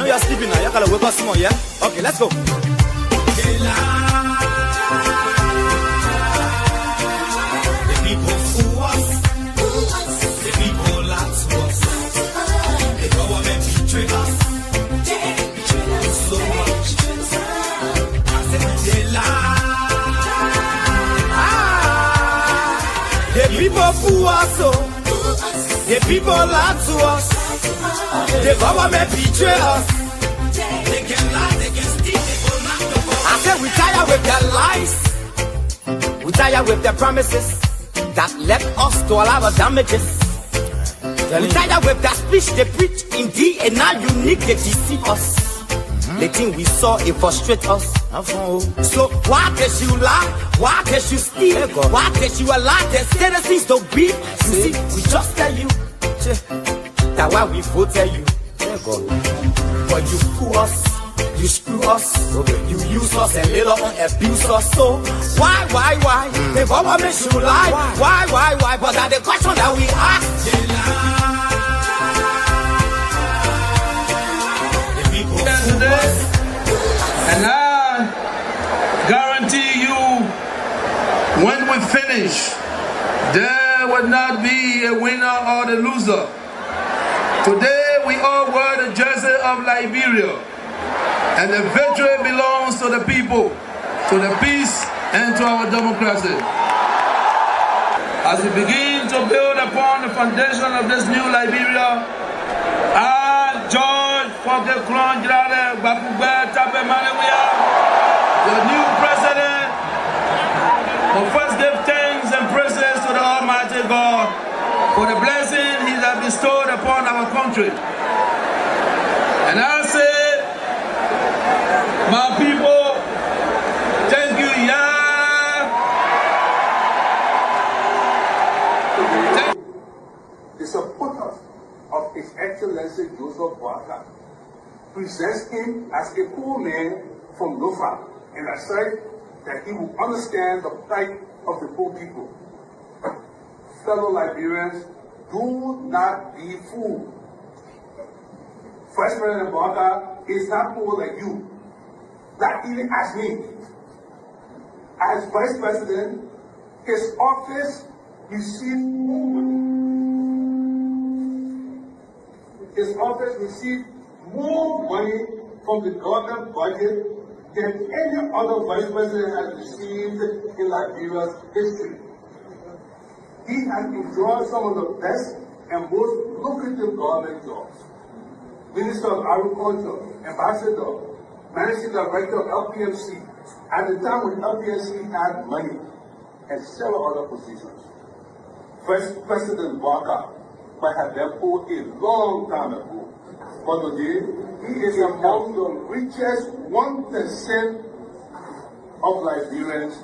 know you're sleeping now. You gotta wake up small, yeah? Okay, let's go. People fool us, the people lie to us, the government betray us. They can lie, they can steal, they will not know. I said we tired with their lies, we tired with their promises that led us to all our damages. We tired with their speech they preach indeed, and now unique they deceive us. The thing we saw, it frustrates us. So why did you lie? Why did you steal? Why did you allow the citizens to beat? You see, we just tell you that's why we voted you. But you fool us, you screw us, you use us and later on abuse us. So why? The government should lie. Why? But that's the question that we ask. And I guarantee you, when we finish, there will not be a winner or the loser. Today we all wear the jersey of Liberia, and the victory belongs to the people, to the peace and to our democracy. As we begin to build upon the foundation of this new Liberia, George the new president, will first give thanks and praises to the Almighty God for the blessing He has bestowed upon our country. And I say, my people, thank you, Yah. The supporters of His Excellency Joseph Bana presents him as a poor man from Lofa, and I said that he will understand the plight of the poor people. Fellow Liberians, do not be fooled. Vice President Bana is not poor like you, not even as me. As Vice President, his office received more money. His office received more money from the government budget than any other vice president has received in Liberia's history. He has enjoyed some of the best and most lucrative government jobs. Minister of Agriculture, Ambassador, Managing Director of LPMC, at the time when LPMC had money, and several other positions. First President Bana might have been poor a long time ago, but today he is among the richest 1% of Liberians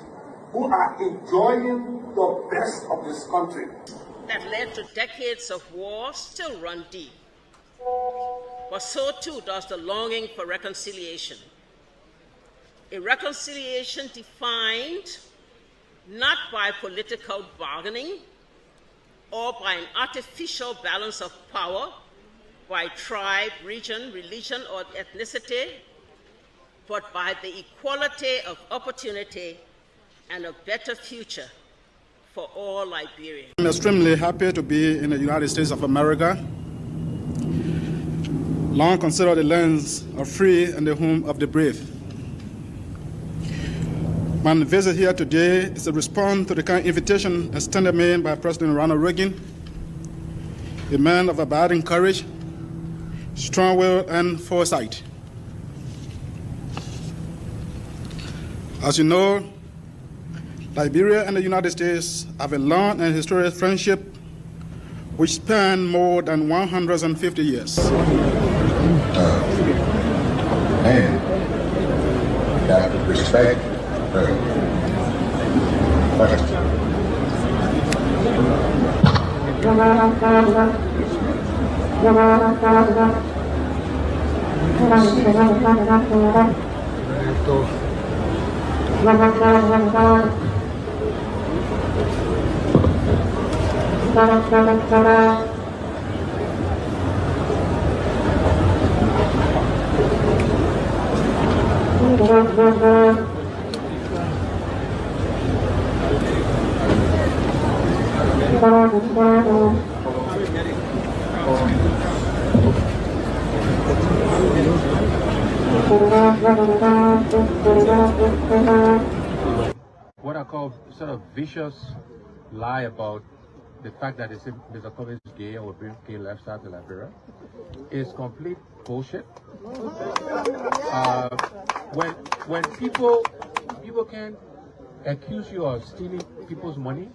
who are enjoying the best of this country. That led to decades of war still run deep. But so too does the longing for reconciliation. A reconciliation defined not by political bargaining or by an artificial balance of power, by tribe, region, religion, or ethnicity, but by the equality of opportunity and a better future for all Liberians. I'm extremely happy to be in the United States of America, long considered the lands of free and the home of the brave. My visit here today is a response to the kind invitation extended me by President Ronald Reagan, a man of abiding courage, strong will, and foresight. As you know, Liberia and the United States have a long and historic friendship which spans more than 150 years. And that respect. What I call sort of vicious lie about the fact that Mr. Kobe is gay or bring gay lifestyle to Liberia is complete bullshit. When people can accuse you of stealing people's money,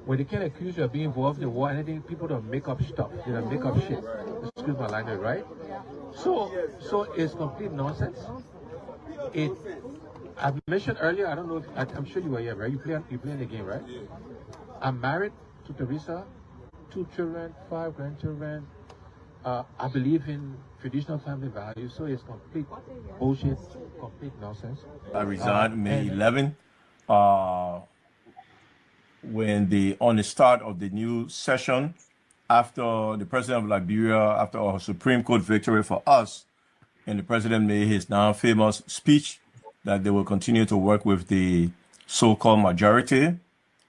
when they can accuse you of being involved in the war, anything, people don't make up stuff. They don't make up shit. Excuse my language, right? So it's complete nonsense. I've mentioned earlier, I don't know if, I'm sure you were here, right? You playing the game, right? I'm married to Teresa, 2 children, 5 grandchildren. I believe in traditional family values, so it's complete bullshit, complete nonsense. I resigned May 11th. On the start of the new session, after the president of Liberia, after our Supreme Court victory for us, and the president made his now famous speech that they will continue to work with the so-called majority,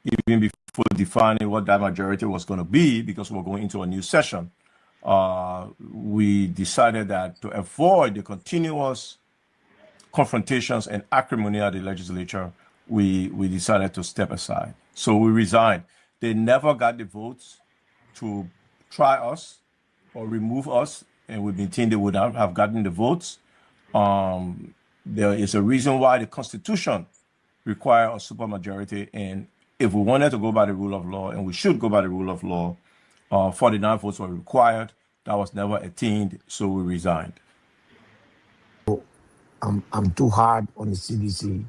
even before defining what that majority was going to be, because we're going into a new session. We decided that to avoid the continuous confrontations and acrimony at the legislature, we decided to step aside. So we resigned. They never got the votes to try us or remove us, and we maintained they would not have gotten the votes. There is a reason why the Constitution requires a supermajority, and if we wanted to go by the rule of law, and we should go by the rule of law, 49 votes were required. That was never attained, so we resigned. I'm too hard on the CDC.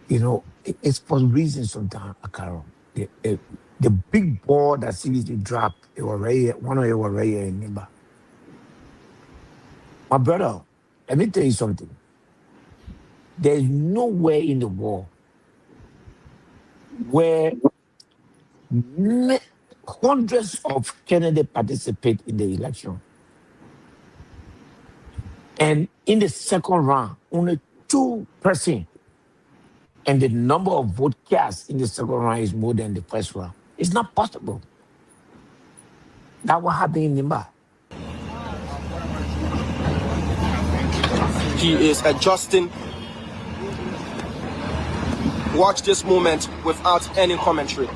You know, it's for reasons sometimes, Akaro. The big ball that CDC dropped, it was right, one of it was right in Nimba. My brother, let me tell you something. There's nowhere in the world where hundreds of candidates participate in the election. And in the second round, only 2%. And the number of vote cast in the second round is more than the first round. It's not possible. That's what happened in Nimba. He is adjusting. Watch this moment without any commentary.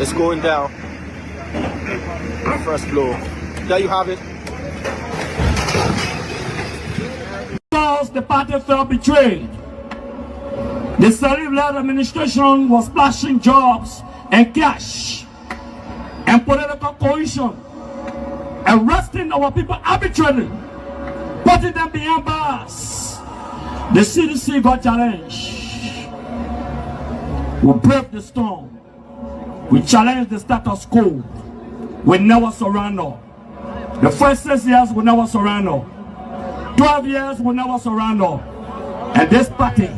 It's going down. First blow. There you have it. Because the party felt betrayed. The Salif-led administration was splashing jobs and cash and political cohesion, arresting our people arbitrarily, putting them behind bars. The CDC got challenged. We braved the storm. We challenged the status quo. We never surrender. The first 6 years we never surrender. 12 years we never surrender. And this party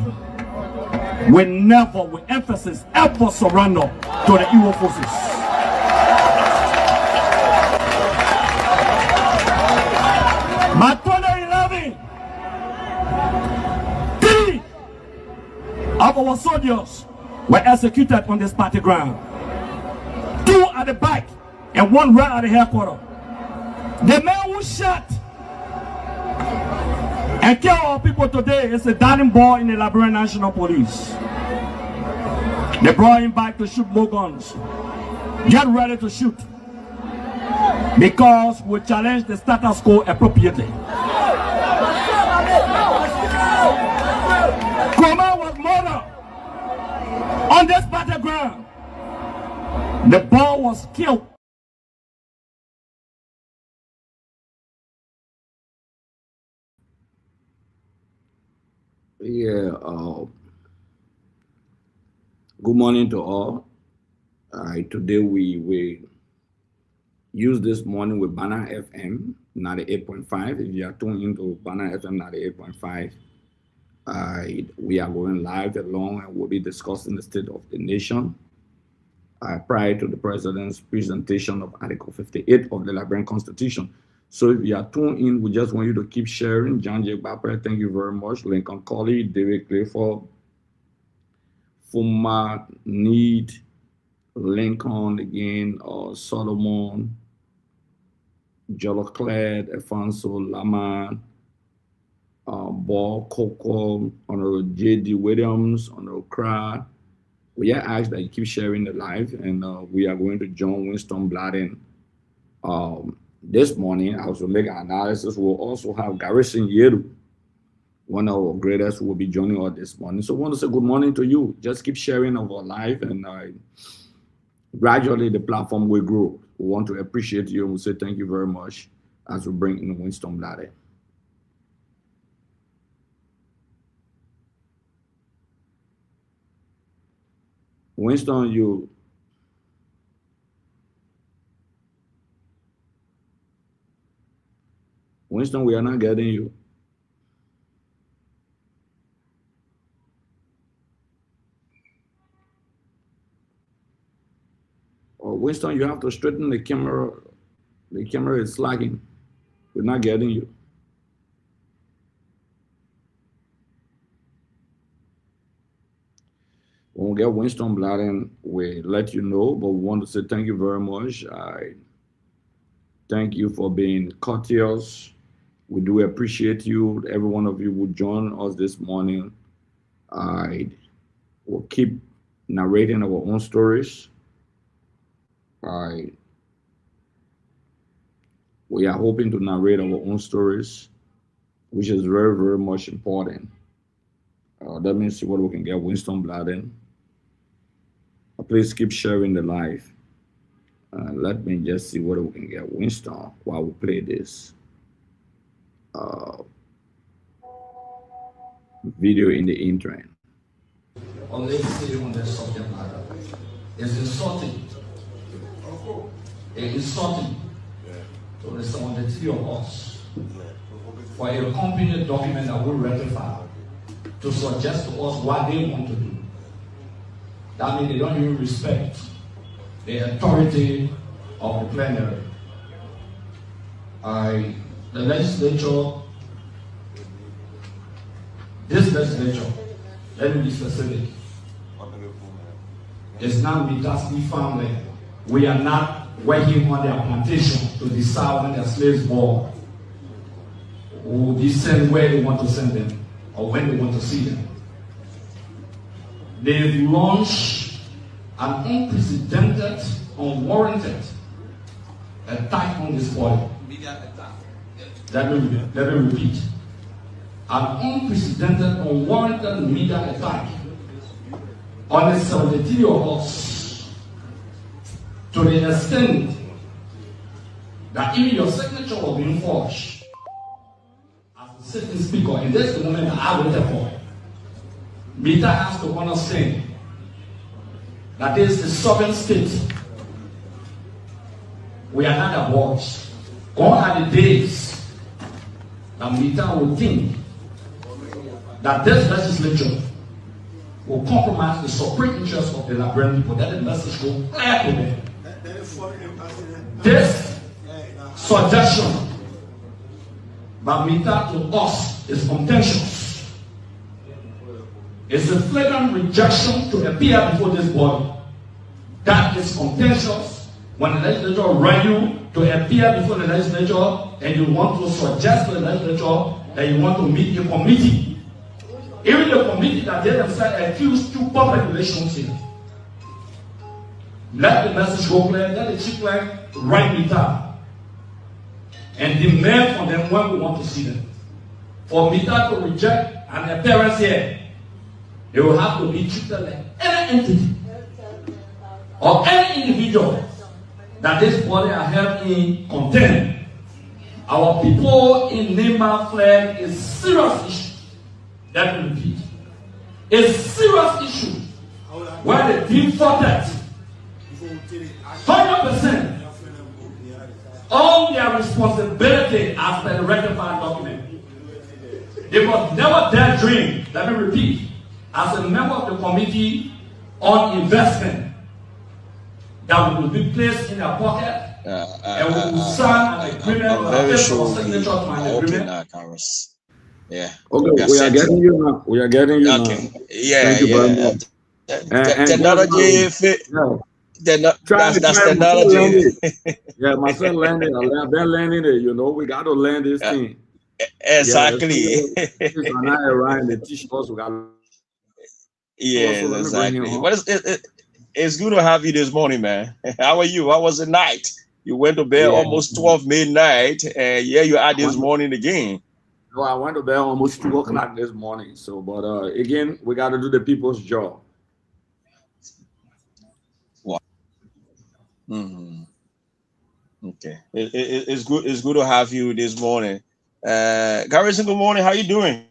will never, with emphasis, ever surrender to the evil forces. By 2011, 3 of our soldiers were executed on this party ground. 2 at the back and 1 right at the headquarters. The man who shot and killed our people today is a darling boy in the Liberian National Police. They brought him back to shoot more guns. Get ready to shoot. Because we challenge the status quo appropriately. Kuma was murdered on this battleground. The boy was killed. Yeah, good morning to all. Today we use this morning with Bana FM 98.5. If you are tuned into Bana FM 98.5, we are going live along and we'll be discussing the state of the nation prior to the president's presentation of Article 58 of the Liberian Constitution. So if you are tuned in, we just want you to keep sharing. John J. Bapper, thank you very much. Lincoln Colley, David Clifford, Fuma, Need, Lincoln again, Solomon, Joloclad, Alfonso, Lama, Ball, Coco, Honorable J.D. Williams, Honorable Cra. We are asked that you keep sharing the live, and we are going to join Winston Bladden this morning. I will make an analysis. We'll also have Garrison Yeru, one of our graders, who will be joining us this morning. So I want to say good morning to you. Just keep sharing of our live, and gradually the platform will grow. We want to appreciate you and we say thank you very much as we bring in Winston Bladden. Winston, we are not getting you. Winston, you have to straighten the camera. The camera is lagging. We're not getting you. When we get Winston Bladden, we let you know, but we want to say thank you very much. I thank you for being courteous. We do appreciate you. Every one of you will join us this morning. I will keep narrating our own stories. We are hoping to narrate our own stories, which is very, very much important. Let me see what we can get Winston Bladden. Please keep sharing the live. Let me just see what we can get Winston while we play this video in the intro. On that subject matter is insulting. It's insulting to some of the three of us for a company document that will ratify to suggest to us what they want to do. That means they don't even respect the authority of the plenary. The legislature, this legislature, let me be specific, is not Mitaski farmland. We are not working on their plantation to decide when their slaves born, who decide where they want to send them or when they want to see them. They've launched an unprecedented, unwarranted attack on this body. Let me repeat. An unprecedented, unwarranted media attack on the 73 of us, to the extent that even your signature was being forged as a sitting speaker, and that's the moment that I waited for. Mita has to understand that this is the sovereign state. We are not abroad. Gone are the days that Mita will think that this legislature will compromise the supreme interests of the Liberian people. That the message will clear to them. This suggestion by Mita to us is contentious. It's a flagrant rejection to appear before this body. That is contentious when the legislature run you to appear before the legislature and you want to suggest to the legislature that you want to meet a committee. Even the committee that they themselves accused through public relations here. Let the message go clear, let the chief clerk write it up and demand from them when we want to see them. For Mita to reject an appearance here, they will have to be treated like any entity or any individual that this body are held in contempt. Our people in Nema flag is serious issue. Let me repeat. A serious issue where they defaulted 100% on their responsibility as per the rectified document. They must never dare dream, let me repeat, as a member of the committee on investment, that will be placed in their pocket and we will sign an agreement I'm or a very paper sure signature to an okay agreement. now, Carlos. Yeah. Okay, We are we are set. getting you now. We are getting you Okay. now. Yeah, Thank you very yeah. much. And Technology fit. try That's myself technology. learn it. Yeah, myself learning. I've been learning it. You know, we got to learn this thing. Exactly. Yeah, it's an eye around the teach us. We got to Yes, also let me bring him exactly. home. But it's good to have you this morning, man. How are you? How was the night? You went to bed Yeah. almost 12 midnight, and yeah, you are this morning again. No, I went to bed almost 2 o'clock this morning. So, but again, we got to do the people's job. Wow. Okay, it's good. It's good to have you this morning. Garrison, good morning. How you doing?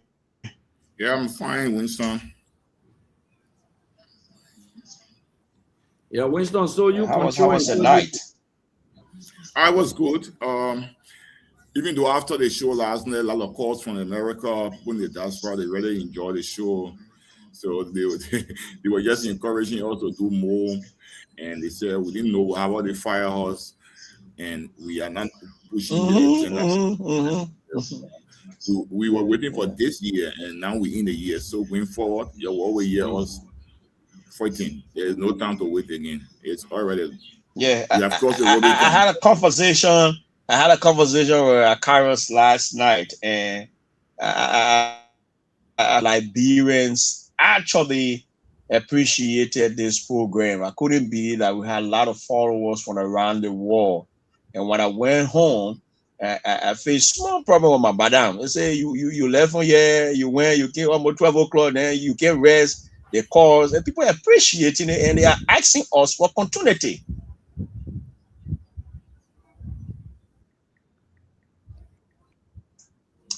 Yeah, I'm fine, Winston. Yeah, Winston. So you how was the night? I was good. Even though after the show last night, a lot of calls from America, when the diaspora, they really enjoyed the show. So they were just encouraging us to do more. And they said we didn't know how they fire us, and we are not pushing the agenda. We were waiting for this year, and now we're in the year. So going forward, you will always hear us fighting. There's no time to wait again. It's already. Yeah, we have crossed the I Rubicon. had a conversation. I had a conversation with Kairos last night, and Liberians actually appreciated this program. I couldn't believe that we had a lot of followers from around the world. And when I went home, I faced small problem with my madam. They say you left from here, you went, you came almost 12 o'clock, then you can rest. The calls and people are appreciating it, and they are asking us for continuity.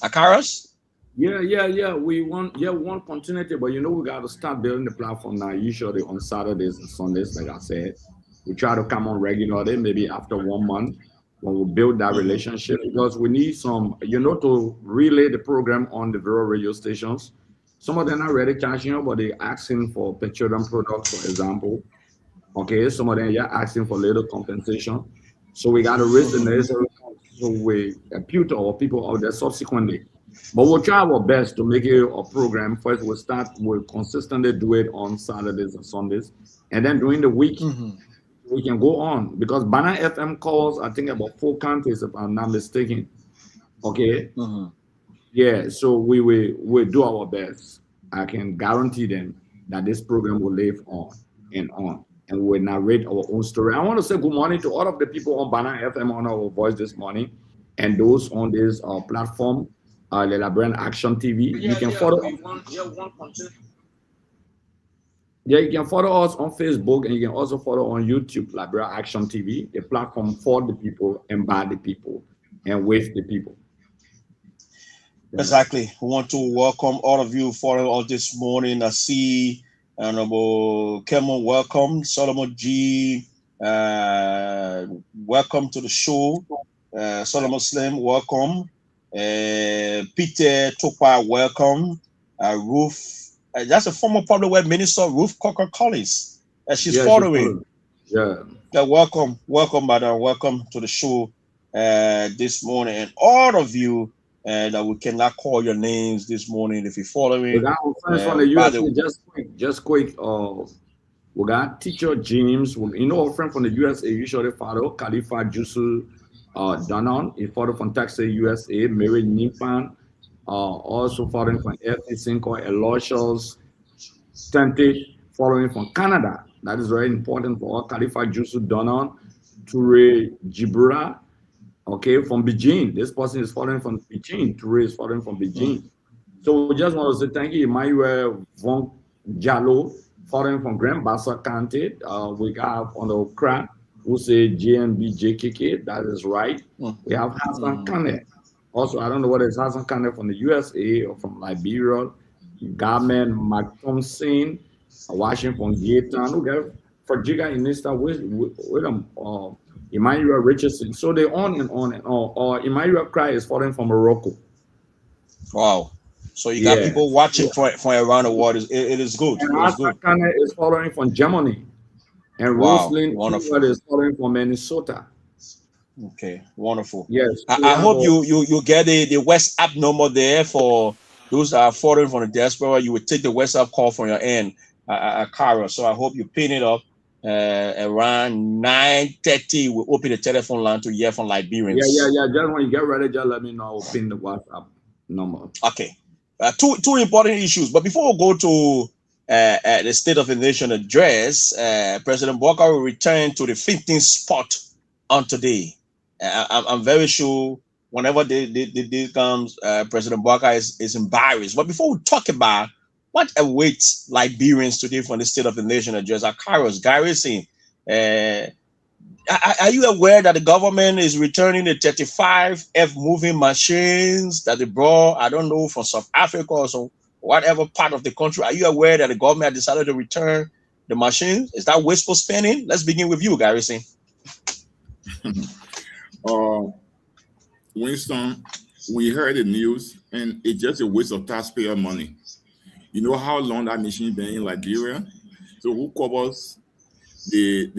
Akaras? Yeah. We want continuity, but you know we got to start building the platform now. Usually on Saturdays and Sundays, like I said, we try to come on regularly. Maybe after 1 month, when we build that relationship, because we need some, to relay the program on the various radio stations. Some of them are already charging up, but they're asking for petroleum products, for example. Okay, some of them asking for little compensation. So we got to raise the necessary funds so we appeal to our people out there subsequently. But we'll try our best to make it a program. First, we'll consistently do it on Saturdays and Sundays. And then during the week, we can go on. Because Bana FM calls, I think, about 4 counties, if I'm not mistaken. Okay? Yeah, so we'll do our best. I can guarantee them that this program will live on and on. And we'll narrate our own story. I want to say good morning to all of the people on Bana FM on our voice this morning. And those on this platform, the Liberian Action TV. You can follow. You can follow us on Facebook, and you can also follow on YouTube, Liberia Action TV, a platform for the people and by the people and with the people. Exactly. We want to welcome all of you following us this morning. I see Honorable Kemo, welcome. Solomon G, welcome to the show. Solomon Slim, welcome. Peter Topa, welcome. Ruth, that's a former public works minister, Ruth Cocker Collins. She's following. Welcome, madam. Welcome to the show this morning. And all of you that we cannot call your names this morning if you're following. We got friends from the USA, just quick. We got Teacher James. Our friend from the USA usually follow Khalifa Jusu Danon. He followed from Texas, USA. Mary Nimpan, also following from F.A. Elotius Tente, following from Canada. That is very important for all. Khalifa Jusu Danon, Toure Jibra. Okay, from Beijing. This person is following from Beijing. Toure is following from Beijing. So we just want to say thank you, Emmanuel Von Jallo, following from Grand Bassa County. We have on the crowd who say JMB JKK. That is right. We have Hassan Kane. Also, I don't know whether it's Hassan Kane from the USA or from Liberia. Garment, McThompson, Washington Gaetan, who got Virginia Inista with Emmanuel Richardson. So they on and on and on. Or Emmanuel Cry is foreign from Morocco. Wow. So you got people watching from around the world. It is good. And It is good. Kane is following from Germany. And Rosalind is following from Minnesota. Okay, wonderful. Yes. I hope you get the WhatsApp number there for those that are foreign from the diaspora. You would take the WhatsApp call from your end, Cara. So I hope you pin it up. Around 9:30, we'll open the telephone line to hear from Liberians. Yeah. Just when you get ready, just let me know. I'll pin the WhatsApp number. Okay. Two important issues. But before we go to the State of the Nation address, President Bawka will return to the 15th spot on today. I'm very sure whenever this comes, President Bawka is embarrassed. But before we talk about what awaits Liberians today from the State of the Nation address, Akaros Garrison, are you aware that the government is returning the 35 F-moving machines that they brought, I don't know, from South Africa or so, whatever part of the country? Are you aware that the government decided to return the machines? Is that wasteful spending? Let's begin with you, Garrison. Winston, we heard the news, and it's just a waste of taxpayer money. You know how long that machine been in Liberia? So who covers the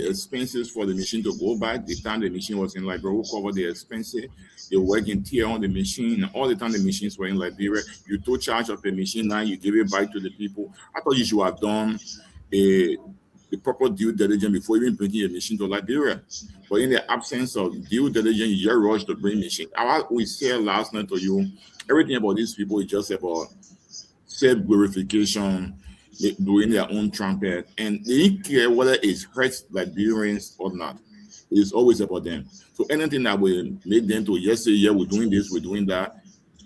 expenses for the machine to go back? The time the machine was in Liberia, who covered the expenses? The work and tear on the machine, and all the time the machines were in Liberia. You took charge of the machine, now you give it back to the people. I thought you should have done the proper due diligence before even bringing a machine to Liberia. But in the absence of due diligence, you just rush to bring machine. We said last night to you, everything about these people is just about self-glorification, doing their own trumpet, and they don't care whether it hurts Liberians or not. It's always about them. So anything that will make them to say, yeah, we're doing this, we're doing that,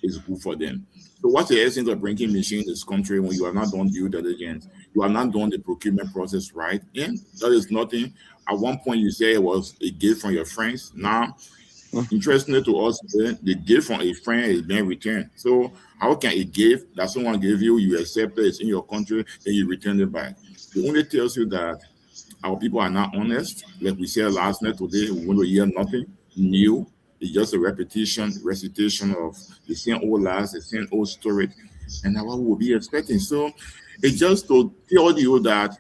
is good for them. So what's the essence of bringing machines in this country when you have not done due diligence? You have not done the procurement process right? And that is nothing. At one point, you say it was a gift from your friends. Now, interestingly to us, the gift from a friend is being returned. So how can a gift that someone gave you, you accept it, it's in your country, and you return it back? It only tells you that our people are not honest. Like we said last night, today, we want to hear nothing new. It's just a recitation of the same old lies, the same old story, and that's what we'll be expecting. So it's just to tell you that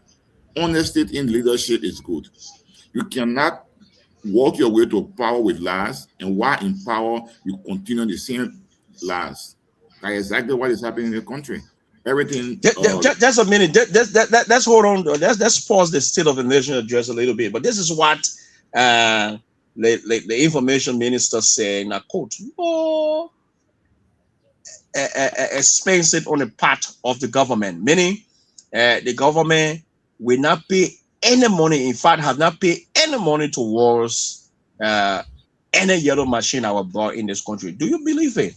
honesty in leadership is good. You cannot walk your way to power with lies, and while in power, you continue the same lies. That's exactly what is happening in the country. Everything. Just a minute. Let's hold on. Let's pause the State of the Nation address a little bit. But this is what the information minister said, and I quote, more expensive on the part of the government, meaning the government will not pay any money, in fact, have not paid any money towards any yellow machine that was bought in this country. Do you believe it?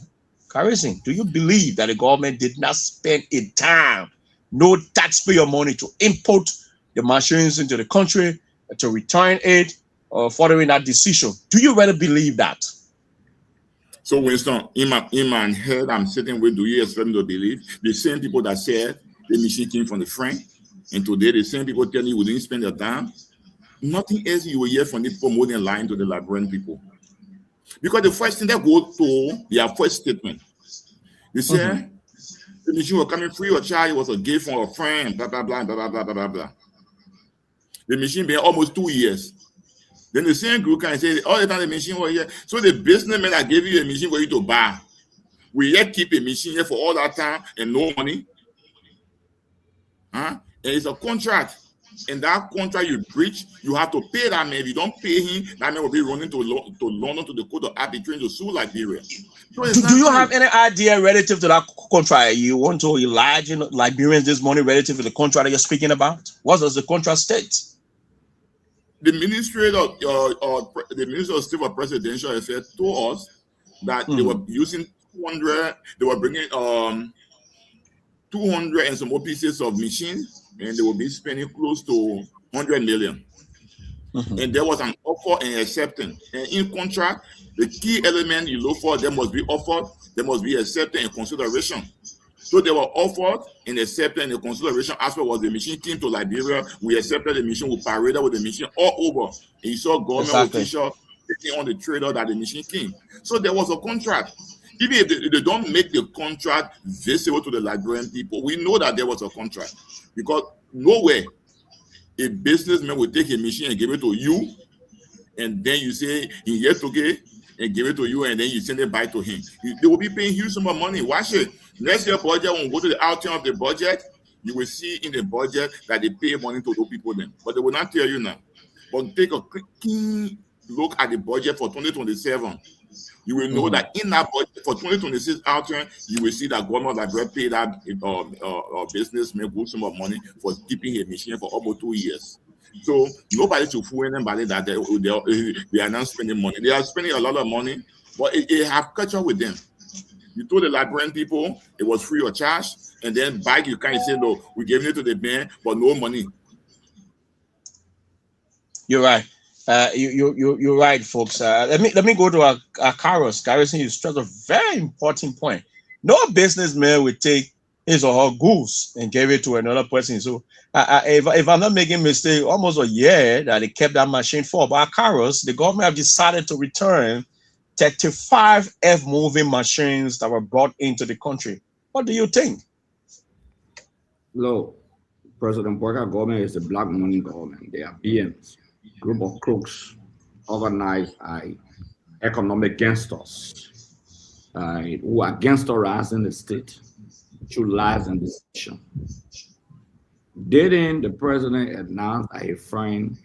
Harrison, do you believe that the government did not spend a dime, no taxpayer money to import the machines into the country, to return it, following that decision? Do you really believe that? So, Winston, in my head, I'm sitting with, do you expect me to believe? The same people that said the machine came from the friend, and today the same people tell you we didn't spend a dime. Nothing else you will hear from the people more than lying to the Liberian people. Because the first thing they go to their first statement, they say the machine was coming free of charge, it was a gift from a friend, blah, blah, blah, blah, blah, blah, blah, blah. The machine been almost 2 years. Then the same group can say, all the time the machine was here. So the businessman that gave you a machine for you to buy, will yet keep a machine here for all that time and no money? And it's a contract. And that contract you breach, you have to pay that man. If you don't pay him, that man will be running to London to the court of arbitration to sue Liberia. So do you have any idea relative to that contract? You want to enlarge Liberians this money relative to the contract that you're speaking about? What does the contract state? The Ministry of Civil Presidential Affairs told us that they were using 200, they were bringing 200 and some more pieces of machines, and they will be spending close to 100 million. And there was an offer and acceptance. And in contract, the key element you look for, they must be offered, they must be accepted in consideration. So they were offered and accepted, and the consideration aspect was the machine came to Liberia. We accepted the machine, we paraded with the machine all over. And you saw government officials taking on the trader that the machine came. So there was a contract. Even if they don't make the contract visible to the Liberian people, we know that there was a contract. Because nowhere a businessman will take a machine and give it to you, and then you say, in here today, and give it to you, and then you send it back to him. They will be paying huge sum of money. Watch it. Next year budget, when we go to the outing of the budget, you will see in the budget that they pay money to those people then. But they will not tell you now. But take a keen look at the budget for 2027. You will know that in that budget for 2026 outing, you will see that government Liberia paid that businessman good sum of money for keeping a machine for almost 2 years. So nobody should fool anybody that they are not spending money. They are spending a lot of money, but it have catch up with them. You told the Liberian people it was free of charge, and then back you can't say, no, we're giving it to the bank, but no money. You're right. You're right, folks. Let me go to our Carlos. Garrison, you stressed a very important point. No businessman would take his or her goods and give it to another person. So if I'm not making a mistake, almost a year that they kept that machine for. But Carlos, the government have decided to return 35 F-moving machines that were brought into the country. What do you think? Look, President Boyka government is a black money government. They are BMs, group of crooks, organized economic gangsters who are gangsterizing the state through lies and deception. Didn't the president announce that a friend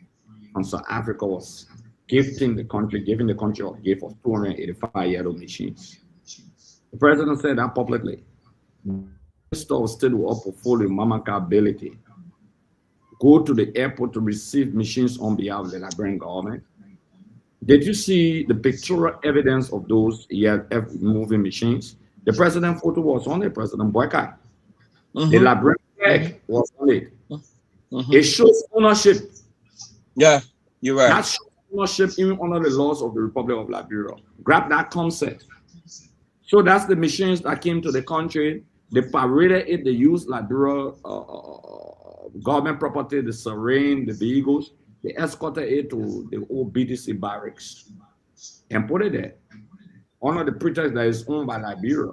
from South Africa was giving the country a gift of 285-year-old machines? The president said that publicly. Store still will up portfolio Mamaka ability. Go to the airport to receive machines on behalf of the Liberian government. Did you see the pictorial evidence of those moving machines? The president photo was on it, President Boyka. The Liberian flag was on it. It shows ownership. Yeah, you're right. That shows ownership even under the laws of the Republic of Liberia. Grab that concept. So that's the machines that came to the country. They paraded it. They used Liberia government property, the Serene, the vehicles. They escorted it to the old BDC barracks and put it there under the pretext that it's owned by Liberia.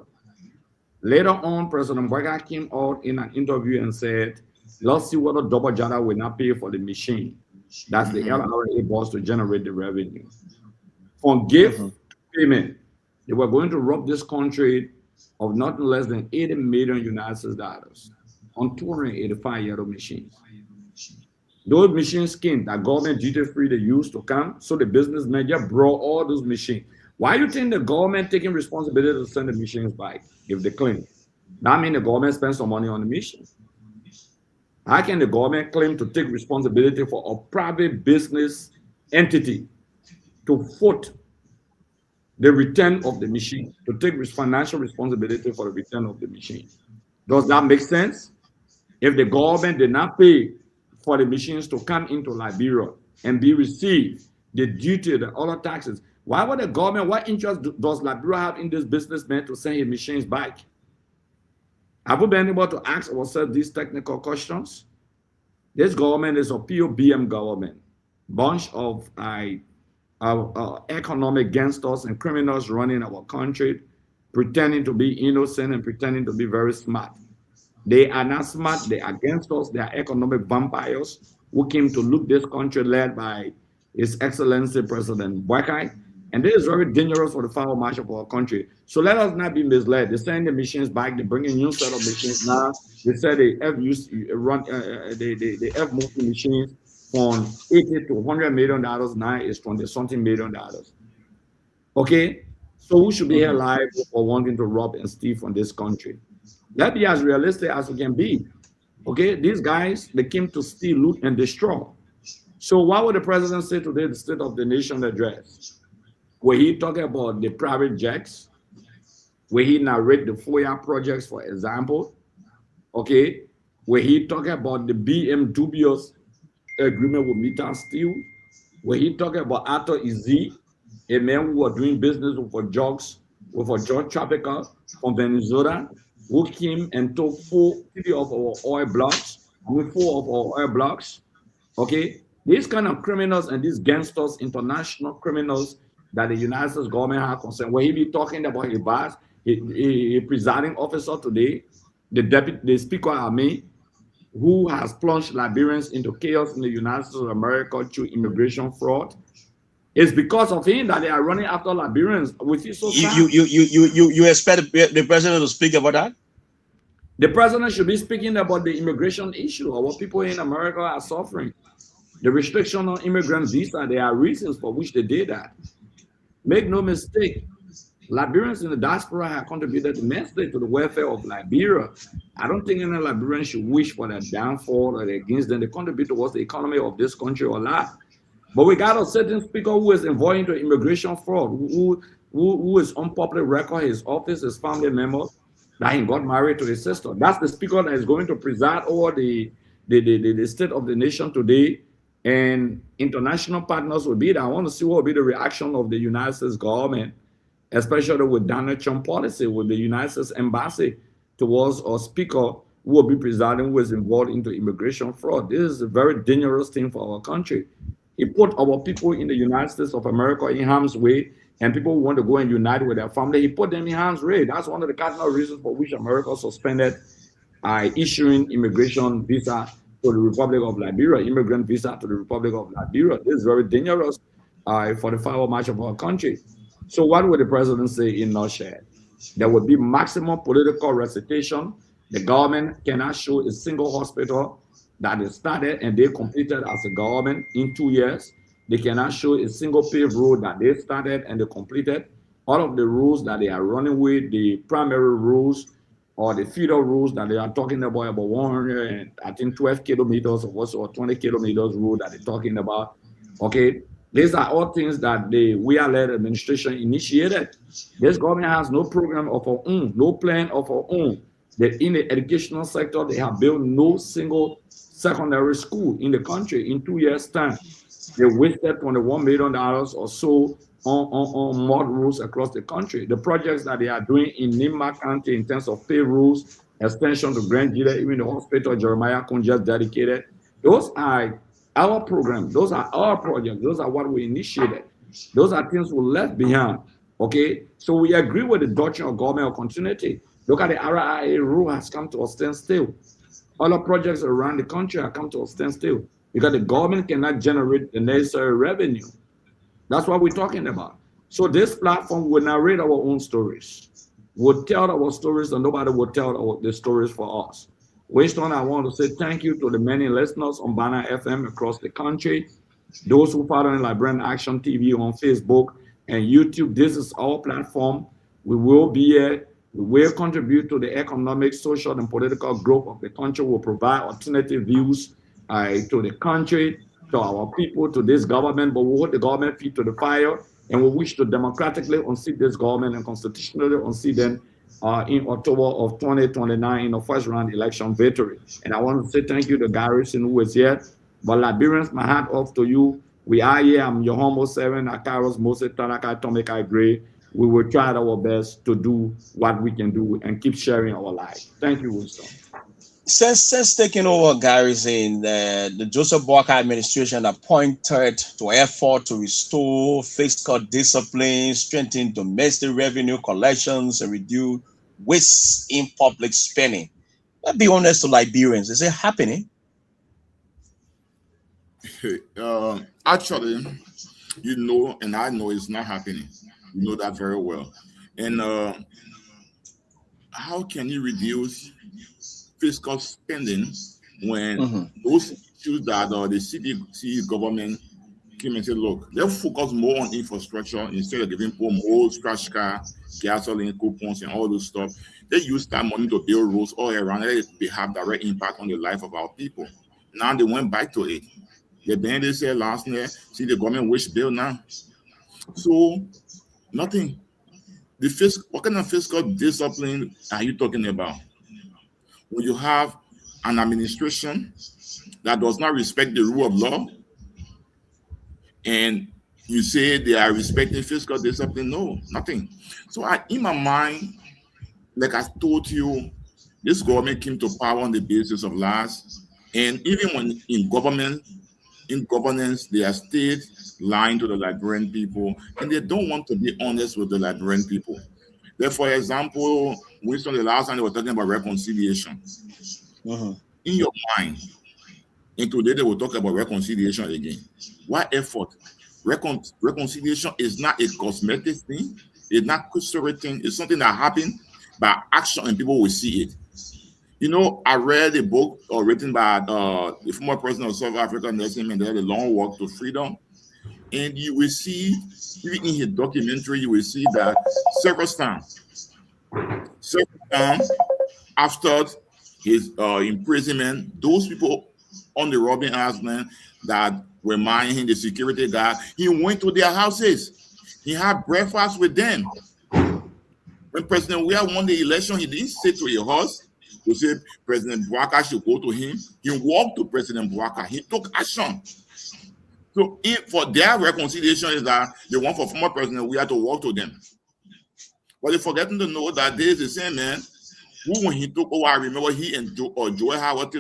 Later on, President Boyka came out in an interview and said, let's see whether Double Jada will not pay for the machine. That's the LRA boss to generate the revenue. From gift payment, they were going to rob this country of nothing less than 80 million United States dollars on 285-year-old machines. Those machines came that government duty-free they used to come, so the business manager brought all those machines. Why do you think the government taking responsibility to send the machines back if they claim? That means the government spends some money on the machines. How can the government claim to take responsibility for a private business entity to foot the return of the machine, to take financial responsibility for the return of the machine? Does that make sense? If the government did not pay for the machines to come into Liberia and be received, the duty, the other taxes, why would the government, what interest does Liberia have in this businessman to send his machines back? Have we been able to ask ourselves these technical questions? This government is a POBM government, bunch of economic gangsters and criminals running our country, pretending to be innocent and pretending to be very smart. They are not smart, they are gangsters, they are economic vampires who came to loot this country led by His Excellency President Boyka. And this is very dangerous for the final march of our country. So let us not be misled. They send the machines back, they bring a new set of machines now. They said the F moving machines from $80 to $100 million now is $20-something million. Okay? So who should be here live for wanting to rob and steal from this country? Let's be as realistic as we can be. Okay? These guys, they came to steal, loot, and destroy. So what would the president say today, the State of the Nation address? Where he talking about the private jets, where he narrate the FOIA projects, for example, okay, where he talking about the BM dubious agreement with Metal Steel, where he talking about Arthur Izzy, a man who was doing business with a drug trafficker from Venezuela, who came and took 3 of our oil blocks, 4 of our oil blocks. Okay, these kind of criminals and these gangsters, international criminals that the United States government have concerned. When he be talking about his boss, a presiding officer today, the Speaker Army, who has plunged Liberians into chaos in the United States of America through immigration fraud. It's because of him that they are running after Liberians. Which is so sad. You expect the president to speak about that? The president should be speaking about the immigration issue or what people in America are suffering. The restriction on immigrant visa, there are reasons for which they did that. Make no mistake, Liberians in the diaspora have contributed immensely to the welfare of Liberia. I don't think any Liberian should wish for their downfall or against them. They contribute towards the economy of this country a lot. But we got a certain speaker who is involved into immigration fraud, who is on public record, his office, his family members, that he got married to his sister. That's the speaker that is going to preside over the state of the nation today. And international partners will be there. I want to see what will be the reaction of the United States government, especially with Donald Trump policy, with the United States embassy towards a speaker who will be presiding, who is involved into immigration fraud. This is a very dangerous thing for our country. It put our people in the United States of America in harm's way, and people who want to go and unite with their family, he put them in harm's way. That's one of the cardinal reasons for which America suspended issuing immigration visa to the Republic of Liberia, immigrant visa to the Republic of Liberia. This is very dangerous for the final march of our country. So what would the president say in nutshell? There would be maximum political recitation. The government cannot show a single hospital that is started and they completed as a government in 2 years. They cannot show a single paved road that they started and they completed. All of the rules that they are running with, the primary rules or the feeder rules that they are talking about 100 and I think 12 kilometers or 20 kilometers road that they're talking about. Okay, these are all things that the we-led administration initiated. This government has no program of our own, no plan of our own. That in the educational sector, they have built no single secondary school in the country in 2 years' time. They wasted $21 million or so on mud roads across the country. The projects that they are doing in Nima County in terms of pay rules, extension to Grand Gila, even the hospital Jeremiah Kunja dedicated, those are our programs. Those are our projects. Those are what we initiated. Those are things we left behind. Okay, so we agree with the doctrine of government of continuity. Look at the RIA rule has come to a standstill. Other projects around the country have come to a standstill because the government cannot generate the necessary revenue. That's what we're talking about. So this platform will narrate our own stories. We'll tell our stories and nobody will tell the stories for us. Winston, I want to say thank you to the many listeners on Bana FM across the country, those who follow in Liberian Action TV on Facebook and YouTube. This is our platform. We will be here. We will contribute to the economic, social, and political growth of the country. We'll provide alternative views to the country, to our people, to this government, but we hold the government feet to the fire, and we wish to democratically unseat this government and constitutionally unseat them in October of 2029 in the first round election victory. And I want to say thank you to Garrison who is here. But Liberians, my hat off to you. We are here. I'm your humble servant, Akaros Moses Tanaka Tomeka Gray. We will try our best to do what we can do and keep sharing our life. Thank you, Wilson. Since taking over Garrison, the Joseph Boakai administration appointed to effort to restore fiscal discipline, strengthen domestic revenue collections, and reduce waste in public spending. Let's be honest to Liberians, is it happening? Actually, you know, and I know it's not happening. You know that very well. And how can you reduce fiscal spending when those issues that the city government came and said, look, let's focus more on infrastructure instead of giving people more scratch car, gasoline, coupons, and all those stuff. They use that money to build roads all around. They have direct impact on the life of our people. Now they went back to it. The band they said last year, see the government wish bill now. So nothing. What kind of fiscal discipline are you talking about? When you have an administration that does not respect the rule of law, and you say they are respecting fiscal discipline, no, nothing. So in my mind, like I told you, this government came to power on the basis of lies. And even when in governance, they are still lying to the Liberian people, and they don't want to be honest with the Liberian people. There, for example, Winston, the last time they were talking about reconciliation. In your mind, and today they will talk about reconciliation again. Why effort? Reconciliation is not a cosmetic thing. It's not cultural thing. It's something that happened by action, and people will see it. You know, I read a book written by the former president of South Africa, Nelson Mandela, The Long Walk to Freedom. And you will see, even in his documentary, you will see that several times after his imprisonment, those people on the Robben Island that were mining him, the security guard, he went to their houses. He had breakfast with them. When President Weah won the election, he didn't sit to a horse to say President Bouaka should go to him. He walked to President Bouaka. He took action. So for their reconciliation is that they want for former President Weah to walk to them. But they're forgetting to know that there is the same man who, when he took over, I remember he and Joy Howard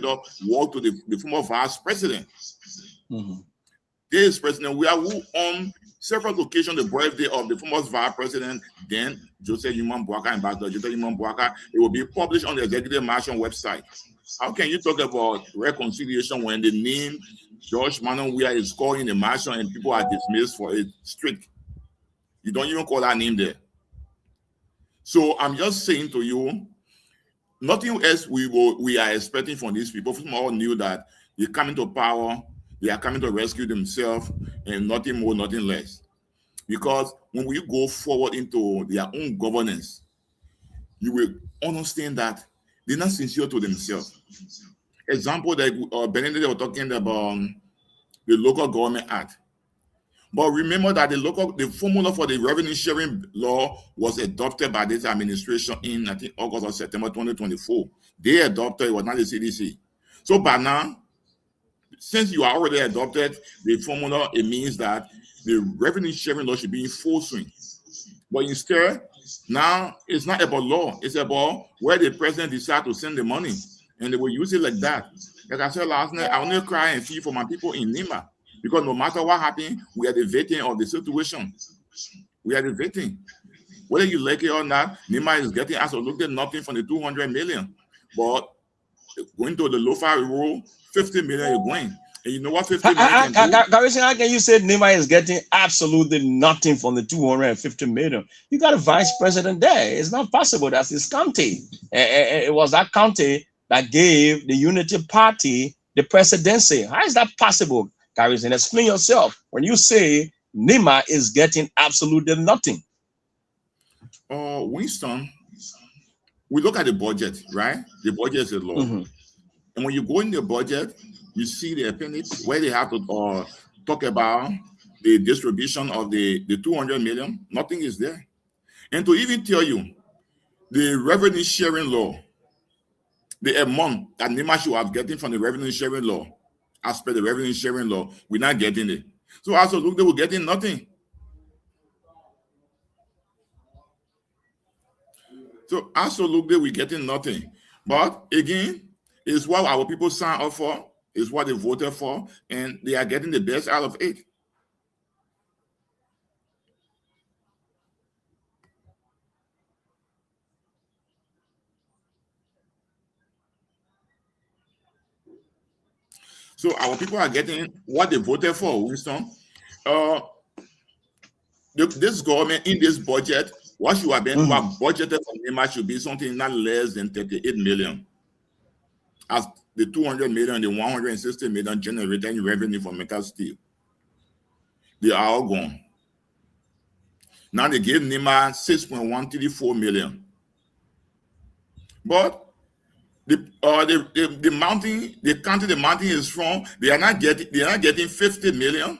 walked to the former vice president. There is President Weah who on several occasions, the birthday of the former vice president, then Joseph Human Bouaka, Ambassador Joseph Human Bouaka, it will be published on the Executive Mansion website. How can you talk about reconciliation when the name George Manon Weah is called in the mansion and people are dismissed for it strict? You don't even call that name there. So I'm just saying to you, nothing else we are expecting from these people. From all knew that they coming to power, they are coming to rescue themselves, and nothing more, nothing less. Because when we go forward into their own governance, you will understand that they're not sincere to themselves. Example that Benedict was talking about the Local Government Act. But remember that the formula for the revenue sharing law was adopted by this administration in, I think, August or September 2024. They adopted it, was not the CDC. So by now, since you are already adopted the formula, it means that the revenue sharing law should be in full swing. But instead, now it's not about law, it's about where the president decides to send the money. And they will use it like that. Like I said last night, I only cry and feel for my people in Nima. Because no matter what happened, we are the victim of the situation. We are the victim. Whether you like it or not, Nima is getting absolutely nothing from the 200 million. But going to the low-fi rule, 50 million is going. And you know what 50 million can do? Garrison, how can you say Nima is getting absolutely nothing from the 250 million? You got a vice president there. It's not possible. That's his county. It was that county that gave the Unity Party the presidency. How is that possible, Garrison? Explain yourself when you say Nima is getting absolutely nothing. Winston, we look at the budget, right? The budget is a law. And when you go in the budget, you see the appendix where they have to talk about the distribution of the 200 million. Nothing is there. And to even tell you, the revenue sharing law, the amount that Nima should have getting from the revenue sharing law, as per the revenue sharing law, we're not getting it. So as a look, they were getting nothing. So absolutely, we're getting nothing. But again, it's what our people signed up for, it's what they voted for, and they are getting the best out of it. So our people are getting what they voted for, Winston. This government in this budget, what you have been budgeted for Nima should be something not less than 38 million. As the 200 million, the 160 million generated in revenue from metal steel. They are all gone. Now they gave Nima 6.134 million. But the mountain, the country the mountain is from, they are not getting 50 million.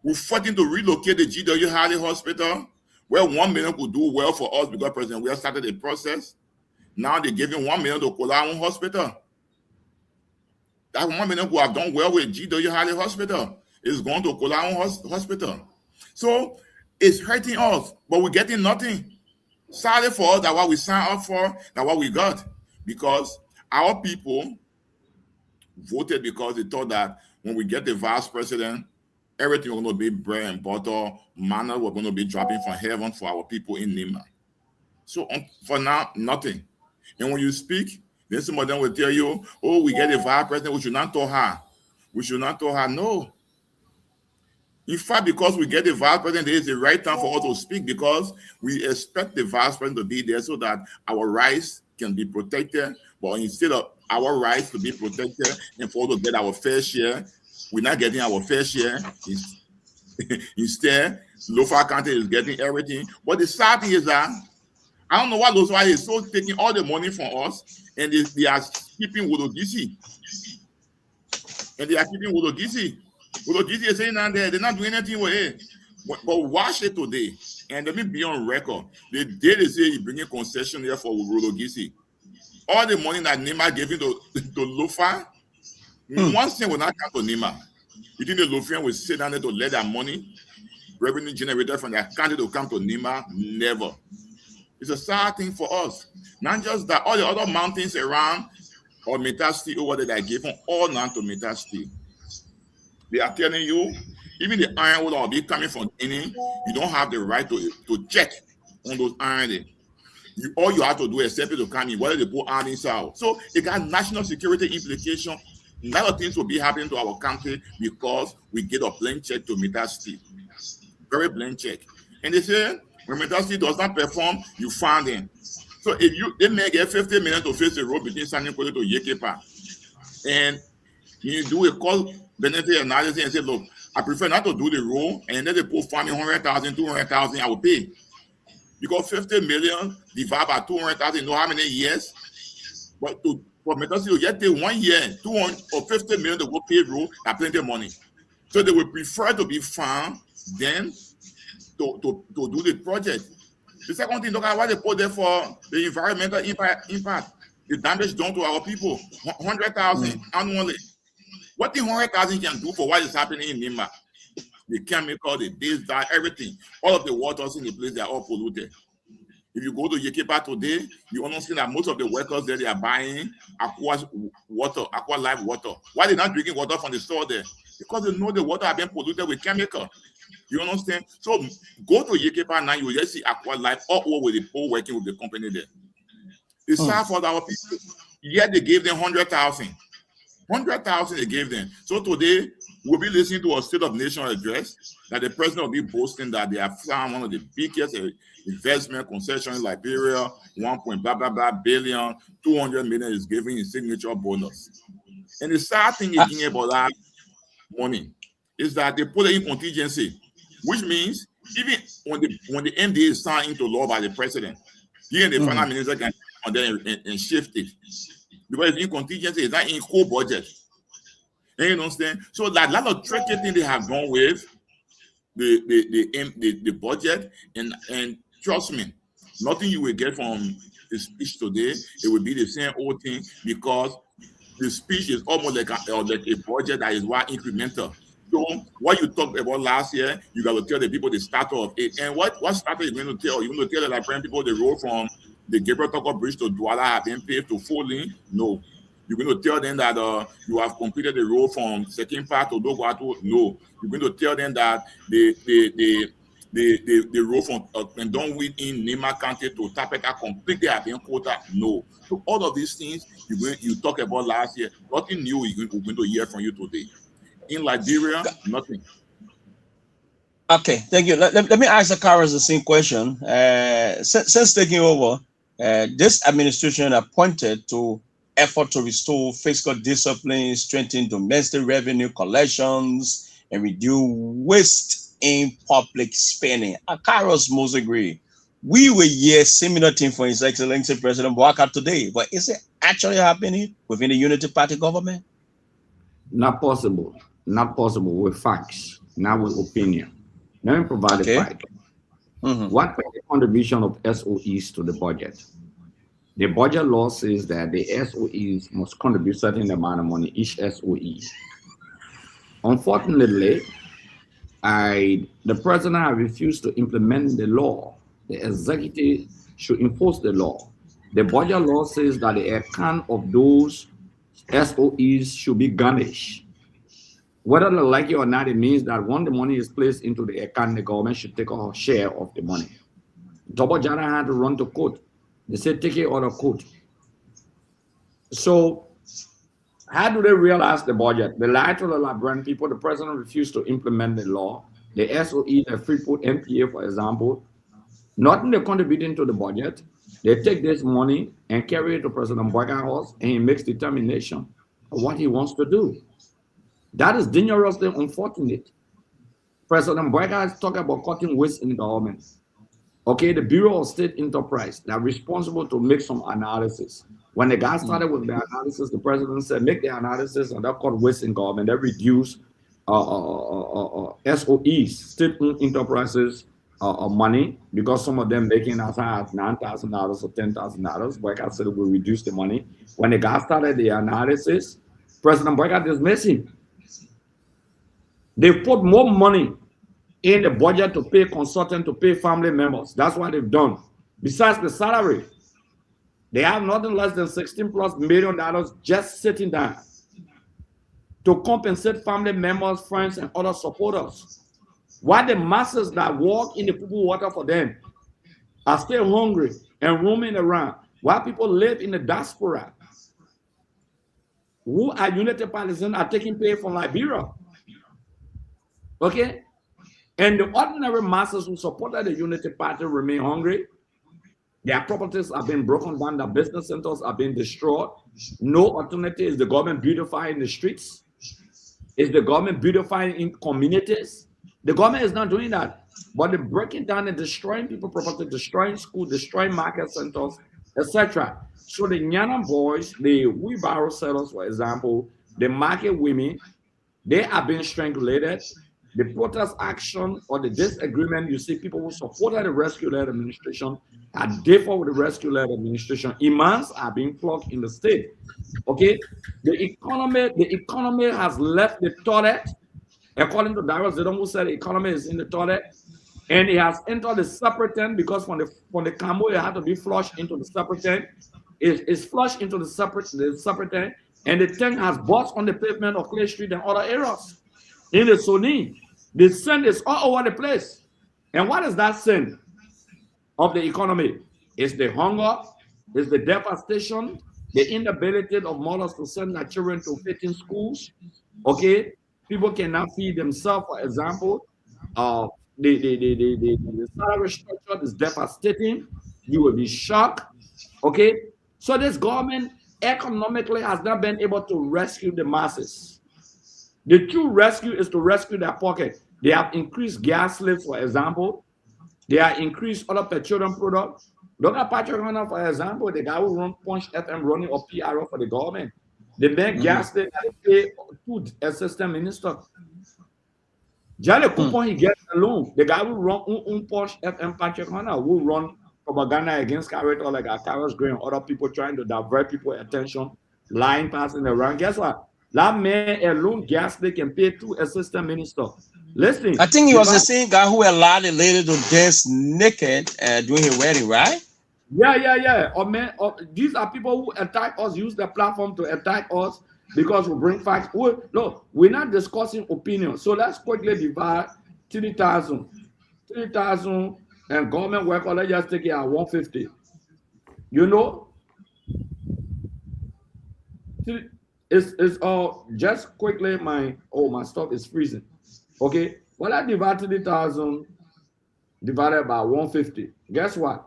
We're fighting to relocate the GW Harley Hospital, where 1 million could do well for us because President Weah started the process. Now they're giving 1 million to Kolaun Hospital. That 1 million could have done well with GW Harley Hospital. It's going to Kolaun Hospital. So it's hurting us, but we're getting nothing. Sadly for us, that what we signed up for, that what we got. Because our people voted because they thought that when we get the vice president, everything was going to be bread and butter, manna was going to be dropping from heaven for our people in Nima. So for now, nothing. And when you speak, then some of them will tell you, oh, we get a vice president, we should not tell her. We should not tell her. No. In fact, because we get the vice president, there is the right time for us to speak, because we expect the vice president to be there so that our rights can be protected. But instead of our rights to be protected and for us to get our fair share, we're not getting our fair share. Instead, Lofa County is getting everything. But the sad thing is that I don't know why Lofa is so taking all the money from us, and they are keeping Wodogisi. And they are keeping Wodogisi. Wodogisi is saying that they're not doing anything with it. But watch it today, and let me be on record. The day they say you bring a concession here for Wodogisi, all the money that Nima gave to Lofa, one thing will not come to Nima. You think the Lofian will sit down there to let that money, revenue generated from their country, to come to Nima? Never. It's a sad thing for us. Not just that, all the other mountains around, or Metasti over there, that gave them all now to Metasti. They are telling you, even the iron will be coming from Guinea, you don't have the right to check on those iron. All you have to do is simply to come in, whether they put iron out. So it got national security implication. A lot of things will be happening to our country because we get a blank check to Metasti. Very blank check. And they say, when Metasti does not perform, you fine them. So if they may get 50 million to face the road between San Nicolas to Yekepa, and you do a cost benefit analysis and say, look, I prefer not to do the road, and then they put farming 100,000, 200,000, I will pay. Because 50 million divided by 200,000, you know how many years? But for Metasi to get the 1 year, 200 or 50 million to go pay road, that's plenty of money. So they would prefer to be farmed than to do the project. The second thing, look at what they put there for the environmental impact, the damage done to our people. 100,000 annually. What the 100,000 can do for what is happening in Nima? The chemical, the this, that, everything. All of the waters in the place, they are all polluted. If you go to Yekepa today, you understand that most of the workers there, they are buying aqua life water. Why are they not drinking water from the store there? Because they know the water has been polluted with chemical. You understand? So go to Yekepa now, you will just see aqua life all over with the people working with the company there. It's sad for our people. Yet they gave them 100,000. 100,000 they gave them. So today, we'll be listening to a State of Nation address that the president will be boasting that they have found one of the biggest investment concessions in Liberia, 1 billion, 200 million is given in signature bonus. And the sad thing again about that money is that they put it in contingency, which means even when the MDA is signed into law by the president, he and the finance minister can come there and shift it. Because it's in contingency, it's not in core budget. And you understand? So that lot of tricky thing they have done with the budget, and trust me, nothing you will get from the speech today, it will be the same old thing, because the speech is almost like a budget that is one incremental. So what you talked about last year, you got to tell the people the status of it. And what status you going to tell? You're going to tell the Liberian people the road from the Gabriel Tucker Bridge to Douala have been paved to full lane? No. You're going to tell them that you have completed the road from second part to Doguato? No. You're going to tell them that the road from Pendonweed in Nima County to Tapeta completely have been quota? No. So all of these things you talked about last year, nothing new we're going to hear from you today. In Liberia, nothing. Okay, thank you. Let me ask the Karas the same question. Since taking over, this administration appointed to effort to restore fiscal discipline, strengthen domestic revenue collections, and reduce waste in public spending. Karas most agree. We will hear similar thing for His Excellency President Bouaka today, but is it actually happening within the Unity Party government? Not possible. Not possible with facts, not with opinion. Let me provide a fact. What is the contribution of SOEs to the budget? The budget law says that the SOEs must contribute certain amount of money, each SOE. Unfortunately, the president has refused to implement the law The executive should enforce the law. The budget law says that the account of those SOEs should be garnished. Whether they like it or not, it means that when the money is placed into the account, the government should take a share of the money. Double Jara had to run to court. They said, take it out of court. So, how do they realize the budget? They lied to the Liberian people. The president refused to implement the law. The SOE, the Freeport MPA, for example, nothing they're contributing to the budget. They take this money and carry it to President Boyka's house, and he makes determination of what he wants to do. That is dangerously unfortunate. President Boyka is talking about cutting waste in the government. Okay, the Bureau of State Enterprise, they're responsible to make some analysis. When the guy started with the analysis, the president said, make the analysis and they'll cut waste in government. They reduce SOEs, state enterprises, money, because some of them making as high as $9,000 or $10,000. Boyka said it will reduce the money. When the guy started the analysis, President Boyka dismissed him. They put more money in the budget to pay consultants, to pay family members. That's what they've done. Besides the salary, they have nothing less than $16+ million just sitting down to compensate family members, friends, and other supporters. While the masses that walk in the people water for them are still hungry and roaming around, while people live in the diaspora who are United Partisans are taking pay from Liberia. Okay? And the ordinary masses who supported the Unity Party remain hungry. Their properties are being broken down. Their business centers are being destroyed. No alternative. Is the government beautifying the streets? Is the government beautifying in communities? The government is not doing that. But they're breaking down and destroying people's property, destroying schools, destroying market centers, etc. So the Nyanam boys, the wheelbarrow sellers, for example, the market women, they are being strangulated. The protest action or the disagreement, you see people who supported the rescue-led administration are different with the rescue-led administration. Imams are being flogged in the state. Okay, the economy has left the toilet. According to Darius Zedong, who said the economy is in the toilet, and it has entered the separate tank because from the Cambo it had to be flushed into the separate tank. It's flushed into the separate tank, and the tank has burst on the pavement of Clay Street and other areas. In the Sony, the sin is all over the place. And what is that sin of the economy? It's the hunger, it's the devastation, the inability of mothers to send their children to 15 schools. Okay, people cannot feed themselves, for example. The salary structure is devastating. You will be shocked. Okay, so this government economically has not been able to rescue the masses. The true rescue is to rescue their pocket. They have increased gas slaves, for example. They have increased other petroleum products. Look at Patrick Hunter, for example, the guy who runs Punch FM running a PRO for the government. The bank gas they pay to assistant minister. Just the coupon he gets alone. The guy who run Punch FM, Patrick Hunter, who run propaganda against Carrot or like Carrot's Green, other people trying to divert people's attention, lying, passing around. Guess what? That man alone gas they can pay to assistant minister. Listen, I think he was the same guy who allowed the lady to dance naked during her wedding, right? Yeah. These are people who attack us, use the platform to attack us because we bring facts. No, we're not discussing opinion. So let's quickly divide 3,000 and government worker. Let's just take it at 150. You know, it's all just quickly. My stuff is freezing. Okay, well, I divide 3,000 divided by 150. Guess what?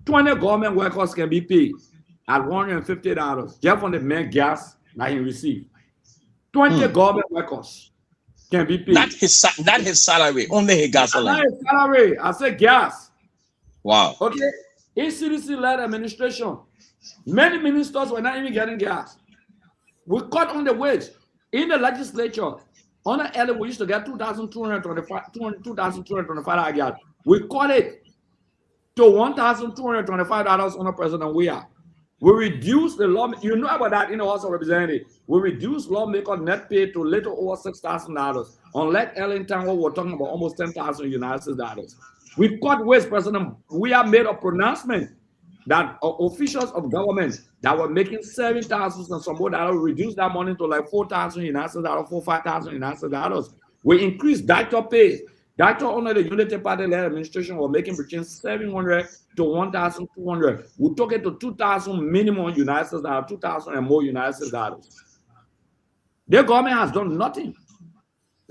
20 government workers can be paid at $150 just on the main gas that he received. 20 government workers can be paid. Not his salary, only his gas salary. Not his salary. I said gas. Wow. Okay. In CDC-led administration, many ministers were not even getting gas. We cut on the wage. In the legislature, on the early, we used to get $2,225 gas. We cut it to $1,225 on a president. We reduced the law. You know about that in the House of Representatives. We reduced lawmaker net pay to little over $6,000. On Lake Ellington, we're talking about almost $10,000 United States dollars. We cut waste, President. We have made a pronouncement that officials of government that were making 7,000 and some more dollars reduce that money to like 4,000 United States dollars, 5,000 United States dollars. We increased doctor pay. Doctor under the Unity Party-led administration were making between 700 to 1,200. We took it to 2,000 minimum United States dollars, 2,000 and more United States dollars. Their government has done nothing.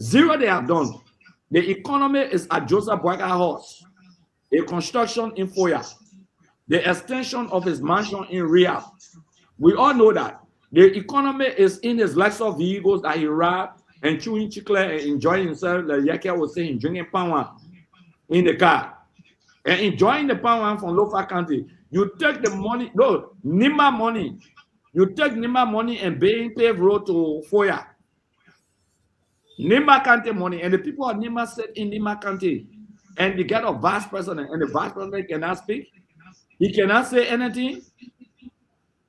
Zero they have done. The economy is at Joseph Boyka House, a construction in Foya, the extension of his mansion in Riyadh. We all know that. The economy is in his Lexus vehicles that he ride and chewing chicle and enjoying himself, like Yaki was saying, drinking palm in the car and enjoying the palm from Lofa County. You take the money, no, Nima money. You take Nima money and pave road to Foya. Nima County money, and the people of Nima sit in Nima County, and they get a vice president, and the vice president cannot speak. He cannot say anything.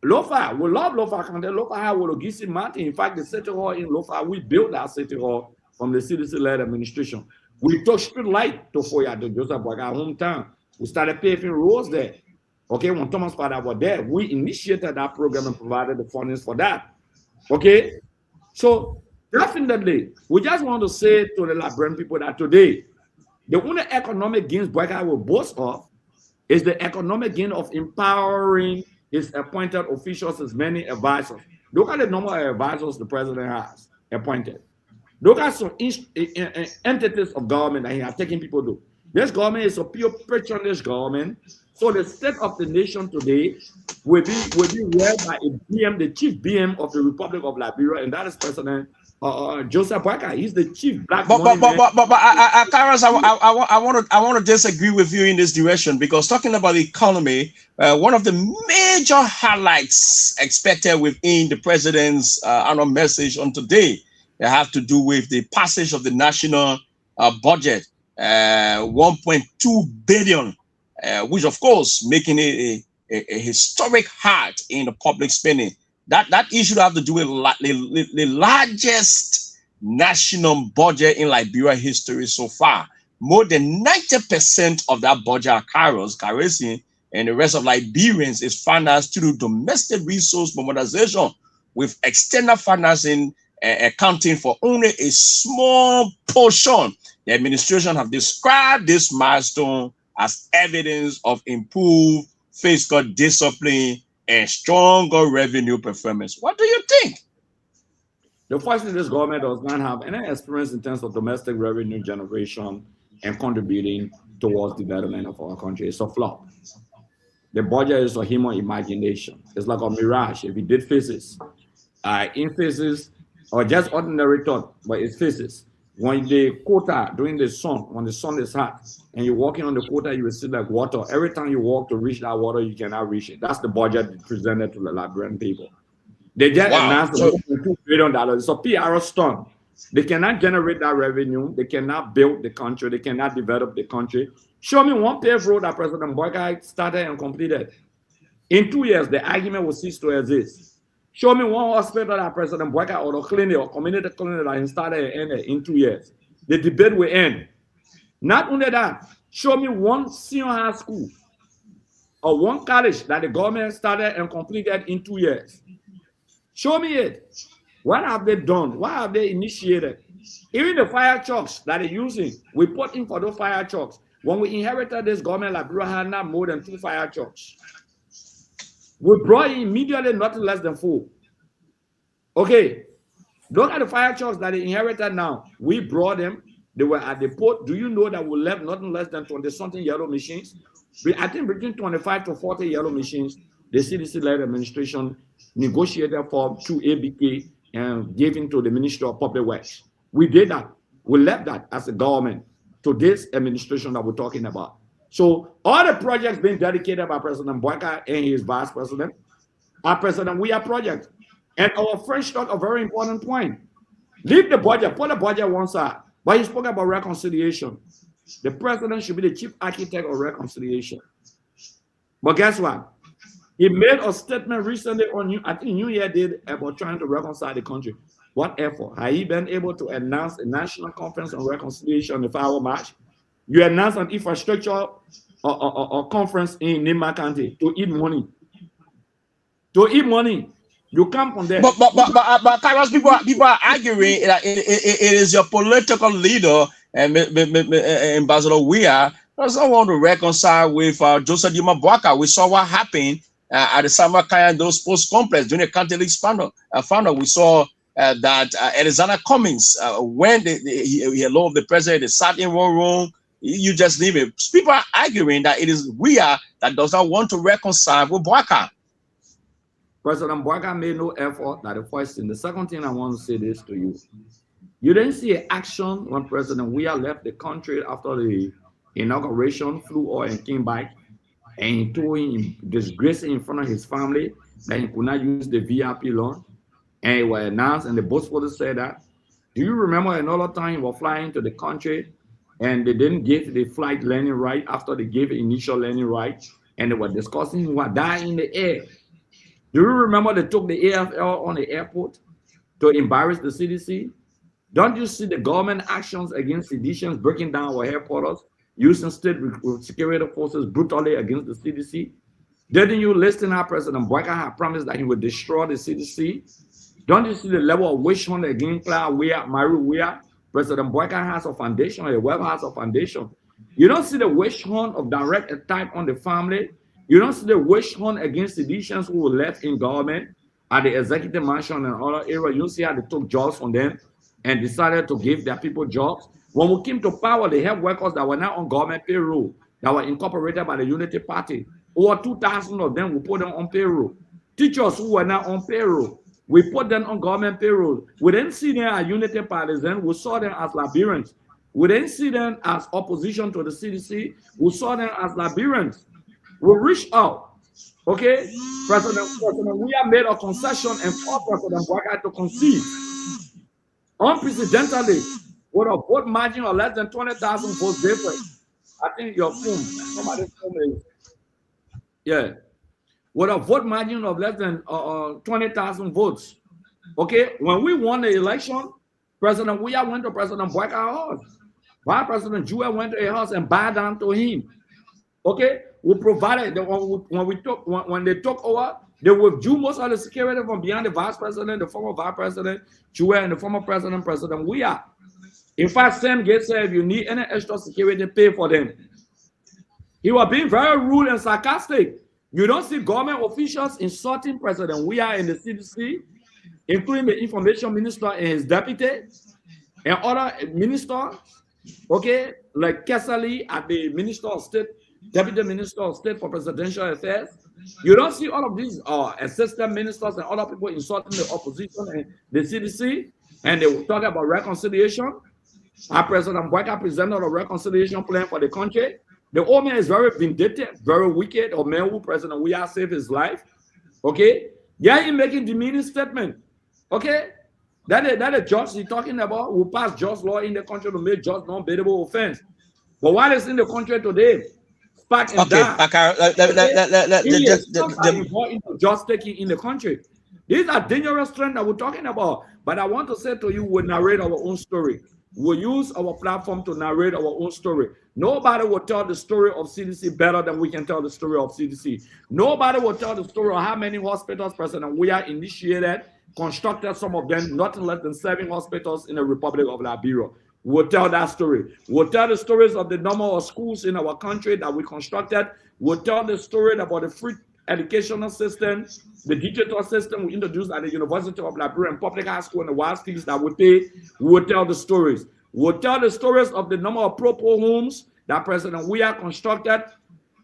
Lofa, we love Lofa County. Lofa has Wologisi Mountain. In fact, the city hall in Lofa, we built that city hall from the CDC-led administration. We took street light to Foya, to Joseph Boyka hometown. We started paving roads there. Okay, when Thomas father was there, we initiated that program and provided the funding for that. Okay, so definitely, we just want to say to the Liberian people that today, the only economic gains Boyka will boast of is the economic gain of empowering his appointed officials, his many advisors. Look at the number of advisors the president has appointed. Look at some entities of government that he has taken people to. This government is a pure patronage government. So the state of the nation today will be led by a BM, the chief BM of the Republic of Liberia, and that is President Joseph Boyka. He's the chief black. But Karas, I want to disagree with you in this direction, because talking about the economy, one of the major highlights expected within the president's annual message on today have to do with the passage of the national budget, 1.2 billion, which of course making it a historic height in the public spending. That issue have to do with the largest national budget in Liberia history so far. More than 90% of that budget are Karesi and the rest of Liberians is financed through domestic resource mobilization, with external financing accounting for only a small portion. The administration have described this milestone as evidence of improved fiscal discipline and stronger revenue performance. What do you think? The first thing, this government does not have any experience in terms of domestic revenue generation and contributing towards development of our country. It's a flop. The budget is a human imagination. It's like a mirage. If you did physics, in physics, or just ordinary thought, but it's physics. When the quota during the sun, when the sun is hot, and you're walking on the quota, you will see like water. Every time you walk to reach that water, you cannot reach it. That's the budget presented to the Liberian people. They just announced $2 billion. It's a PR stunt. They cannot generate that revenue. They cannot build the country. They cannot develop the country. Show me one paved road that President Boyka started and completed. In 2 years, the argument will cease to exist. Show me one hospital that President Boyka or a clinic or community clinic that he started and ended in 2 years. The debate will end. Not only that, show me one senior high school or one college that the government started and completed in 2 years. Show me it. What have they done? What have they initiated? Even the fire trucks that they're using, we put in for those fire trucks. When we inherited this government, Liberia had not more than 2 fire trucks. We brought in immediately nothing less than 4. Okay, look at the fire trucks that they inherited now. We brought them. They were at the port. Do you know that we left nothing less than 20-something yellow machines? I think between 25 to 40 yellow machines, the CDC-led administration negotiated for through ABK and gave into the Ministry of Public Works. We did that. We left that as a government to this administration that we're talking about. So all the projects being dedicated by President Boyka and his vice president are President We Are projects. And our friend struck a very important point. Leave the budget, put the budget one side. But he spoke about reconciliation. The president should be the chief architect of reconciliation. But guess what? He made a statement recently on, I think New Year did, about trying to reconcile the country. What effort? Has he been able to announce a national conference on reconciliation in 5 March? You announced an infrastructure conference in Nema County to eat money. To eat money. You come from there. But Carlos, people are arguing that it is your political leader, Ambassador Weah, does not want to reconcile with Joseph Duma Boaka. We saw what happened at the Samakaya those sports complex during the County League founder. We saw that Alexander Cummings, when he allowed the president, they sat in one room. You just leave it. People are arguing that it is Weah that does not want to reconcile with Boaka. President Boaka made no effort. That the first thing. The second thing I want to say this to you. You didn't see an action when President Weah left the country after the inauguration, flew out and came back, and he told him, disgracing in front of his family, that he could not use the VIP loan. And it was announced, and the boss said that. Do you remember another time he was flying to the country, and they didn't give the flight landing right after they gave the initial landing right, and they were discussing who would die in the air? Do you remember they took the AFL on the airport to embarrass the CDC? Don't you see the government actions against seditions, breaking down our headquarters, using state security forces brutally against the CDC? Didn't you listen how President Boaka had promised that he would destroy the CDC? Don't you see the level of witch hunt against Cloud Weah, Marie Weah? President Boaka has a foundation, a web has a foundation. You don't see the witch hunt of direct attack on the family. You don't see the witch hunt against seditions who were left in government at the executive mansion and other areas. You see how they took jobs from them and decided to give their people jobs. When we came to power, the health workers that were not on government payroll, that were incorporated by the Unity Party, over 2,000 of them, we put them on payroll. Teachers who were not on payroll, we put them on government payroll. We didn't see them as Unity partisans. We saw them as Liberians. We didn't see them as opposition to the CDC. We saw them as Liberians. We reached out, okay? President Weah made a concession and forced President Boaka to concede. Unprecedentedly, with a vote margin of less than 20,000 votes difference. I think your phone, somebody's phone is, yeah. With a vote margin of less than 20,000 votes. Okay, when we won the election, President Weah went to President Boaka's house. Vice President Jewel went to a house and bowed down to him. Okay, we provided when they took over, they withdrew most of the security from behind the vice president, the former vice president Jewel, and the former president, President Weah. In fact, Sam Gates said, if you need any extra security, pay for them. He was being very rude and sarcastic. You don't see government officials insulting President Weah and the CDC, including the information minister and his deputy, and other ministers, okay, like Kesali at the Minister of State, Deputy Minister of State for Presidential Affairs. You don't see all of these assistant ministers and other people insulting the opposition and the CDC, and they will talk about reconciliation. Our President Boaka presented a reconciliation plan for the country. The old man is very vindictive, very wicked, or man who President Weah saved his life. Okay? Yeah, he's making demeaning statement. Okay? That the judge he's talking about will pass just law in the country to make just non-bailable offense. But what is in the country today? Spark and just taking in the country. These are dangerous trends that we're talking about. But I want to say to you, we'll narrate our own story. We'll use our platform to narrate our own story. Nobody will tell the story of CDC better than we can tell the story of CDC. Nobody will tell the story of how many hospitals President Weah initiated, constructed some of them, nothing less than 7 hospitals in the Republic of Liberia. We'll tell that story. We'll tell the stories of the number of schools in our country that we constructed. We'll tell the story about the free educational system, the digital system we introduced at the University of Liberia and public high school and the wild fees that we pay. We'll tell the stories. We'll tell the stories of the number of pro-poor homes that President Weah constructed.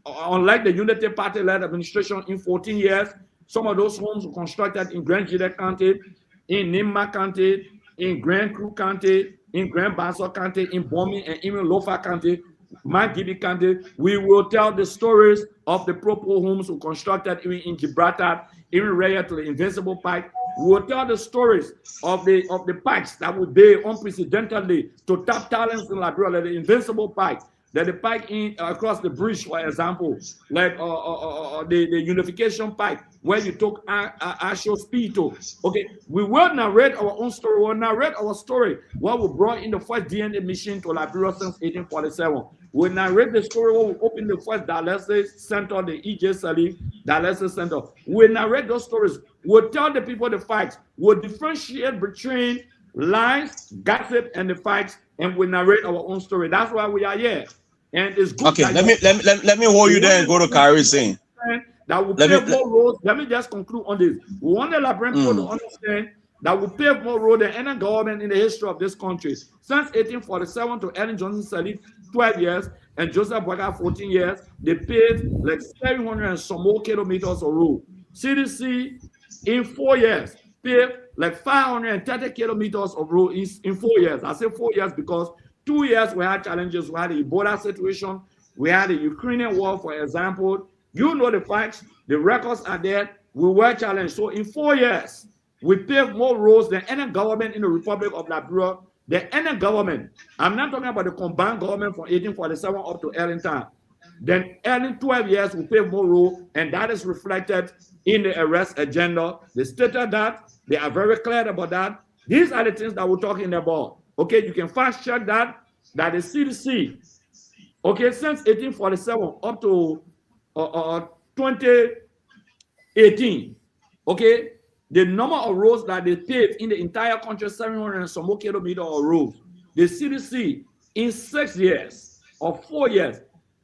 Unlike the Unity Party-led administration in 14 years, some of those homes were constructed in Grand Jide County, in Nimba County, in Grand Cru County, in Grand Basso County, in Bomi, and even Lofa County, Magibi County. We will tell the stories of the pro-poor homes we constructed even in Gibraltar, even right to the Invincible Pike. We will tell the stories of the pikes that would be unprecedentedly to top talents in Liberia, like the Invincible Pike, that the pike in across the bridge, for example, like the Unification Pike, where you took actual speed to. Okay, we will narrate our own story. We'll narrate our story. What we brought in the first DNA mission to Liberia since 1847. We'll narrate the story when we opened the first dialysis center, the E.J. Salif dialysis center. We'll narrate those stories. We'll tell the people the facts. We'll differentiate between lies, gossip, and the facts, and we'll narrate our own story. That's why we are here. And it's good. Okay, let me hold you there and go to Kyrie saying that will pave more roads. Let me just conclude on this. We want the Liberian people to understand that we pave more roads than any government in the history of this country. Since 1847 to Ellen Johnson Sirleaf, 12 years, and Joseph Boyka, 14 years, they paved like 700 and some more kilometers of road. CDC in 4 years paved like 530 kilometers of road in 4 years. I say 4 years because 2 years we had challenges. We had the Ebola situation. We had the Ukrainian war, for example. You know the facts. The records are there. We were challenged. So in 4 years, we paved more roads than any government in the Republic of Liberia. Than any government. I'm not talking about the combined government from 1847 up to Ellen time. Then in 12 years, we paved more roads, and that is reflected in the arrest agenda. They stated that. They are very clear about that. These are the things that we're talking about. Okay, you can fast check that the CDC, okay, since 1847 up to 2018, okay, the number of roads that they paved in the entire country, 700 and some more kilometers of roads. The CDC in 6 years or 4 years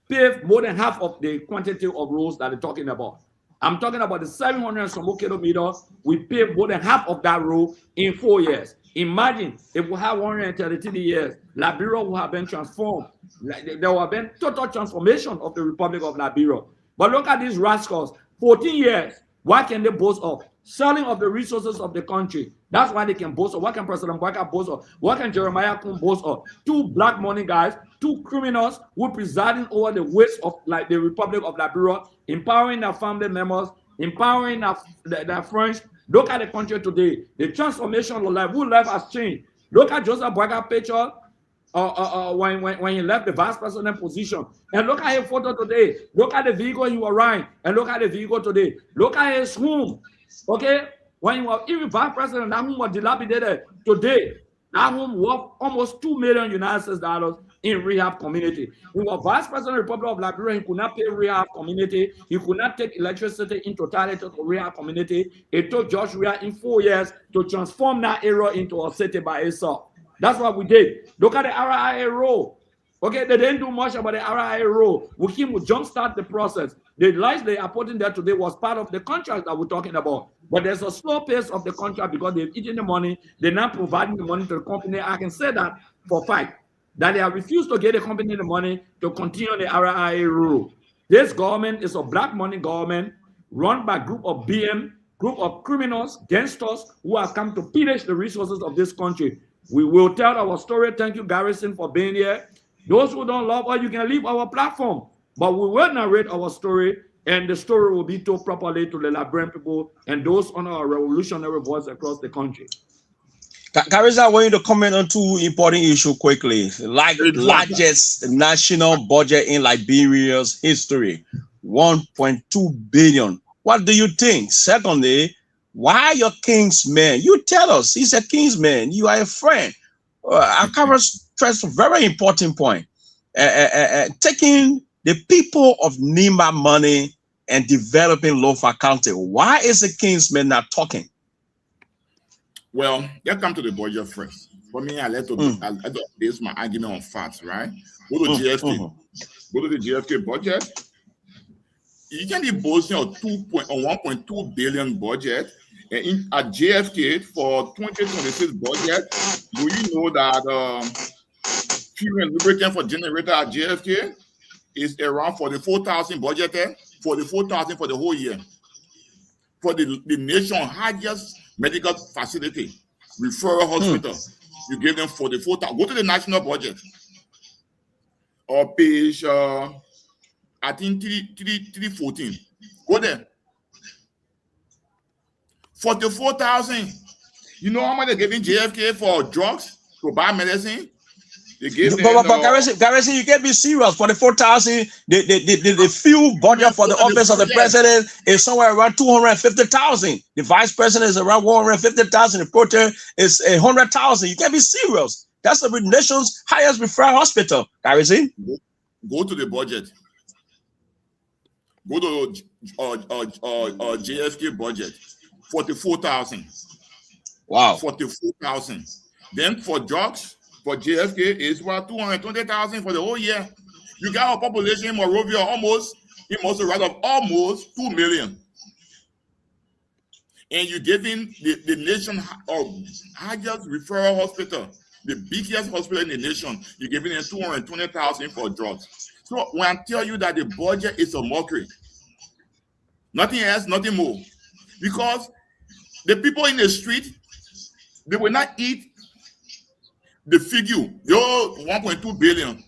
paved more than half of the quantity of roads that they're talking about. I'm talking about the 700 and some more kilometers. We paved more than half of that road in 4 years. Imagine if we have 133 years, Liberia would have been transformed. There would have been total transformation of the Republic of Liberia. But look at these rascals, 14 years. What can they boast of? Selling of the resources of the country. That's why they can boast of. What can President Boyka boast of? What can Jeremiah Kun boast of? 2 black money guys, 2 criminals who are presiding over the waste of like the Republic of Liberia, empowering their family members, empowering their friends. Look at the country today. The transformation of life, whose life has changed. Look at Joseph Boyka's picture when he left the vice president position. And look at his photo today. Look at the vehicle he was riding. And look at the vehicle today. Look at his home. Okay? When he was even vice president, that home was dilapidated. Today, that home worth almost $2 million United States dollars in rehab community. He was vice president of the Republic of Liberia. He could not pay rehab community. He could not take electricity in totality to rehab community. It took George Weah in 4 years to transform that area into a city by itself. That's what we did. Look at the RIA road. Okay, they didn't do much about the RIA road. We came to jumpstart the process. The lights they are putting there today was part of the contract that we're talking about. But there's a slow pace of the contract because they've eaten the money. They're not providing the money to the company. I can say that for a fact, that they have refused to get the company the money to continue the RIA road. This government is a black money government run by a group of group of criminals, gangsters who have come to pillage the resources of this country. We will tell our story. Thank you, Garrison, for being here. Those who don't love us, you can leave our platform. But we will narrate our story, and the story will be told properly to the Liberian people and those on our revolutionary voice across the country. Carissa, I want you to comment on 2 important issues quickly. Like largest national budget in Liberia's history, 1.2 billion. What do you think? Secondly, why your kingsman? You tell us. He's a kingsman. You are a friend. I cover stress a very important point. Taking the people of Nima money and developing local county. Why is the kingsman not talking? Well, let's come to the budget first. For me, I let to base my argument on facts, right? Go to GFK. Go to the GFK budget. You can be boasting of 1.2 billion budget. And at GFK for 2026 budget, do you know that fuel and lubricant for generator at GFK is around 44,000 budgeted, 44,000 for the whole year. For the nation's highest medical facility, referral hospital, you give them 44,000. Go to the national budget or page, I think 314. Go there. 44,000. You know how much they're giving JFK for drugs to buy medicine? They gave But them Garrison, you can't be serious. For the 4,000, the fuel budget for the office of the president is somewhere around 250,000. The vice president is around 150,000. The pro-tem is 100,000. You can't be serious. That's the nation's highest referral hospital, Garrison. Go to the budget. Go to JFK budget, 44,000. Wow. 44,000. Then for drugs, for JFK, is about 220,000 for the whole year. You got a population in Monrovia almost 2 million. And you're giving the nation highest referral hospital, the biggest hospital in the nation, you're giving them 220,000 for drugs. So when I tell you that the budget is a mockery, nothing else, nothing more. Because the people in the street, they will not eat the figure, 1.2 billion.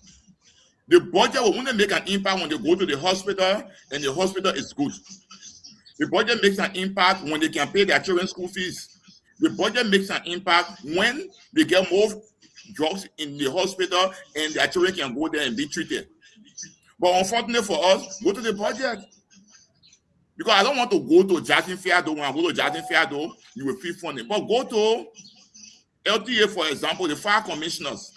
The budget will only make an impact when they go to the hospital and the hospital is good. The budget makes an impact when they can pay their children's school fees. The budget makes an impact when they get more drugs in the hospital and their children can go there and be treated. But unfortunately for us, go to the budget. Because I don't want to go to Jackson Fair, though. When I go to Jackson Fair, though, you will feel funny. But go to LTA, for example, the fire commissioners.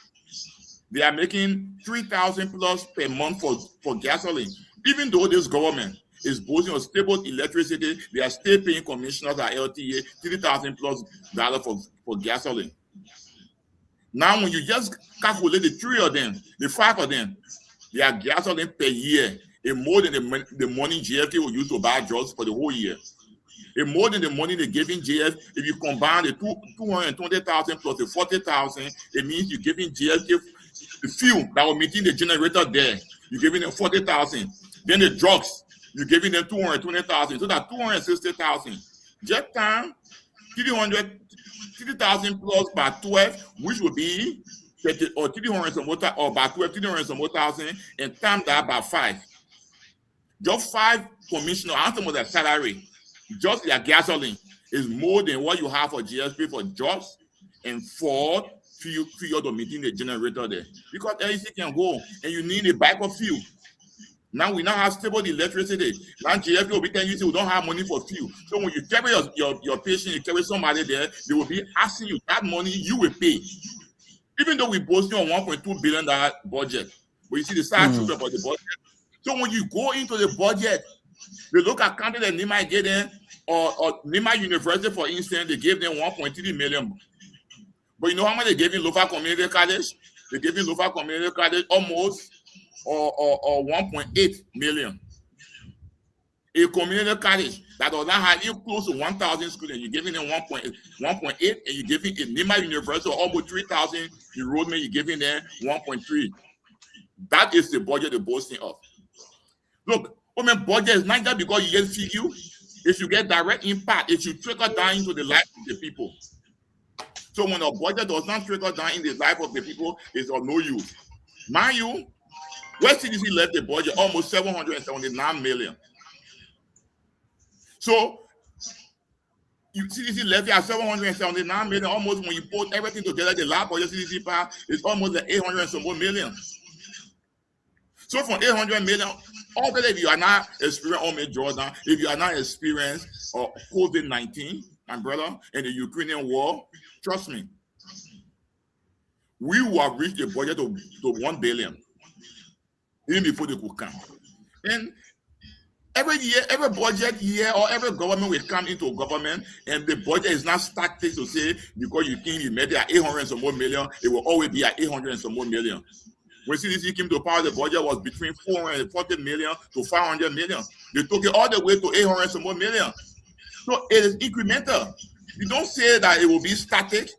They are making 3,000 plus per month for gasoline. Even though this government is boasting of stable electricity, they are still paying commissioners at LTA 3,000 plus dollars for gasoline. Now, when you just calculate the three of them, the five of them, their gasoline per year is more than the money JFK will use to buy drugs for the whole year. It's more than the money they're giving JFK. If you combine the 220,000 plus the 40,000, it means you're giving JFK the fuel that will maintain the generator there. You're giving them 40,000. Then the drugs, you're giving them 220,000. So that's 260,000. Just time 30,000 plus by 12, which would be 30 or 300 some more, or by 12, 300 some more thousand, and time that by 5. Just 5 commissioners, I don't know their salary. Just their gasoline is more than what you have for GSP for jobs and for fuel to maintain the generator there. Because LEC can go and you need a backup fuel. Now we now have stable electricity. Now GFP will be telling you we don't have money for fuel. So when you carry your patient, you carry somebody there, they will be asking you that money you will pay. Even though we're boasting on $1.2 billion budget. But you see the side truth about the budget. So when you go into the budget, they look at countries that Nima gave them, or Nima University, for instance, they gave them 1.3 million. But you know how much they gave in Lofa Community College? They gave in Lofa Community College almost or 1.8 million. A community college that does not have even close to 1,000 students, you're giving them 1.8, and you're giving a Nima University almost 3,000 enrollment, you're giving them 1.3. That is the budget they're boasting of. Look, budget is not just because you get figure. If you get direct impact, it should trickle down into the life of the people. So when a budget does not trickle down in the life of the people, it's of no use. Mind you, West CDC left the budget almost 779 million. So CDC left at 779 million. Almost when you put everything together, the lab budget CDC part is almost like 800 and some more million. So from 800 million, although if you are not experienced Jordan, if you are not experienced COVID-19, my brother, and the Ukrainian war, trust me, we will have reached the budget to 1 billion even before they could come. And every year, every budget year, or every government will come into government, and the budget is not static to say because you think you made it at 800 and some more million, it will always be at 800 and some more million. When CDC came to power, the budget was between 440 million to 500 million. They took it all the way to 800 and some more million. So it is incremental. You don't say that it will be static.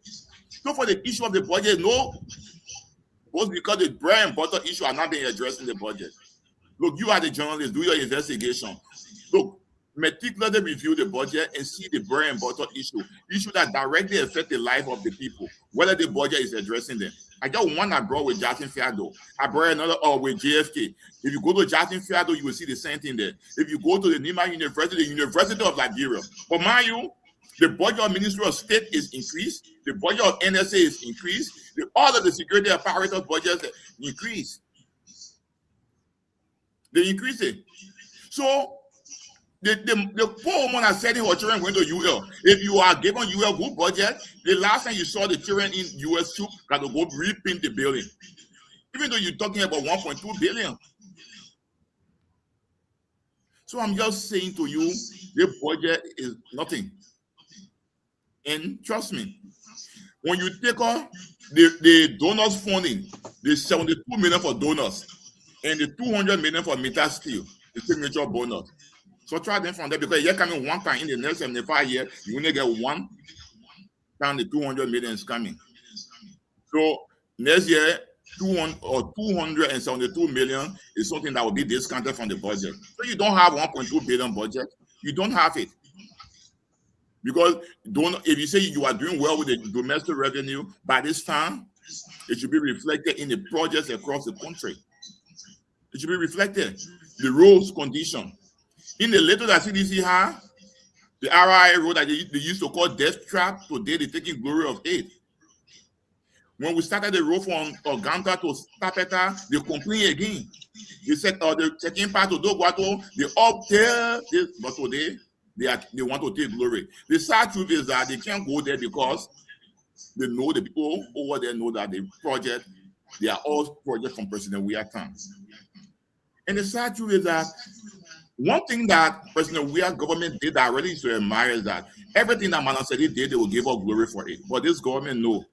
So for the issue of the budget, no, both because the bread and butter issue are not being addressed in the budget. Look, you are the journalist, do your investigation. Look, meticulously review the budget and see the bread and butter issue that directly affect the life of the people, whether the budget is addressing them. I got one I brought with Jackson Fiado. I brought another with JFK. If you go to Jackson Fiado, you will see the same thing there. If you go to the Nima University, the University of Liberia, but mind you, the budget of Ministry of State is increased, the budget of NSA is increased, All of the security apparatus budgets increase. They increase it. So the poor woman are sending her children going to UL. If you are given UL good budget, the last time you saw the children in US soup got to go repaint the building. Even though you're talking about 1.2 billion. So I'm just saying to you, the budget is nothing. And trust me, when you take off the donors funding, the 72 million for donors and the 200 million for meter steel, the signature bonus. So try them from there, because you're coming one time in the next 75 years, you only get one time the 200 million is coming. So next year, 272 million is something that will be discounted from the budget. So you don't have 1.2 billion budget. You don't have it. Because if you say you are doing well with the domestic revenue, by this time, it should be reflected in the projects across the country. It should be reflected. The roads condition. In the letter that CDC had, the RIA road that they used to call death trap, today they're taking glory of it. When we started the road from Oganta to Tapeta, they complained again. They said, the checking part to Dogwato, they up there, but today they want to take glory. The sad truth is that they can't go there because they know the people over there know that the project, they are all projects from President Weah time. And the sad truth is that one thing that President Weah government did that I really used to admire is that everything that Manaseli did, they will give up glory for it. But this government, no.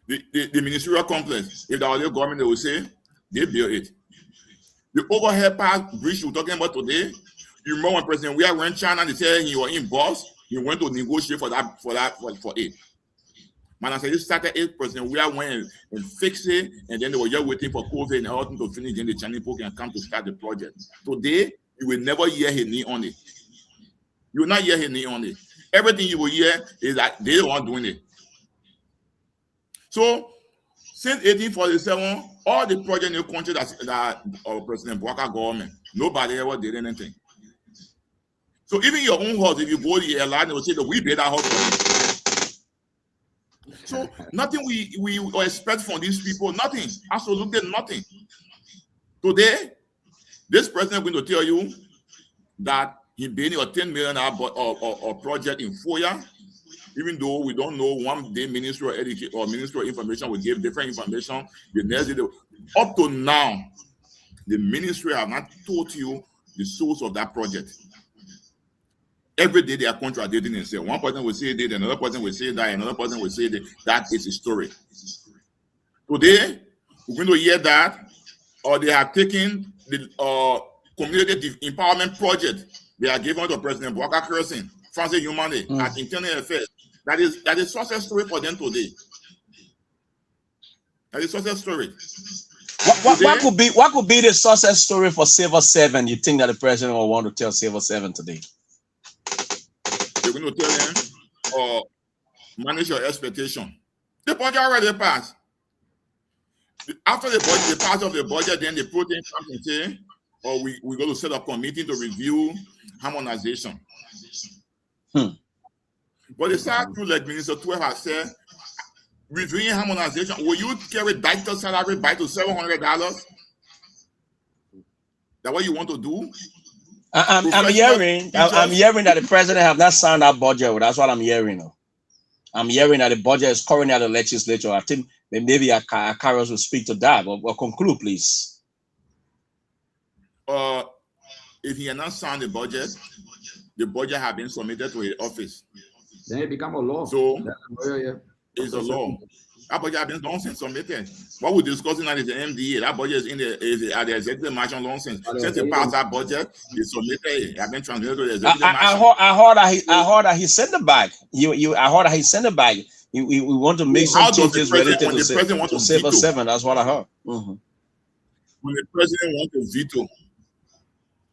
The ministerial complex, if that was the government, they would say, they built it. The overhead pass bridge we're talking about today, you remember when President Weah went to China, they said he was in boss, he went to negotiate for it. Manaseli started it, President Weah went and fixed it, and then they were just waiting for COVID and everything to finish, then the Chinese people can come to start the project. Today, you will never hear his name on it. You will not hear his name on it. Everything you will hear is that they are doing it. So, since 1847, all the projects in the country that President Bouaka government, nobody ever did anything. So even your own house, if you go to the airline, they will say that we paid that house for you. So nothing we expect from these people, nothing, absolutely nothing. Today, this president is going to tell you that he paid a 10 million or project in 4 years. Even though we don't know, one day Ministry of Education or Ministry of Information will give different information. The next day, up to now, the ministry have not told you the source of that project. Every day they are contradicting themselves. One person will say this, another person will say that, another person will say that. That is a story. Today, we're going to hear that, or they have taken the community empowerment project they are giving to President Bouaka Kersen, Francis Yumane, at Internal Affairs. That is success story for them today. That is success story. What could be the success story for Silver 7? You think that the president will want to tell Silver 7 today? They're going to tell them, manage your expectation. The budget already passed. After the budget, the part of the budget, then the protein comes and say, we're going to set up a committee to review harmonization. But the sad truth, like Minister 12 has said, reviewing harmonization, will you carry doctor salary back to $700? That's what you want to do? I'm hearing that the president have not signed that budget. That's what I'm hearing. I'm hearing that the budget is currently at the legislature. I think maybe Akaros will speak to that. But conclude, please. If he has not signed the budget has been submitted to his office. Then it become a law. So it's a law. That budget has been long since submitted. What we're discussing now is the MDA. That budget is at the executive mansion long since. Since they passed that budget, they submitted it. It has been transmitted to the executive mansion. I heard that he sent it back. I heard that he sent it back. We want to make some changes related to Silver 7. That's what I heard. When the president wants to veto,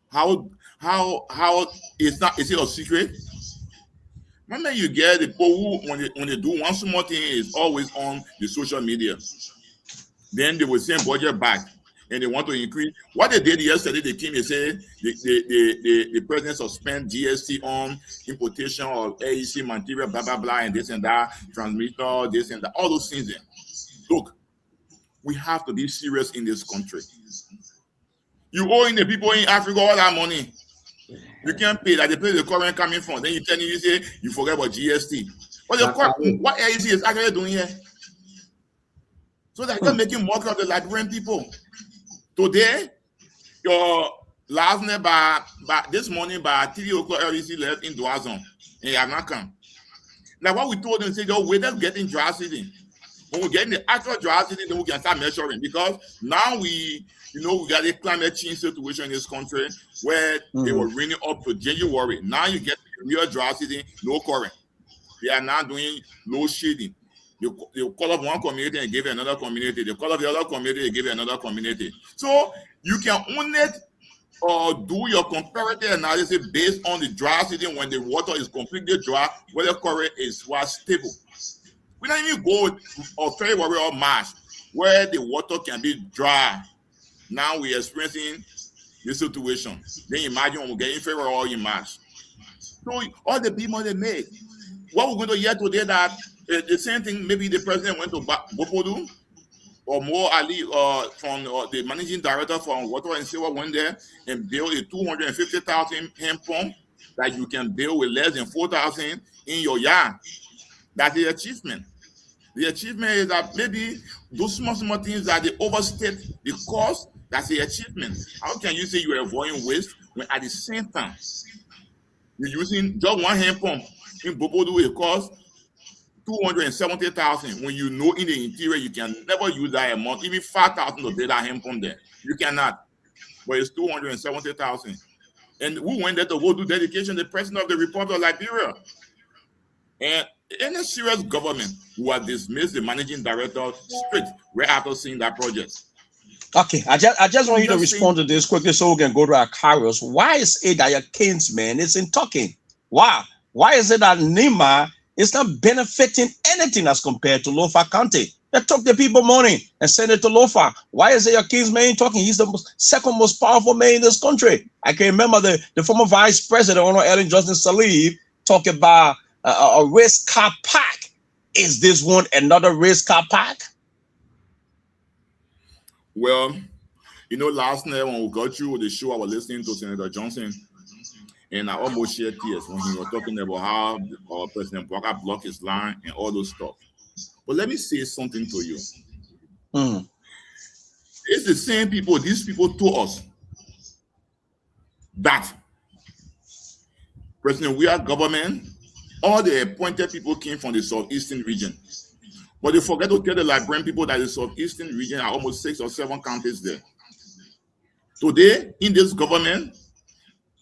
how is it a secret? Remember, you get the people who, when they do one small thing, is always on the social media. Then they will send budget back. and they want to increase. What they did yesterday, they came and said the president suspend GST on importation of AEC material, blah, blah, blah, and this and that, transmitter, this and that, all those things there. Look, we have to be serious in this country. You owing the people in Africa all that money. You can't pay that. They pay the current coming from. Then you tell you say you forget about GST. But what AEC is actually doing here? So they're just making mockery of the Liberian people. Today, your last night by this morning by 3 o'clock LEC left in Douazon and you have not come. Like what we told them, say, yo, we're just getting dry season. When we get in the actual dry season, then we can start measuring, because now we got a climate change situation in this country where they were raining up to January. Now you get real dry season, no current. They are now doing low shading. You call up one community and give another community. They call up the other community and give another community. So you can only do your comparative analysis based on the dry season when the water is completely dry, where the current is stable. We don't even go February or March where the water can be dry. Now we're experiencing this situation. Then imagine when we get in February or in March. So all the people they make. What we're going to hear today that the same thing, maybe the president went to Bopodu or Mo Ali from the managing director from Water and Silver went there and built a 250,000 hand pump that you can build with less than 4,000 in your yard. That's the achievement. The achievement is that maybe those small things that they overstate the cost, that's the achievement. How can you say you're avoiding waste when at the same time you're using just one hand pump in Bopodu, it costs 270,000 when you know in the interior you can never use that amount, even 5,000 to build that hand pump there. You cannot. But it's 270,000. And we went there to go do dedication, the president of the Republic of Liberia. And any serious government who has dismissed the managing director straight right after seeing that project. Okay, I just want you to respond to this quickly so we can go to our carriers. Why is it that your kinsman isn't talking? Why is it that Nima is not benefiting anything as compared to Lofa County? They took the people money and sent it to Lofa. Why is it your kinsman ain't talking? He's the second most powerful man in this country. I can remember the former vice president, Ellen Johnson Sirleaf, talk about a race car park. Is this one another race car park? Well, last night when we got you the show, I was listening to Senator Johnson, and I almost shed tears when he was talking about how President Walker blocked his line and all those stuff. But let me say something to you. It's the same people, these people told us that President we are government, all the appointed people came from the southeastern region. But they forget to tell the Liberian people that the southeastern region are almost 6 or 7 counties there. Today, in this government,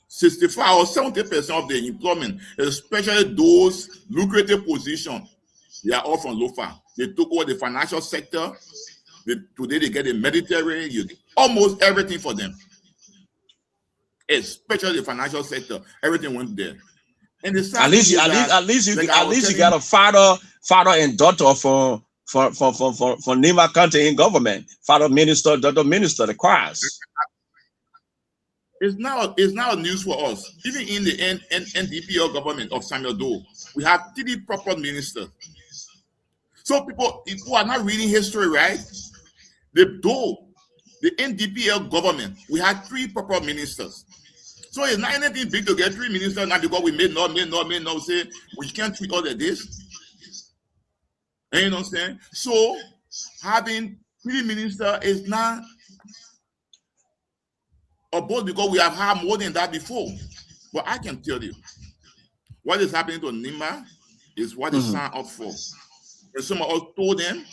65 or 70% of the employment, especially those lucrative positions, they are all from Lofa. They took over the financial sector. Today, they get the military, almost everything for them. Especially the financial sector, everything went there. And at least you got a father and daughter for Nima County in government. Father minister, daughter minister, the choirs. It's now news for us. Even in the NDPL government of Samuel Doe, we have 3 proper ministers. So people who are not reading history, right? The NDPL government, we had 3 proper ministers. So it's not anything big to get 3 ministers now because we may not say we can't treat all of this. You know what I'm saying? So having 3 ministers is not both because we have had more than that before. But I can tell you, what is happening to Nima is what they signed up for. And some of us told them,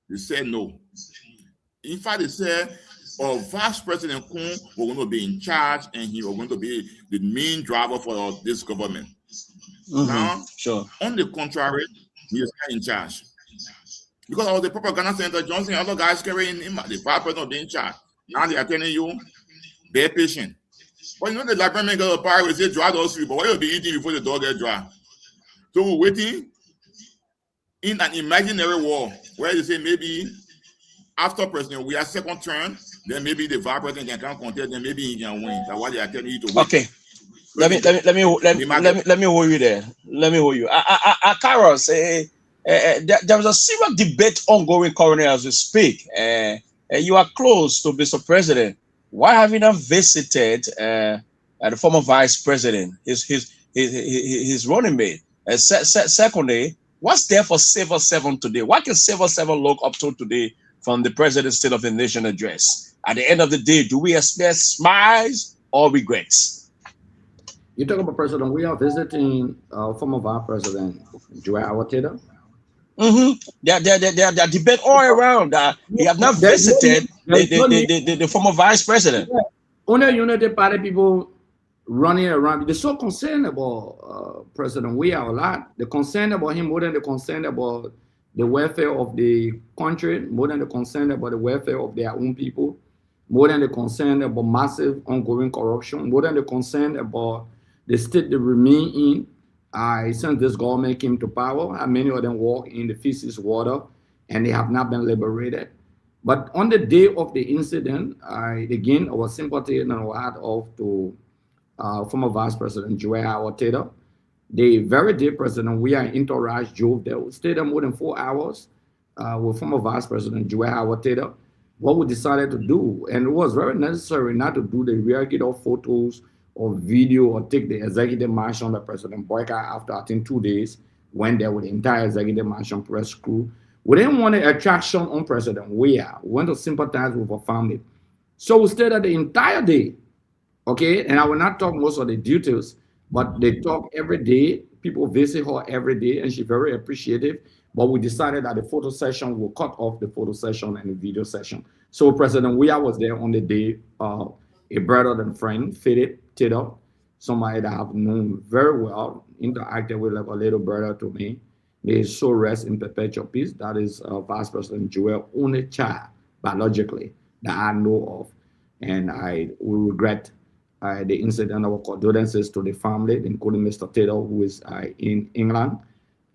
they said no. In fact, they said, Vice President Kun was going to be in charge and he was going to be the main driver for this government. Now, on the contrary, he is not in charge. Because I was the propaganda Senator Johnson, other guys carrying him, the Vice President being in charge. Now they are telling you, they're patient. But the Liberian got a power, we say dry those 3, but what you'll be eating before the dog gets dry? So we're waiting in an imaginary war where they say maybe after President we are second term, then maybe the vice president can come contest, then maybe he can win. That's why they are telling you to win. Okay. Let me hold you there. Let me hold you. Carlos, there was a serious debate ongoing currently as we speak. You are close to Mr. President. Why have you not visited the former vice president, his running mate? Secondly, what's there for Silver 7 today? What can Silver 7 look up to today from the President's State of the Nation address? At the end of the day, do we expect smiles or regrets? You talk about President. We are visiting former Vice President Joel Taylor. There debate all around. He have not visited the former vice president. Yeah. Only United Party people running around. They're so concerned about President Weah a lot. They're concerned about him more than they're concerned about the welfare of the country, more than they're concerned about the welfare of their own people, more than they're concerned about massive ongoing corruption, more than they're concerned about the state they remain in. Since this government came to power, many of them walk in the feces water and they have not been liberated. But on the day of the incident, again, our sympathy and our heart off to former Vice President Joel Taylor. The very day President we are entourage drove there. We stayed there more than 4 hours with former Vice President Joel Taylor. What we decided to do, and it was very necessary not to do the rear-get photos or video or take the executive mansion that President boycott after I think 2 days, went there with the entire executive mansion press crew. We didn't want an attraction on President Weah. We want to sympathize with her family. So we stayed there the entire day. Okay, and I will not talk most of the details, but they talk every day. People visit her every day, and she's very appreciative. But we decided that the photo session will cut off the photo session and the video session. So President Weah was there on the day. A brother and friend, Philip Taylor, somebody that I've known very well, interacted with like a little brother to me. May his soul rest in perpetual peace. That is Vice President Joel, only child biologically that I know of. And I will regret the incident. Our condolences to the family, including Mr. Taylor, who is in England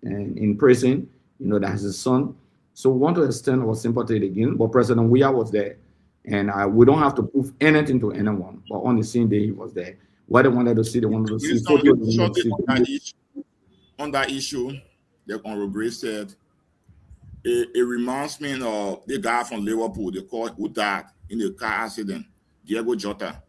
and in prison. You know, that's his son. So we want to extend our sympathy again. But President Weah was there. And we don't have to prove anything to anyone. But on the same day, he was there. What they wanted to see, they wanted to see. On that issue, the Honorable Grace said, it reminds me of the guy from Liverpool, who died in the car accident, Diego Jota.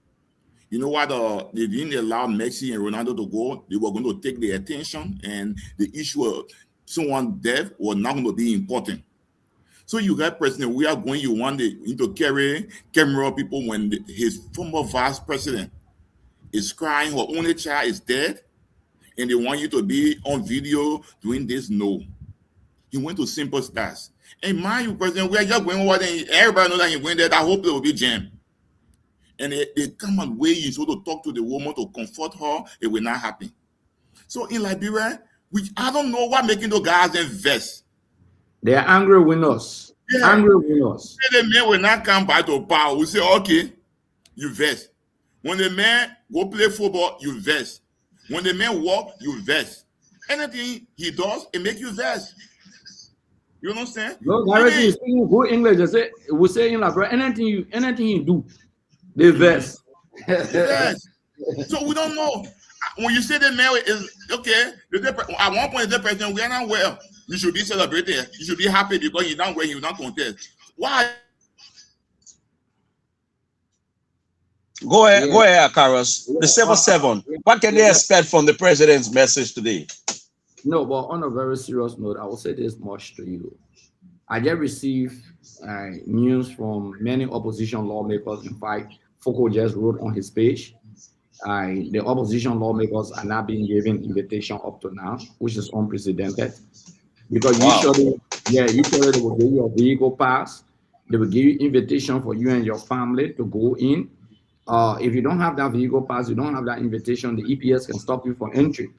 You know what? They didn't allow Messi and Ronaldo to go. They were going to take the attention, and the issue of someone dead was not going to be important. So you got President Weah going, you want to carry camera people when his former vice president is crying, her only child is dead, and they want you to be on video doing this? No. He went to Simple Stars. And mind you, President Weah just going over there, everybody knows that he went there, that hope there will be jam. And they come and way you so to talk to the woman to comfort her, it will not happen. So in Liberia, I don't know what making those guys invest. They are angry with us. Yeah. Angry with us. The man will not come back to power. We say, okay, you vest. When the man go play football, you vest. When the man walk, you vest. Anything he does, it make you vest. You understand? No, directly you speaking good English. We say in Liberia, anything you do, they vest. Yes. So we don't know. When you say the man is okay, at one point the president, we are not well. You should be celebrating. You should be happy because you don't wear, you don't contest. Why? Go ahead, Carlos. The 7-7. What can they expect from the president's message today? No, but on a very serious note, I will say this much to you. I just received news from many opposition lawmakers. In fact, Foucault just wrote on his page. The opposition lawmakers are not being given invitation up to now, which is unprecedented. Because usually they will give you a vehicle pass. They will give you invitation for you and your family to go in. If you don't have that vehicle pass, you don't have that invitation, the EPS can stop you from entry.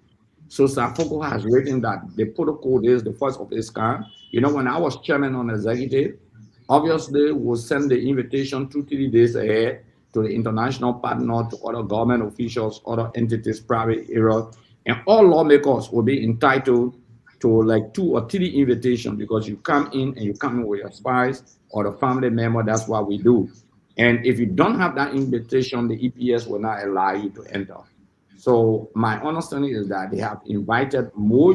So Foucault has written that the protocol is the first of its kind. You know, when I was chairman on executive, obviously we'll send the invitation 2-3 days ahead to the international partner, to other government officials, other entities, private areas, and all lawmakers will be entitled to like 2 or 3 invitations, because you come in and you come in with your spouse or the family member. That's what we do. And if you don't have that invitation, the EPS will not allow you to enter. So my understanding is that they have invited more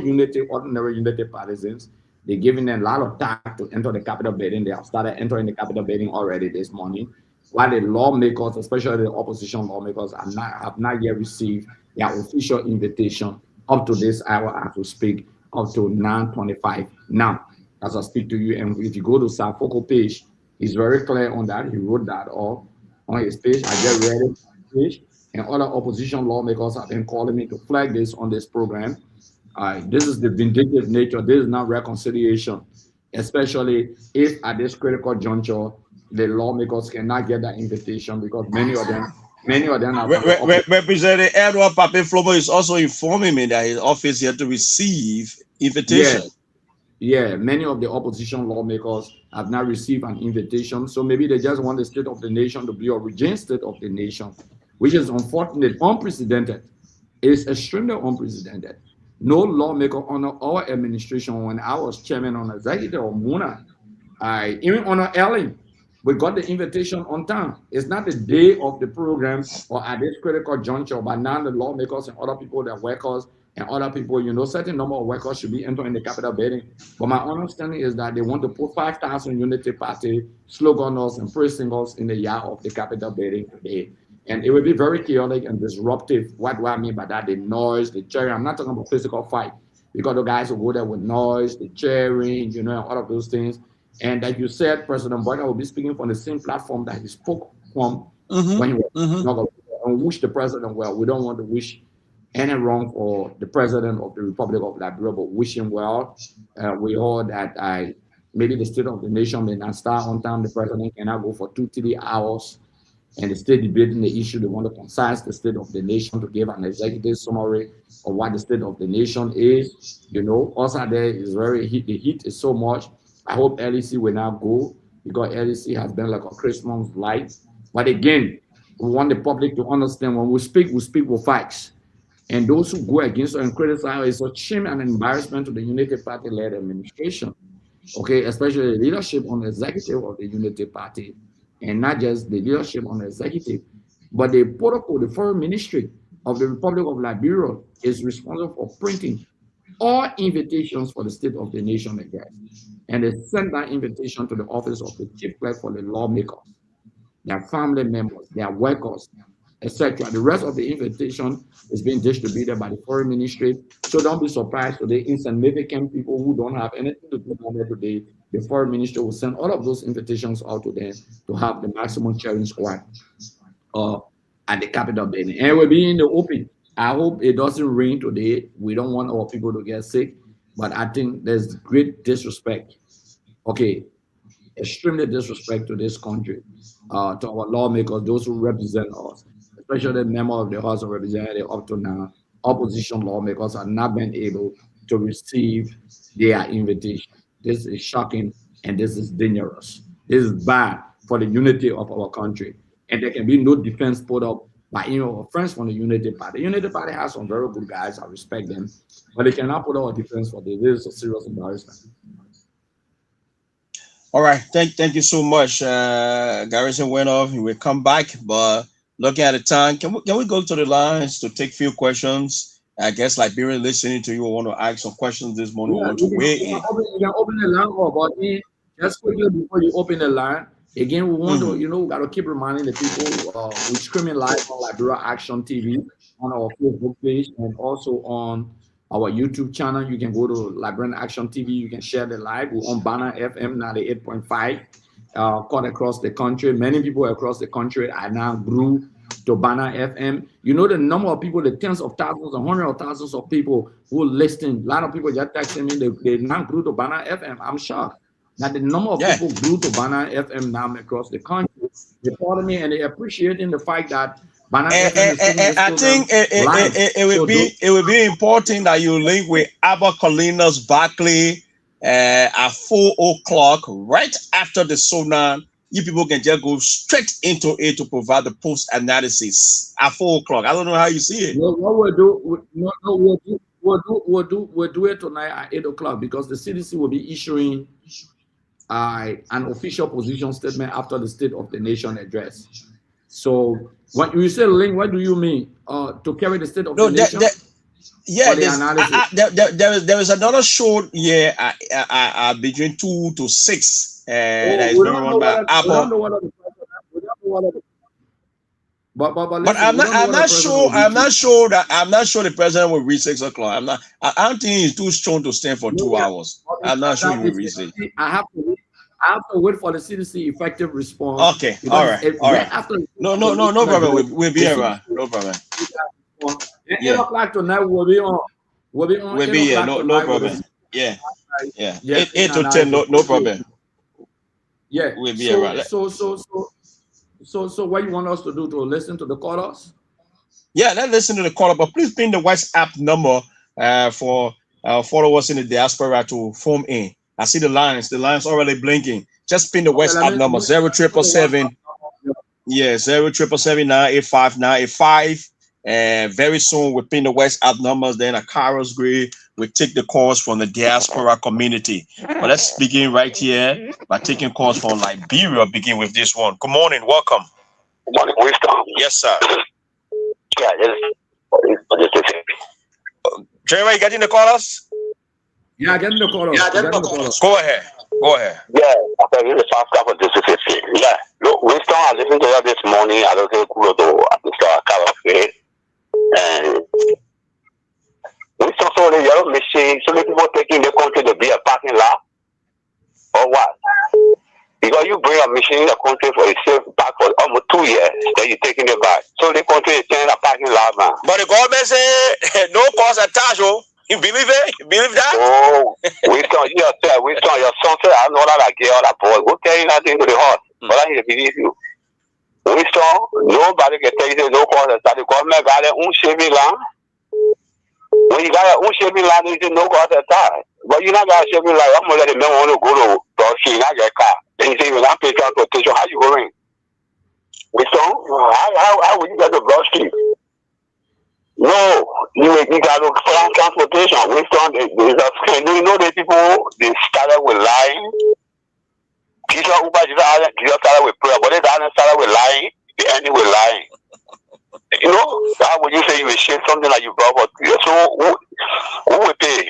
ordinary Unity partisans. They're giving them a lot of time to enter the Capitol building. They have started entering the Capitol building already this morning, while the lawmakers, especially the opposition lawmakers, have not yet received their official invitation up to this hour as we speak, up to 9:25 now, as I speak to you. And if you go to Safoko page, he's very clear on that. He wrote that all on his page. I just read it on his page. And other opposition lawmakers have been calling me to flag this on this program. This is the vindictive nature. This is not reconciliation, especially if at this critical juncture, the lawmakers cannot get that invitation, because many of them are. Representative Edward Pape Flobo is also informing me that his office yet to receive invitation. Yeah, many of the opposition lawmakers have not received an invitation. So maybe they just want the state of the nation to be a regime state of the nation, which is unfortunate, unprecedented. It's extremely unprecedented. No lawmaker under our administration, when I was chairman on executive of Bana, even under Ellen, we got the invitation on time. It's not the day of the program or at this critical juncture, but now the lawmakers and other people, the workers and other people, certain number of workers should be entering the Capitol building. But my understanding is that they want to put 5,000 Unity Party sloganers and praise singers in the yard of the Capitol building today. And it will be very chaotic and disruptive. What do I mean by that? The noise, the cheering. I'm not talking about physical fight, because the guys will go there with noise, the cheering, and all of those things. And like you said, President Bana will be speaking from the same platform that he spoke from when he was and wish the president well. We don't want to wish any wrong for the president of the Republic of Liberia, but wish him well. We heard that maybe the state of the nation may not start on time. The president cannot go for 2-3 hours. And the state debating the issue. They want to concise the state of the nation to give an executive summary of what the state of the nation is. Also there is the heat is so much. I hope LEC will now go, because LEC has been like a Christmas light. But again, we want the public to understand, when we speak with facts. And those who go against us and criticize is a shame and an embarrassment to the Unity Party-led administration. Okay, especially the leadership on the executive of the Unity Party. And not just the leadership on the executive, but the protocol, the foreign ministry of the Republic of Liberia is responsible for printing all invitations for the state of the nation again. And they send that invitation to the office of the chief clerk for the lawmakers, their family members, their workers, etc. The rest of the invitation is being distributed by the foreign ministry. So don't be surprised today, insignificant people who don't have anything to do today. The foreign ministry will send all of those invitations out to them to have the maximum cheering squad at the Capitol building. And it will be in the open. I hope it doesn't rain today. We don't want our people to get sick, but I think there's great disrespect. Okay, extremely disrespect to this country, to our lawmakers, those who represent us, especially the member of the House of Representatives. Up to now, opposition lawmakers have not been able to receive their invitation. This is shocking, and this is dangerous. This is bad for the unity of our country. And there can be no defense put up by our friends from the Unity Party. The Unity Party has some very good guys. I respect them. But they cannot put up a defense for this. This is a serious embarrassment. All right. Thank you so much. Garrison went off. He will come back. But looking at the time, can we go to the lines to take a few questions? I guess Liberian listening to you will want to ask some questions this morning. Want to weigh in. You can open the line up, but just quickly before you open the line, again, we want to, we got to keep reminding the people we're streaming live on Liberia Action TV on our Facebook page and also on our YouTube channel. You can go to Liberian Action TV. You can share the live. We're on Bana FM 98.5, cut across the country. Many people across the country are now grew to Bana FM. The number of people, the tens of thousands and hundreds of thousands of people who listen. A lot of people just texting me, they now grew to Bana FM. I'm shocked. Now the number of people grew to Bana FM now across the country. They follow me and they appreciating the fact that Bana FM is and I think it would be important that you link with Abba Colinas Barkley at 4 o'clock right after the sauna. You people can just go straight into it to provide the post analysis at 4 o'clock. I don't know how you see it. What we'll We'll do it tonight at 8 o'clock because the CDC will be issuing an official position statement after the State of the Nation address. So when you say link, what do you mean? To carry the State of the Nation? Yeah, there is another show here between 2 to 6 that is being run by Apple. But I'm not sure the president will reach 6 o'clock. I don't think he's too strong to stand for 2 hours. I'm not sure he will reach it. I have to wait for the CDC effective response. Okay, all right. No problem. We'll be around. No problem. 8 o'clock tonight we'll be on. We'll be here. No problem. Yeah. 8 to 10. No problem. Yeah. We'll be around. So what you want us to do, to listen to the callers? Yeah, let's listen to the caller, but please pin the WhatsApp number for followers in the diaspora to phone in. I see the lines already blinking. Just pin the WhatsApp number 0777. Yeah, 0777-985-985. Very soon we'll pin the WhatsApp numbers. Then a Carlos Gray will take the calls from the diaspora community. But let's begin right here by taking calls from Liberia. Begin with this one. Good morning, welcome. Good morning, Wisdom. Yes, sir. Yeah, Jeremy, you getting the callers? Yeah, getting the callers. Go ahead. Yeah, after this fast for this 50. Yeah, look, Wisdom, I listened to her this morning. I don't think Kulodo at the start cafe. And Wisdom saw the yellow machine, so many people taking the country to be a parking lot. Or what? Because you bring a machine in the country for a safe park for almost 2 years, then you're taking it back. So the country is turning a parking lot, man. But the government say no cost attached, oh. You believe it? You believe that? Oh, Wisdom, your son said, I know that I get all that boy. Go carry nothing to the heart. But I need to believe you. Wisdom, nobody can tell you no cost attached. The government got their own shaving land. When you got your own shaving land, you say no cost attached. But you're not got a shaving land. I'm going to let the men want to go to Dorothy, not get a car. Then you say you're not paying transportation. How you going? Wisdom, how would you get to Broad Street? No, you got to find transportation. Wisdom, you know the people, they started with lying. Jesus started with prayer, but they started with lying. They ended with lying. You know, how would you say you will share something like you brought up? So who will pay?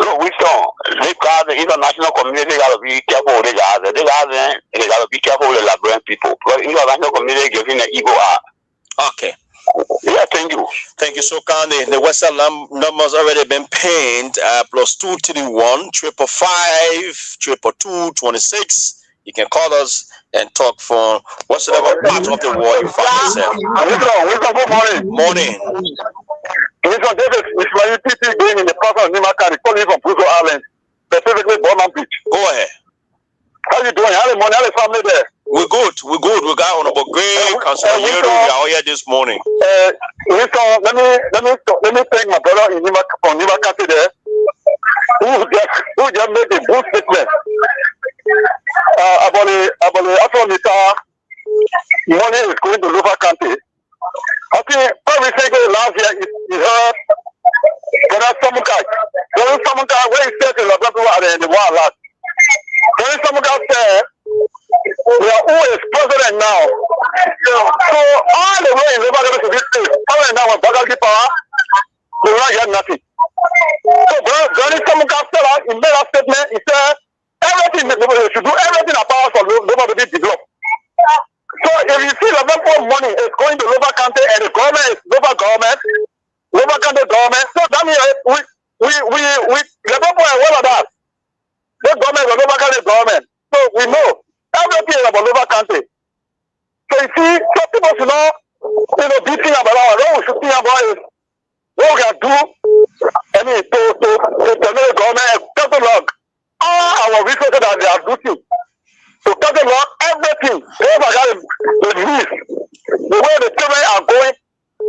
So Wisdom, the international community got to be careful with the guys. They got to be careful with the Liberian people. Because the international community giving the ego out. Okay. Yeah, thank you. Thank you so kindly. The WhatsApp numbers already been pinned. +231 555 222 26. You can call us and talk from whatsoever part of the world you find yourself. Good morning. Morning. Wisdom, this is Ismail PT going in the person of Nimaka, calling from Puzo Island, specifically Bana Beach. Go ahead. How you doing? How the money? How the family there? We're good. We got Honorable Gray, Councilor Yero. We are all here this morning. Wisdom, let me thank my brother in Nimaka, from Nimaka today, who just made a good statement about the Afro-Nita money is going to Lufa County. I think probably last year he heard Brother Samukai. Brother Samukai, when he said to the people in the war last, Brother Samukai said, we are who is president now. So all the way in Liberia to this state, all now with Bagagi power, we will not get nothing. So Brother Samukai said, he made a statement, he said, everything we should do everything about for Liberia to be developed. So if you see the amount of money is going to Lower County and the government is Lower County government, so that means the people are aware of that. The government is Lower County government. So we know everything about Lower County. So you see, so people should not, beating about what we should think about is what we can do, to the government catalog all our resources that they are doing. To catalog everything, the news, the way the children are going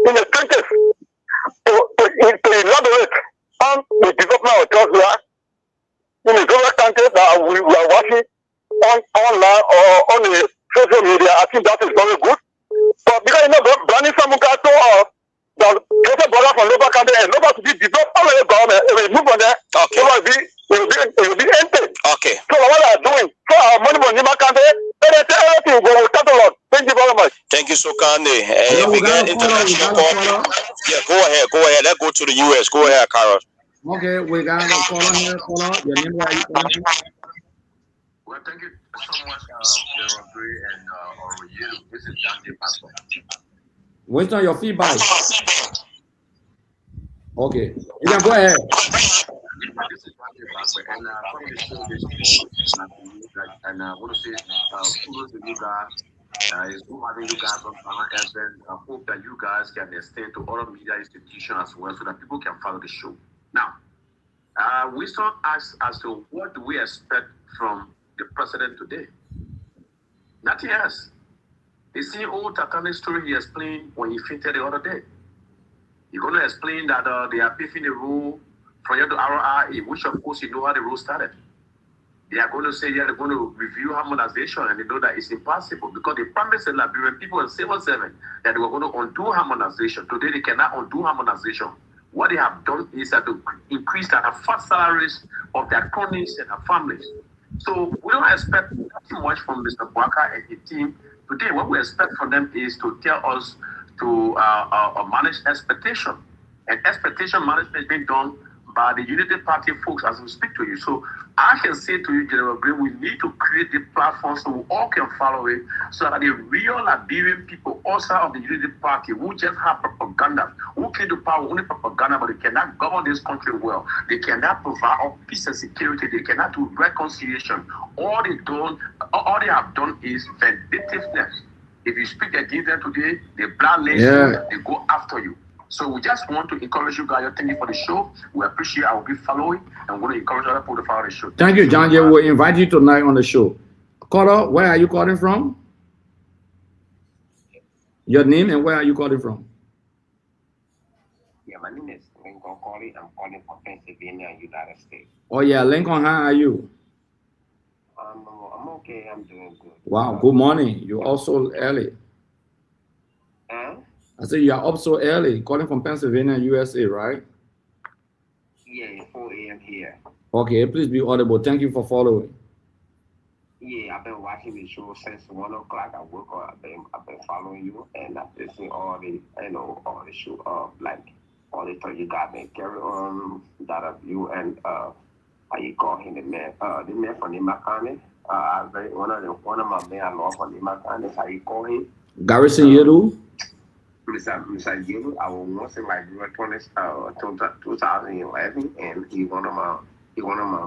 in the trenches to elaborate on the development of Georgia in the global countries that we are watching online or on the social media. I think that is very good. But because Brani Samuka told us that greater brother from Lower Country and Lower to be federal government, if we move on there, okay. It will be empty. Okay. So what they are doing, so our money from Nima country, everything will start a lot. Thank you very much. Thank you, Sokande. We get international call. Yeah, go ahead. Let's go to the US. Go ahead, Carol. Okay, we got a caller here. Caller, your name, where are you calling from? Well, thank you so much, General Gray and you. This is Dante Pastor. What's on your feedback? Okay, you can go ahead. This is Dante Pastor, and from the show this morning, and I want to say kudos to you guys. It's good having you guys on Bana FM. I hope that you guys can extend to other media institutions as well, so that people can follow the show. Now, Winston asked as to what do we expect from the president today? Nothing else. The same old Titanic story he explained when he fainted the other day. You're going to explain that they are paving the road from here to RRI, which of course you know how the road started. They are going to say, yeah, they're going to review harmonization, and they know that it's impossible because they promised the Liberian people in civil servant that they were going to undo harmonization. Today they cannot undo harmonization. What they have done is that to increase the first salaries of their cronies and their families. So we don't expect too much from Mr. Bwaka and his team. Today, what we expect from them is to tell us to manage expectation. And expectation management is being done by the Unity Party folks as we speak to you. So I can say to you, General Gray, we need to create the platform so we all can follow it, so that the real Liberian people outside of the Unity Party who just have propaganda, who came to power only propaganda, but they cannot govern this country well. They cannot provide peace and security. They cannot do reconciliation. All they have done is vindictiveness. If you speak against them today, they blacklist you, they go after you. So we just want to encourage you guys. Thank you for the show. We appreciate. I will be following, and we're going to encourage other people to follow the show. Thank you, John. We'll invite you tonight on the show. Caller, where are you calling from? Your name and where are you calling from? Yeah, my name is Lincoln Colley. I'm calling from Pennsylvania, United States. Oh yeah, Lincoln, how are you? I'm okay. I'm doing good. Wow, good morning. You're also early. I said you are up so early, calling from Pennsylvania, USA, right? Yeah, 4 a.m. here. Okay, please be audible. Thank you for following. Yeah, I've been watching the show since 1 o'clock. I woke up. I've been following you, and I've been seeing all the show, like all the stuff you got. Been carry on that of you and how you call him, the man from Nima County. One of my men I love from Nima County. How you call him? Garrison Yeru. Mr. Yelu, I was once in Liberia 2011, and he one of my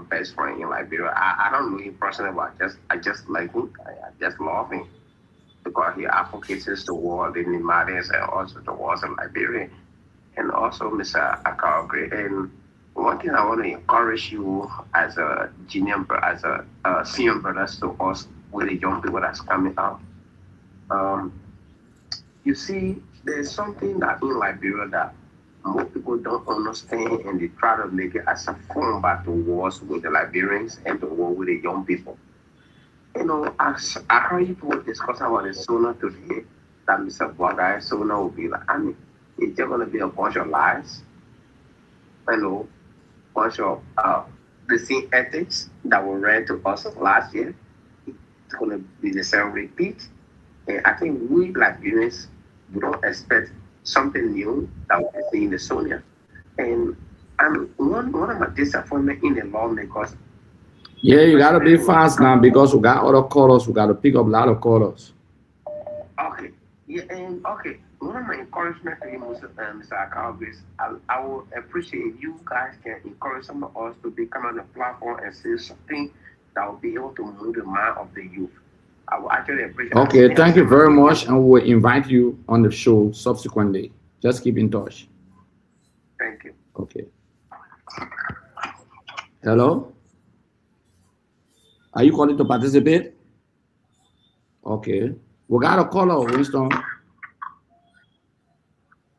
best friends in Liberia. I don't know him personally, but I just like him. I just love him because he advocates the war in the Malians and also the wars in Liberia, and also Mr. Akal Gray. And one thing I want to encourage you as a senior brothers to us with the young people that's coming out. You see, there's something that in Liberia that most people don't understand, and they try to make it as a form back to wars with the Liberians and the war with the young people. You know, as I heard people discuss about the SONA today, that Mr. Bwaka SONA will be like, it's just going to be a bunch of lies, bunch of the same ethics that were read to us last year. It's going to be the same repeat. And I think we Liberians, we don't expect something new that we see in the Sonia. And one of my disappointment in the lawmakers. Yeah, you gotta be fast now because we got other callers. We gotta pick up a lot of callers. Okay. Yeah, and okay. One of my encouragement to you, Mr. Akal, I would appreciate if you guys can encourage some of us to become on the platform and say something that will be able to move the mind of the youth. I will actually appreciate. Okay, thank you very much, and we'll invite you on the show subsequently. Just keep in touch. Thank you. Okay. Hello? Are you calling to participate? Okay. We got a caller, Winston.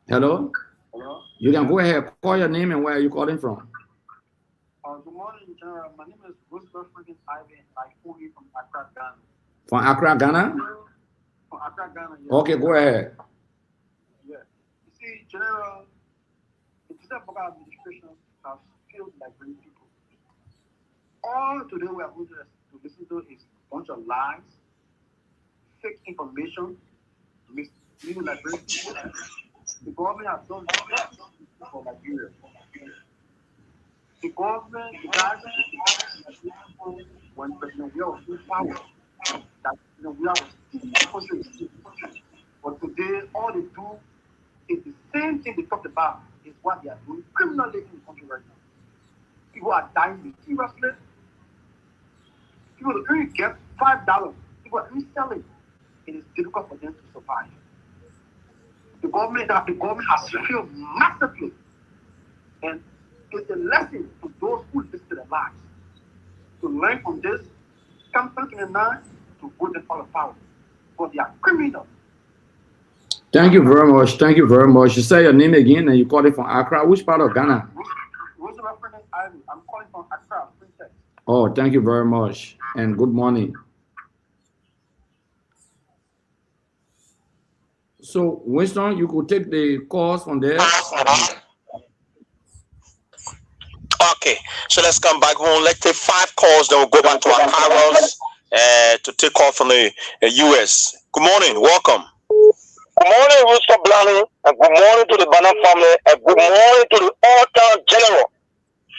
Hello? Hello? You can go ahead. Call your name and where are you calling from? Good morning, General. My name is Roosevelt Friggin Ivy. I phone you from Accra, Ghana. From Accra, Ghana? From Accra, Ghana, yes. Okay, go ahead. Yeah. You see, General, the President Bwaka administration have failed Liberian people. All today we are going to listen to is a bunch of lies, fake information, misleading Liberian people. The government has done that for Liberia. The government, the guys, when President Weah was in power, that President Weah was still pushing. But today, all they do is the same thing they talked about is what they are doing criminally in the country right now. People are dying mysteriously. People only get $5. People are only selling. It is difficult for them to survive. The government has failed massively. And it's a lesson to those who listen to their lives. To learn from this, come 2029 to vote them all of power. Because they are criminals. Thank you very much. Thank you very much. You say your name again and you call it from Accra. Which part of Ghana? I'm calling from Accra, Princess. Oh, thank you very much. And good morning. So, Winston, you could take the calls from there. Okay, so let's come back home. Let's take 5 calls, then we'll go back to our carols to take off from the US. Good morning, welcome. Good morning, Mr. Blaney, and good morning to the Bana family, and good morning to the all-time general.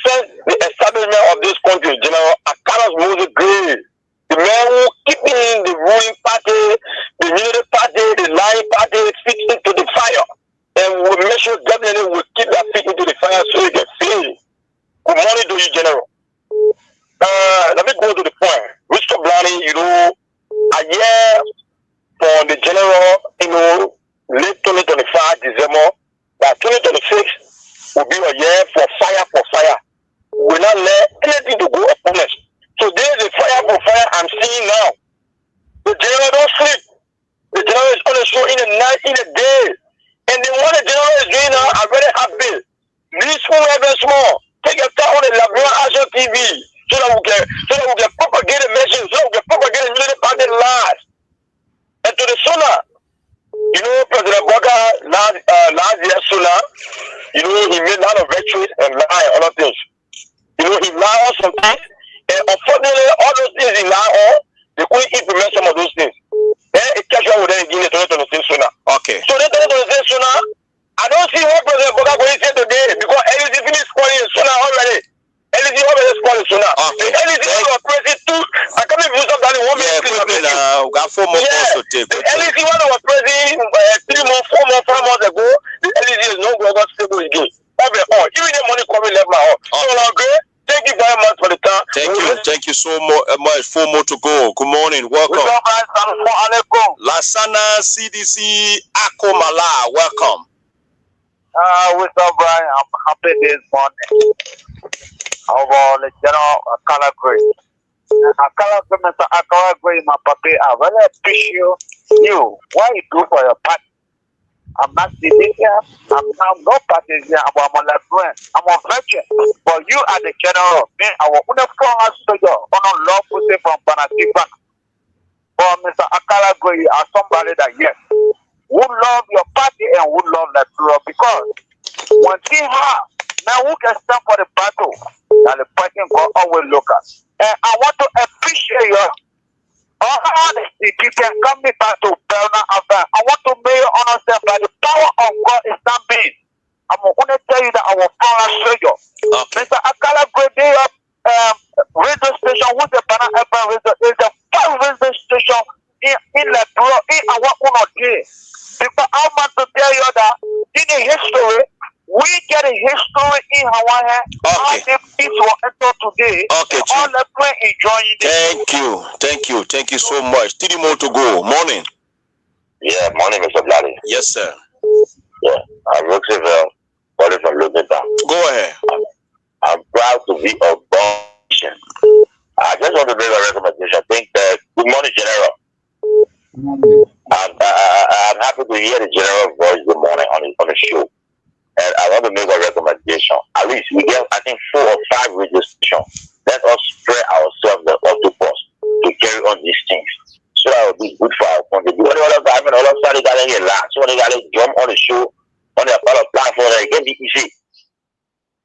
Since the establishment of this country, General Akala's Moses Gray, the man who keeping the ruling party, the unity party, the lying party, feet into the fire. And we'll make sure definitely we'll keep that feet into the fire so they can feel. Good morning to you, General. Let me go to the point. Mr. Blaney, a year for the general, late 2025, December, by 2026 will be a year for fire. We'll not let anything to go upon us. So there's a fire for fire I'm seeing now. The general don't sleep. The general is on the show in the night, in the day. And then what the general is doing now, I'm very happy. This one very small. Take your time on the Liberia Action TV so that we can propagate the message, so that we can propagate the unity party lies. And to the solar, President Boga last year solar, he made a lot of victories and lie on other things. He lied on some things, and unfortunately, all those things he lied on, they couldn't implement some of those things. Then it catch up with them again in 2026 sooner. Okay. So then 2026 sooner, I don't see what President Boga going to say today because LEC finished scoring sooner already. LEC already scoring sooner. Okay. LEC was praising too. I can't even use up that in 1 minute. We got 4 more calls to take. The LEC when they were praising 3 months, 4 months, 5 months ago, the LEC is no longer stable again. Even the money coming left my home. So okay. Thank you very much for the time. Thank you so much. 4 more to go. Good morning. Welcome. Lasana CDC Akomala. Welcome. Wisdom Brian, I'm happy this morning. Over the general Akala Gray. Akala Gray, Mr. Akala Gray, my papi, I really appreciate you. What you do for your party. I'm not sitting here. I'm no party here. I'm a Liberian. I'm a veteran. But you are the general. Me, I will put a strong soldier on a law pussy from Bana. But Mr. Akala Gray, you are somebody that, yes, who love your party and who love Liberia because when things hard, now who can stand for the battle and the person will always look at. And I want to appreciate you. All honesty, you can come me back to Bana after. I want to make you understand that the power of God is not big. I'm going to tell you that I will follow you. Mr. Akala Grade radio station with the Bana FM radio is the first radio station in Liberia in our own day. Because I want to tell you that in the history, we get a history in Hawaii. All the people enter today. Okay, all the friends enjoying Thank you so much. 3 more to go. Morning. Yeah, morning, Mr. Blaney. Yes, sir. Yeah, I'm Roxeville, calling from Liberia. Go ahead. I'm proud to be a born nation. I just want to make a recommendation. I think that good morning, General. I'm happy to hear the general voice this morning on the show. And I want to make a recommendation. At least we get, I think, 4 or 5 radio stations. Let us spread ourselves the octopus to carry on these things. So that will be good for our country. Because all of that, all of that, they got to get loud. So they got to jump on the show, on their platform, and it can be easy.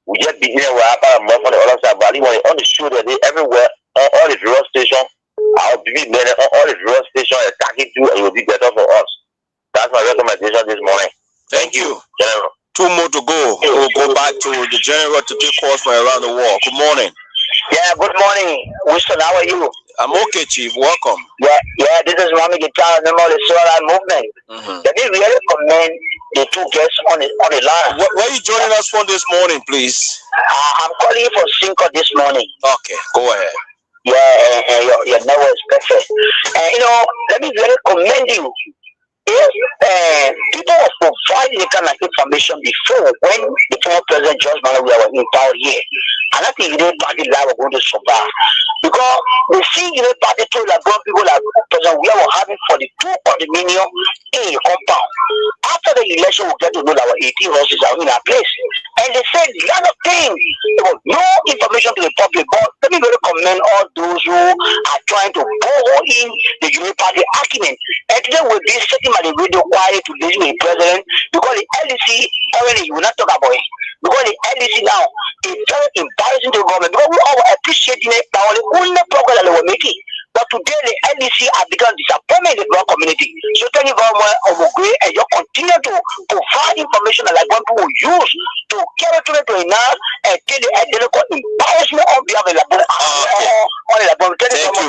We just be here where I got a month on the other side, but anyway, on the show that they everywhere, on all the radio station, I'll be better on all the radio station attacking you, and it will be better for us. That's my recommendation this morning. Thank you, General. 2 more to go. We'll go back to the general to take calls from around the world. Good morning. Yeah, good morning. Winston, how are you? I'm okay, Chief. Welcome. Yeah, this is Rami Guitar, member of the Solar Movement. Let me really commend the two guests on the line. Where are you joining us from this morning, please? I'm calling you from Cinco this morning. Okay, go ahead. Yeah, and your network is perfect. And let me really commend you. If people were providing the kind of information before when the former president George Bana was in power here, and I think the party that were going to survive. Because the single party told like brown people like President we were having for the 2 condominium in the compound. After the election, we get to know that our 18 horses are in our place. And they said a lot of things. There was no information to the public. But let me really commend all those who are trying to borrow in the Union Party argument. And today we'll be sitting at the radio quiet to listen to the president because the LDC already will not talk about it. Because the LDC now is very embarrassing to the government because we all were appreciating it. That was the only progress that they were making. But today the LDC have become disappointment in the black community. So thank you very much, Omugwe, and you continue to provide information that like what people use to carry to it now and tell the embarrassment on behalf of the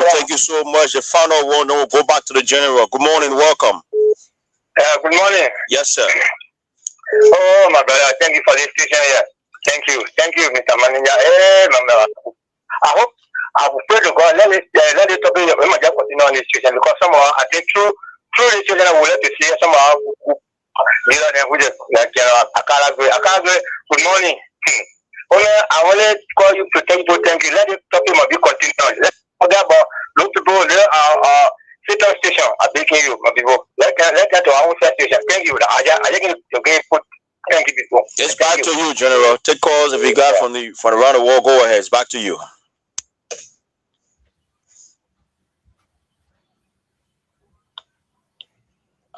Thank you so much. The final one, then we'll go back to the general. Good morning, welcome. Good morning. Yes, sir. Oh, my brother, thank you for this station here. Thank you, Mr. Manager. Hey, my brother. I will pray to God, let it topic of him just continue on this station because somehow I think through this station I would like to see somehow like Akalagwe, good morning. I want to call you to thank you. Let it topic be continued. Let's forget about those people there are Sitter station. I'm begging you, my people. Let's get to our own station. Thank you. Thank you, people. It's back to you, General. Take calls if you got from around the world. Go ahead. It's back to you.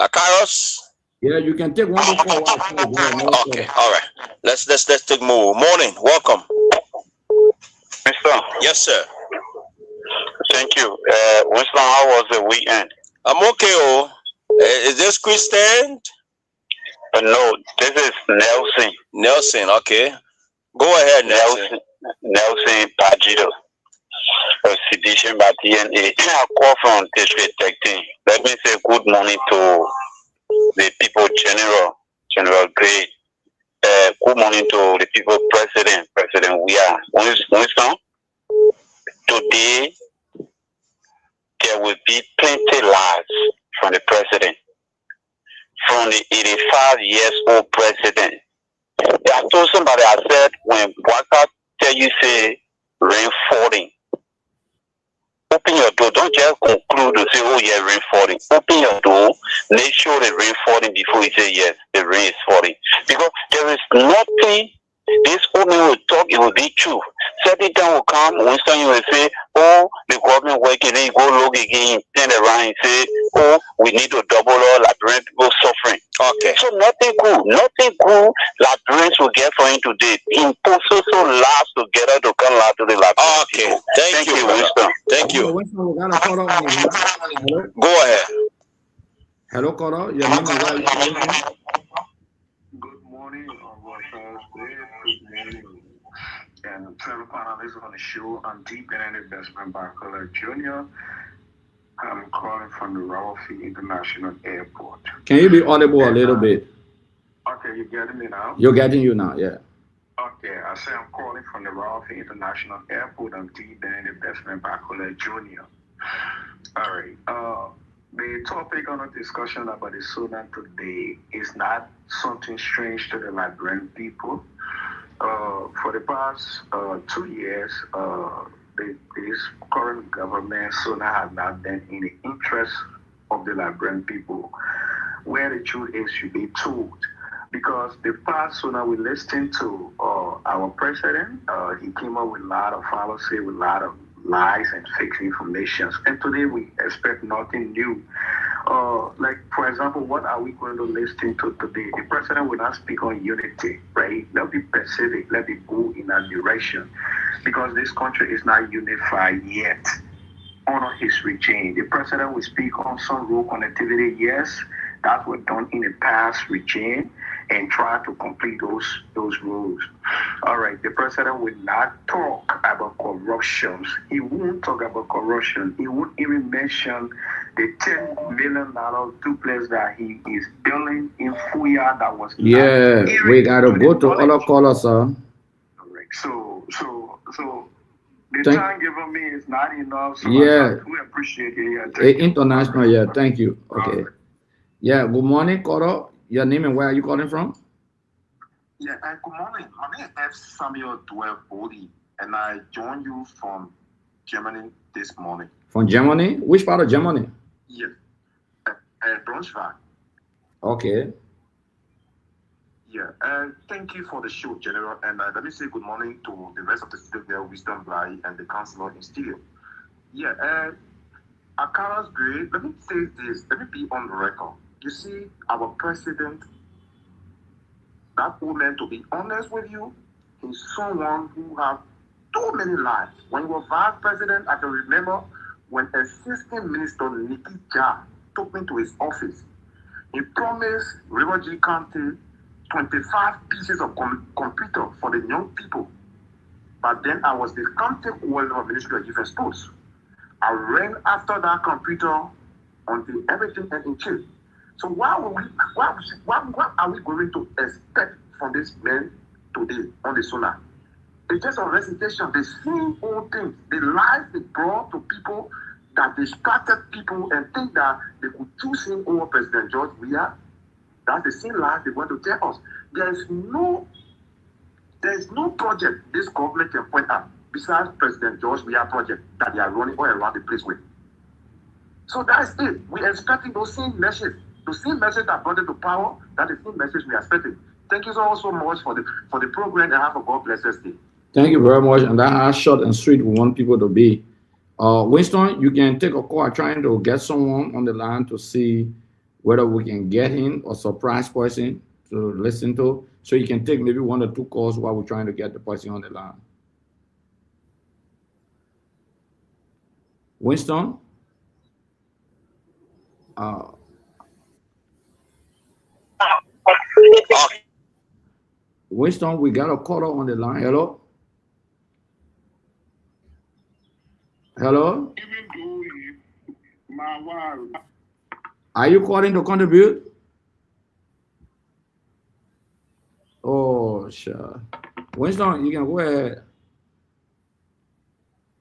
Akaros? Yeah, you can take one more call. Okay, all right. Let's take more. Morning, welcome. Mr. Yes, sir. Thank you. Winston, how was the weekend? I'm okay. Is this Christian? No, this is Nelson. Nelson, okay. Go ahead, Nelson. Nelson Pajido. Sedition by DNA. I call from District 13. Let me say good morning to the people, General Gray. Good morning to the people, President. We are Winston. Today, there will be plenty lies from the president, from the 85 years old president. I told somebody, I said, when Waka tell you say rain falling, open your door. Don't just conclude to say, oh yeah, rain falling. Open your door. Make sure the rain falling before you say yes, the rain is falling. Because there is nothing this woman will talk, it will be true. Certain time will come, Winston, you will say, oh, the government working, then you go look again, turn around and say, oh, we need to double all Liberian people suffering. Okay. So nothing good Liberians will get for him today. Impossible last together to come out to the Liberian. Okay. People. Thank you, Winston. Thank you. Go ahead. Hello, Cora. Your name is and travel panelists on the show. I'm Deep in Investment Banker Jr. I'm calling from the Ralphie International Airport. Can you be audible a little bit? Okay, you getting me now? You're getting you now, yeah. Okay, I say I'm calling from the Ralphie International Airport. I'm Deep in Investment Banker Jr. All right. The topic on the discussion about the Sudan today is not something strange to the Liberian people. For the past 2 years, this current government Sudan has not been in the interest of the Liberian people. Where the truth is should be told. Because the past Sudan we listened to our president, he came up with a lot of fallacy, with a lot of lies and fake information. And today we expect nothing new. Like, for example, what are we going to listen to today? The president will not speak on unity, right? Let me perceive it. Let it go in that direction. Because this country is not unified yet. Honor his regime. The president will speak on some road connectivity, yes. That was done in the past regime, and try to complete those rules. All right, the president will not talk about corruption. He won't talk about corruption. He won't even mention the $10 million duplex that he is building in Fuya that was Yeah, we gotta go to other callers, sir. Correct. So the time given me is not enough. So Yeah, we appreciate it. international. Yeah, thank you. Okay. Yeah, good morning, Coro. Your name and where are you calling from? Yeah, good morning. My name is Samuel Dwell Bodie, and I joined you from Germany this morning. From Germany? Which part of Germany? Yeah, Braunschweig. Okay. Yeah, thank you for the show, General. And let me say good morning to the rest of the studio there, Wisdom Bly and the councilor in studio. Yeah, Akara's great. Let me say this. Let me be on the record. You see, our president, that woman, to be honest with you, is someone who has too many lives. When he was vice president, I can remember when assistant minister Nikki Ja took me to his office. He promised River G County 25 pieces of computer for the young people. But then I was the county coordinator of Ministry of Youth and Sports. I ran after that computer until everything went in shape. So what are we going to expect from this man today on the solar? It's just a recitation. The same old things, the lies they brought to people that distracted people and think that they could choose him over President George Weah. That's the same lies they want to tell us. There's no project this government can point out besides President George Weah project that they are running all around the place with. So that's it. We're expecting those same messages. The same message that brought it to power, that is the same message we are expecting. Thank you so much for the program and have a God bless us day. Thank you very much. And that's short and sweet we want people to be. Winston, you can take a call trying to get someone on the line to see whether we can get him or surprise person to listen to. So you can take maybe 1 or 2 calls while we're trying to get the person on the line. Winston? Winston, we got a caller on the line. Hello? Hello? Are you calling to contribute? Oh, sure. Winston, you can go ahead.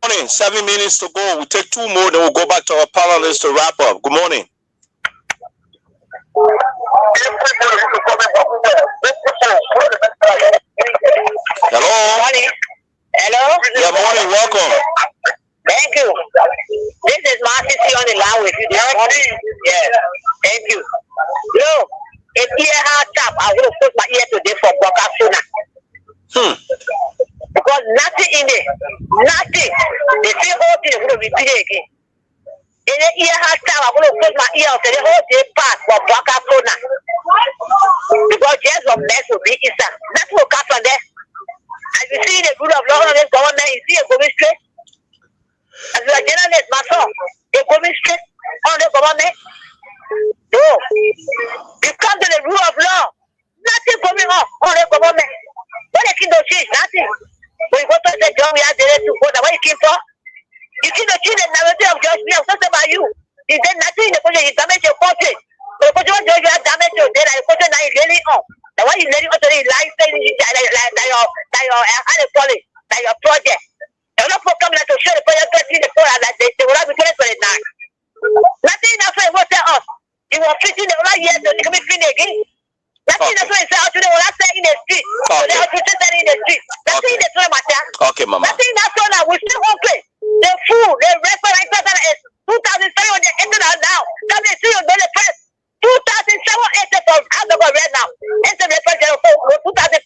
Morning, 7 minutes to go. We'll take 2 more, then we'll go back to our panelists to wrap up. Good morning. Hello? Morning. Hello? Yeah, morning. Welcome. Thank you. This is Marty on the line with you this morning. Yeah. Thank you. Look, if you have tap, I will put my ear today for Bokasuna. Because nothing in it. Nothing. The same whole thing will repeat it again. In the ear has tap, I will put my ear to the whole day part for Bokasuna. Because just a mess will be inside. That's what comes from there. As you see the rule of law of this government, you see it going straight. As a journalist, my son, they going straight on the government. No. You come to the rule of law, nothing coming up on the government. When the kingdom change, nothing. When you go to the job, we have the right to vote. Where you came from? You cannot change the narrative of George Weah. What's about you? You did nothing in the country. You damage your country. The country of George Weah damage your data. The country now is really on. The one you letting out to the life saying that your project. They're not for coming to show the project the poor like they will not be 2029. Nothing else will tell us. You were fishing the other year, so they can be fishing again. Nothing else will say out to the one say in the street. So they are presented in the street. Nothing else will matter. Okay, Mama. Nothing else will we still open. The food, the restaurant is 2,700 now. That means you know the first 2,700 for alcohol right now. It's the first 2,400.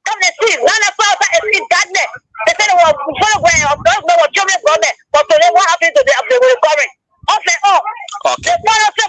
Come and see, none of us is in darkness. They said they were where of those that were children from there. But today, what happened to the recovery? Off and on. The father said,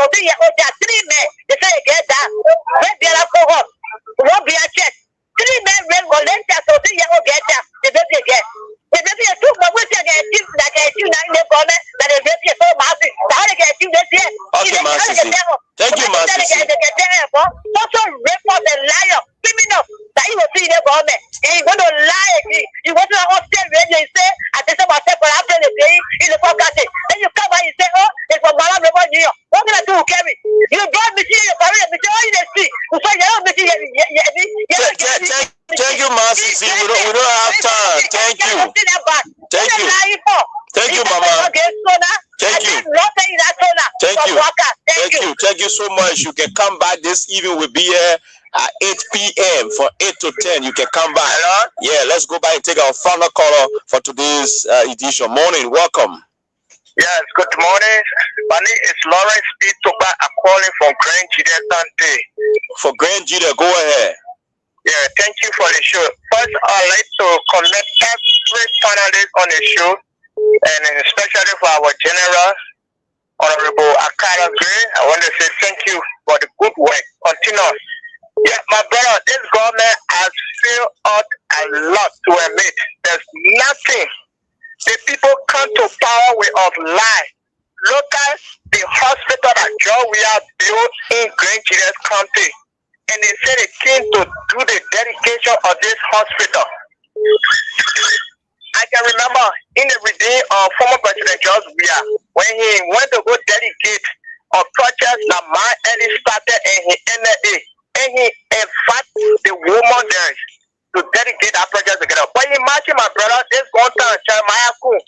something here, oh, there are 3 men. They say they get that. When they are cohort, won't be a check. 3 men will go let that something here, oh, get that. The baby get. The baby is too much. We say get team like a team in the government that the baby is so massive. How they get team this year? Okay, Master. Thank you, Master. Also report a liar, criminal that you will see in the government. He's going to lie again. You want to upstairs radio, you say, I think myself when I play the game in the podcast. Then you come and you say, oh, it's from Bana, New York. What can I do, Kevin? You brought me here, you carry me, oh, you see. So you don't me here. Thank you, Master. See, we don't have time. Thank you. Thank you. Thank you, Mama. Thank you. Thank you so much. You can come back this evening. We'll be here at 8 p.m. from 8 to 10. You can come back. Yeah, let's go back and take our final caller for today's edition. Morning, welcome. Yes, good morning. My name is Lawrence P. Toba. I'm calling from Grand Judea Sunday. For Grand Judea, go ahead. Yeah, thank you for the show. First, I'd like to commend every panelist on the show, and especially for our general, Honorable Akara Gray. I want to say thank you for the good work. Continue. Yeah, my brother, this government has failed us a lot to admit. There's nothing. The people come to power with of lie. Look at the hospital that John we have built in Grand Judea County. And they said they came to do the dedication of this hospital. I can remember in the reading of former President George Weah, when he went to go dedicate a project that my early started and he ended it. And he invited the woman there to dedicate that project together. But imagine, my brother, this one time, Jeremiah Kuhn,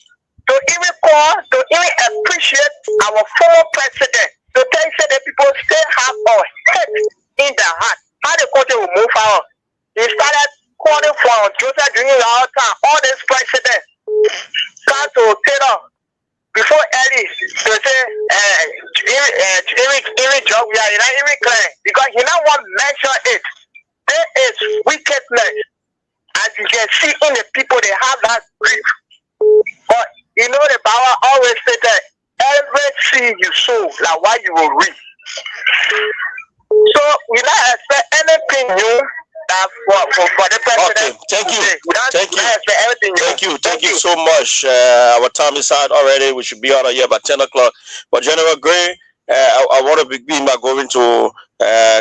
to even call, to even appreciate our former president, to tell you that people still have our head in their heart. How the country will move forward. He started calling for Joseph during our time, all this president. Come to Taylor before early to say, Eric Job, we are not even clear because he now want to mention it. There is wickedness. As you can see in the people, they have that grief. But you know the Bible always said that every seed you sow, like what you will reap. So we don't expect anything new for the president. Okay, thank you so much. Our time is out already. We should be out of here by 10 o'clock. But General Gray, I want to begin by going to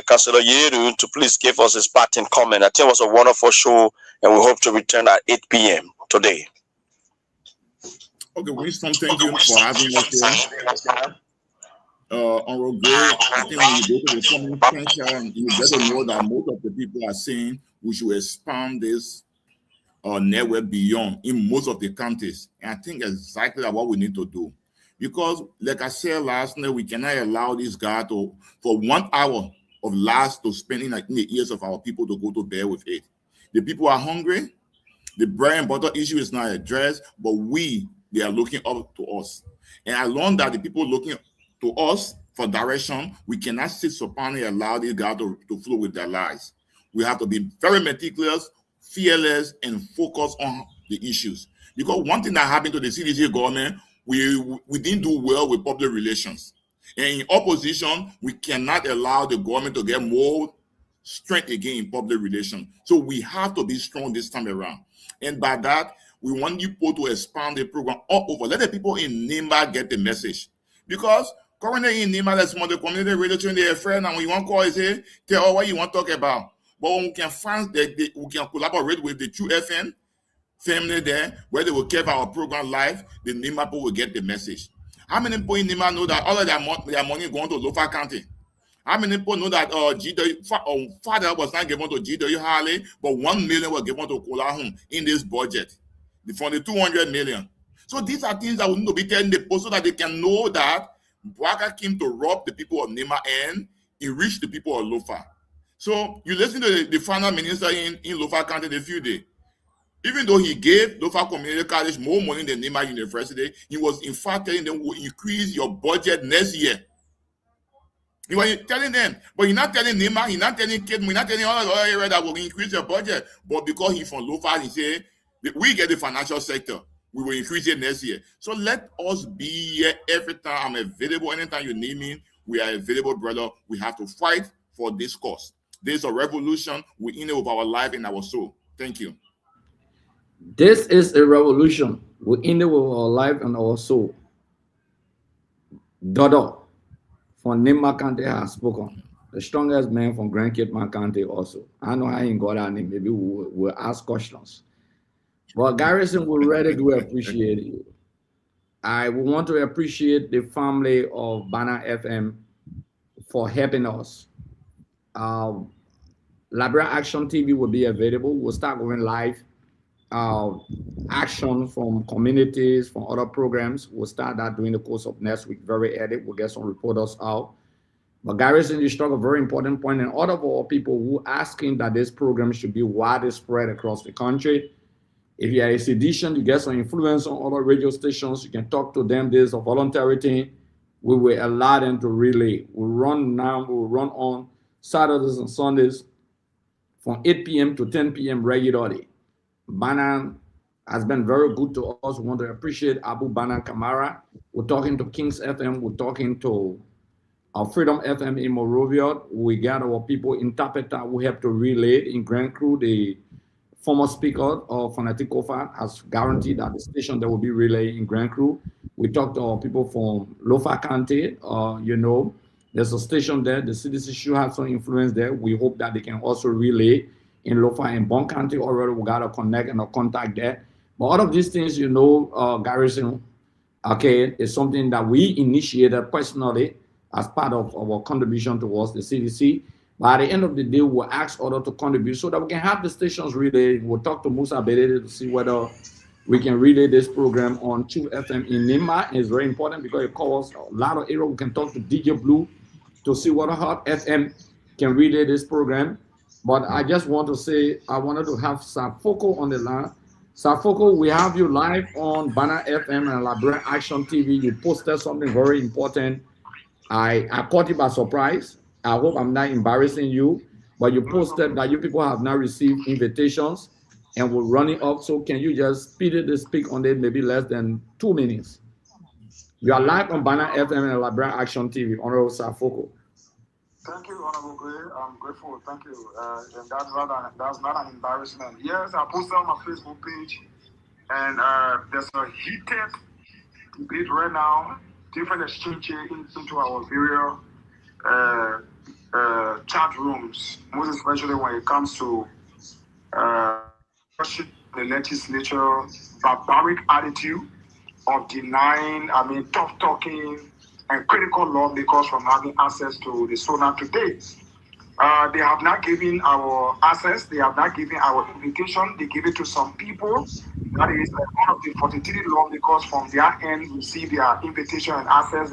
Councillor Yeru to please give us his parting comment. I think it was a wonderful show, and we hope to return at 8 p.m. today. Okay, Winston, thank you for having us here. Honorable Gray, I think when you go to the comment section, you better know that most of the people are saying we should expand this network beyond in most of the counties. And I think exactly what we need to do. Because, like I said last night, we cannot allow this guy to, for 1 hour of last to spend in the ears of our people to go to bed with it. The people are hungry. The bread and butter issue is not addressed, but they are looking up to us. And I learned that the people looking to us for direction, we cannot sit supinely and allow these guys to flow with their lives. We have to be very meticulous, fearless, and focus on the issues. Because one thing that happened to the CDC government, we didn't do well with public relations. And in opposition, we cannot allow the government to get more strength again in public relations. So we have to be strong this time around. And by that, we want you people to expand the program all over. Let the people in Nimba get the message. Because currently in Nimba, there's more the community radio train, they're afraid, and when you want to call and say, tell what you want to talk about. But when we can find that we can collaborate with the True FM family there, where they will keep our program live, the Nimba people will get the message. How many people in Nimba know that all of their money going to Lofa County? How many people know that father was not given to GW Harley, but 1 million was given to Kolahun in this budget from the 200 million? So these are things that we need to be telling the people so that they can know that Bwaka came to rob the people of Nema and enrich the people of Lofa. So you listen to the final minister in Lofa County a few days. Even though he gave Lofa Community College more money than Nema University, he was in fact telling them, we'll increase your budget next year. He was telling them, but he's not telling Nema, he's not telling Kid, he's not telling all the other areas that will increase your budget. But because he's from Lofa, he said, we get the financial sector, we will increase it next year. So let us be here every time. I'm available anytime you need me. we are available, brother. We have to fight for this cause. There's a revolution. We're in it with our life and our soul. Thank you. This is a revolution. We're in it with our life and our soul. Dodo from Nimba County has spoken. The strongest man from Grand Cape County also. I know how he got that name. Maybe we'll ask questions. But Garrison, we really do appreciate you. I want to appreciate the family of Bana FM for helping us. Liberia Action TV will be available. We'll start going live. Action from communities, from other programs. We'll start that during the course of next week, very early. We'll get some reporters out. But Garrison, you struck a very important point. And other for people who are asking that this program should be widespread across the country. If you are a sedition, you get some influence on other radio stations, you can talk to them. There's a voluntary thing. We will allow them to relay. We'll run on Saturdays and Sundays from 8 p.m. to 10 p.m. regularly. Bana has been very good to us. We want to appreciate Abu Bana Kamara. We're talking to Kings FM. We're talking to Freedom FM in Monrovia. We got our people interpreter who help to relay in Grand Crew. The former speaker of Fanatic Kofa has guaranteed that the station that will be relaying in Grand Crew. We talked to our people from Lofa County. There's a station there. The CDC should have some influence there. We hope that they can also relay in Lofa and Bon County. Already we got a connect and a contact there. But all of these things, Garrison, okay, is something that we initiated personally as part of our contribution towards the CDC. But at the end of the day, we'll ask others to contribute so that we can have the stations relay. We'll talk to Musa Bedede to see whether we can relay this program on 2 FM in Nimba. It's very important because it covers a lot of areas. We can talk to DJ Blue to see whether Hot FM can relay this program. But I just want to say, I wanted to have Safoko on the line. Safoko, we have you live on Bana FM and Liberia Action TV. You posted something very important. I caught it by surprise. I hope I'm not embarrassing you, but you posted that you people have now received invitations and we're running up. So can you just speak on it, maybe less than 2 minutes? You are live on Bana FM and Liberia Action TV. Honorable Safoko. Thank you, Honorable Gray. I'm grateful. Thank you. And that's not an embarrassment. Yes, I posted on my Facebook page, and there's a heated debate right now, different exchanges into our various chat rooms, most especially when it comes to the legislature, barbaric attitude of denying, tough talking and critical lawmakers from having access to the sonar today. They have not given our access, they have not given our invitation, they give it to some people. That is one of the 43 lawmakers from their end receive their invitation and access,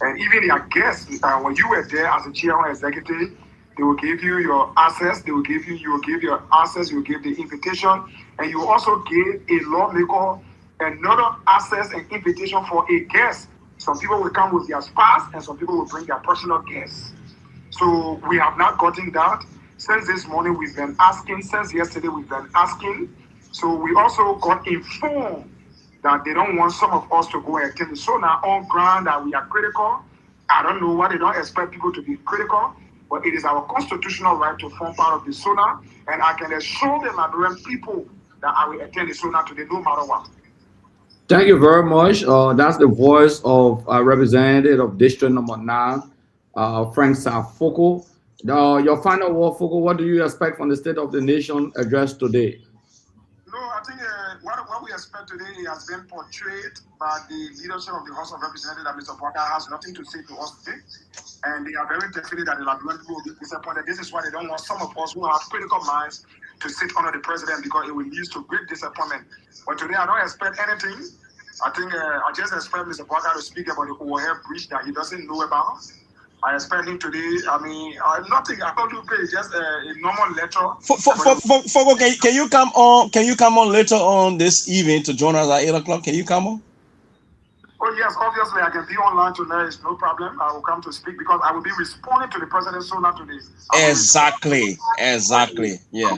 and even their guests, when you were there as a chairman executive, they will give you your access, you will give your access, you will give the invitation, and you also give a lawmaker another access and invitation for a guest. Some people will come with their spouse, and some people will bring their personal guests. So we have not gotten that. Since this morning, we've been asking. Since yesterday, we've been asking. So we also got informed that they don't want some of us to go and attend the sonar on ground that we are critical. I don't know why they don't expect people to be critical, but it is our constitutional right to form part of the sonar, and I can assure the Liberian people that I will attend the sonar today no matter what. Thank you very much. That's the voice of representative of District Number 9, Frank Safoko. Your final word, Foko, what do you expect from the State of the Nation address today? No, I think what we expect today has been portrayed by the leadership of the House of Representatives that Mr. Bana has nothing to say to us today. And they are very definite that the Liberian people will be disappointed. This is why they don't want some of us who have critical minds to sit under the president, because it will lead to great disappointment. But today I don't expect anything. I think I just expect Mr. Bana to speak about the overhead bridge that he doesn't know about. I expect him today. Nothing. I don't do just a normal letter. Fogo, can you come on? Can you come on later on this evening to join us at 8 o'clock? Can you come on? Oh yes, obviously I can be online tonight. It's no problem. I will come to speak because I will be responding to the president sooner today. Exactly. Yeah.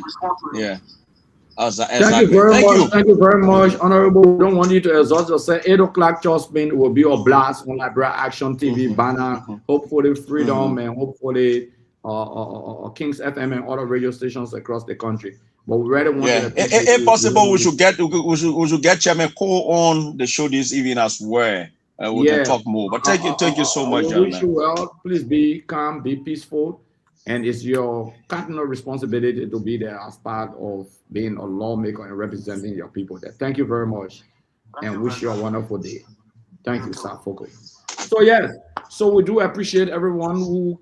Thank you very much. Thank you very much, Honorable. We don't want you to exhaust yourself. 8 o'clock, trust me, will be a blast on Liberia Action TV, Bana, hopefully Freedom, and hopefully Kings FM and other radio stations across the country. But we really want to if possible, we should get Chairman Cole on the show this evening as well. We can talk more. But thank you so much, we wish you well. Please be calm, be peaceful. And it's your cardinal responsibility to be there as part of being a lawmaker and representing your people there. Thank you very much, and wish you a wonderful day. Thank you, Sir Foko. So yes, so we do appreciate everyone who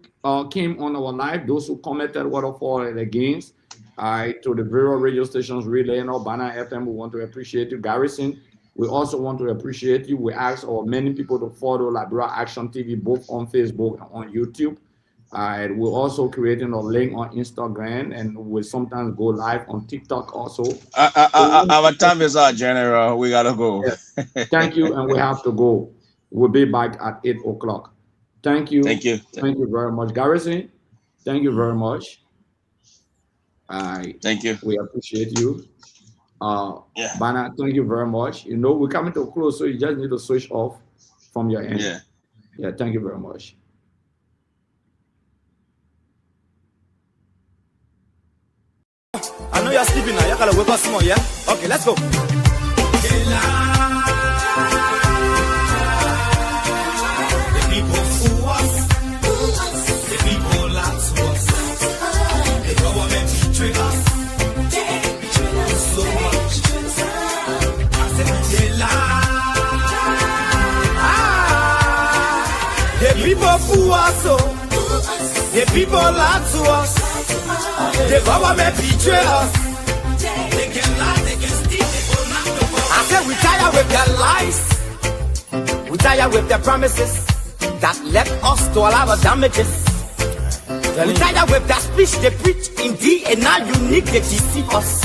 came on our live, those who commented what for and against. To the various radio stations, Relay and Bana FM, we want to appreciate you. Garrison, we also want to appreciate you. We ask many people to follow Liberia Action TV both on Facebook and on YouTube. We're also creating a link on Instagram, and we'll sometimes go live on TikTok also. Our time is out, General. We gotta go. Yes. Thank you, and we have to go. We'll be back at 8 o'clock. Thank you. Thank you. Thank you very much. Garrison, thank you very much. Thank you. We appreciate you. Bana, thank you very much. You know, we're coming to a close, so you just need to switch off from your end. Yeah, thank you very much. I know you're sleeping now. You gotta wake up small, yeah? Okay, let's go. The people fool us. The people lie to us. The government betray us. So much. I said they lie. The people fool us, oh. The people lie to us. The government betray us. They can lie, they can steal, they will not do us. I said we tired with their lies. We tired with their promises that led us to a lot of damages. We tired with their speech they preach indeed, and now unique they deceive us.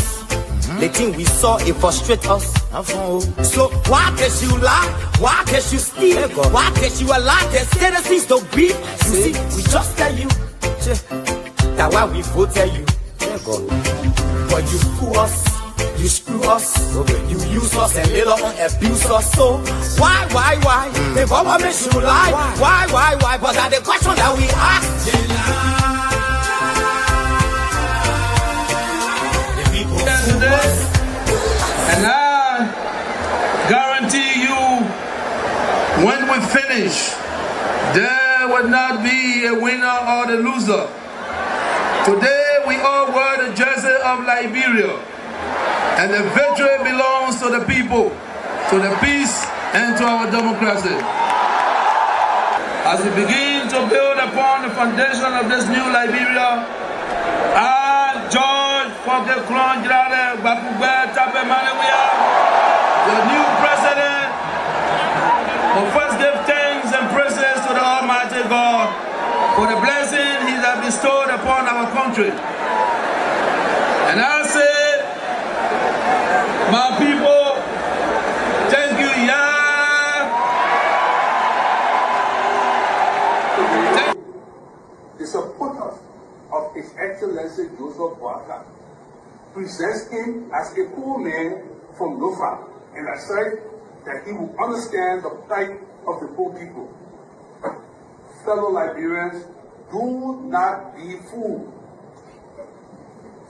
The thing we saw, it frustrate us. So why can't you lie? Why can't you steal? Why can't you allow the citizens to be? You see, we just tell you that's why we voted you. But you fool us, you screw us, you use us and later on abuse us. So why? The government should lie. Why? But that's the question that we ask. The people fool us. And I guarantee you, when we finish, there will not be a winner or the loser. Today we all wear the jersey of Liberia, and the victory belongs to the people, to the peace and to our democracy. As we begin to build upon the foundation of this new Liberia, I, George Fokke Klonjrade Bakugbe Tape Manewia, the new president, will first give thanks and praises to the Almighty God for the blessing He has bestowed upon our country. And I say, my people, thank you, The supporters of His Excellency Joseph Bana presents him as a poor man from Lofa, and I said that he will understand the plight of the poor people. Fellow Liberians, do not be fooled.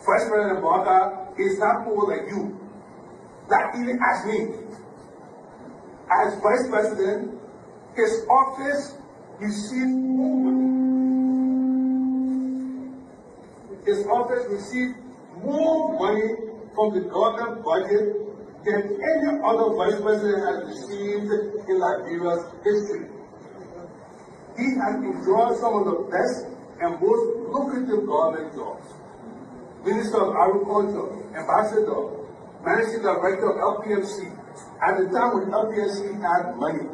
First President Bana is not poor like you, not even as me. As Vice President, his office received more money from the government budget than any other Vice President has received in Liberia's history. He has enjoyed some of the best and most lucrative government jobs. Minister of Agriculture, Ambassador, Managing Director of LPMC, at the time when LPMC had money,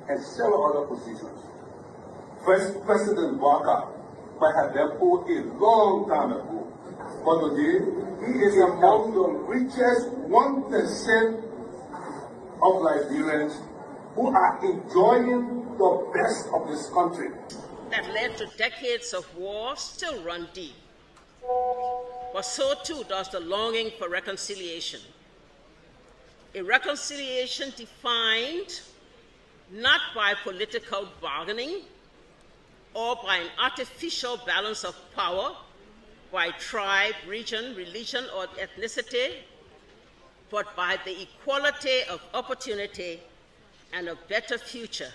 and several other positions. First President Bana might have been poor a long time ago, but today he is among the richest 1% of Liberians who are enjoying the best of this country. That led to decades of war still run deep. but so too does the longing for reconciliation. A reconciliation defined not by political bargaining or by an artificial balance of power, by tribe, region, religion, or ethnicity, but by the equality of opportunity and a better future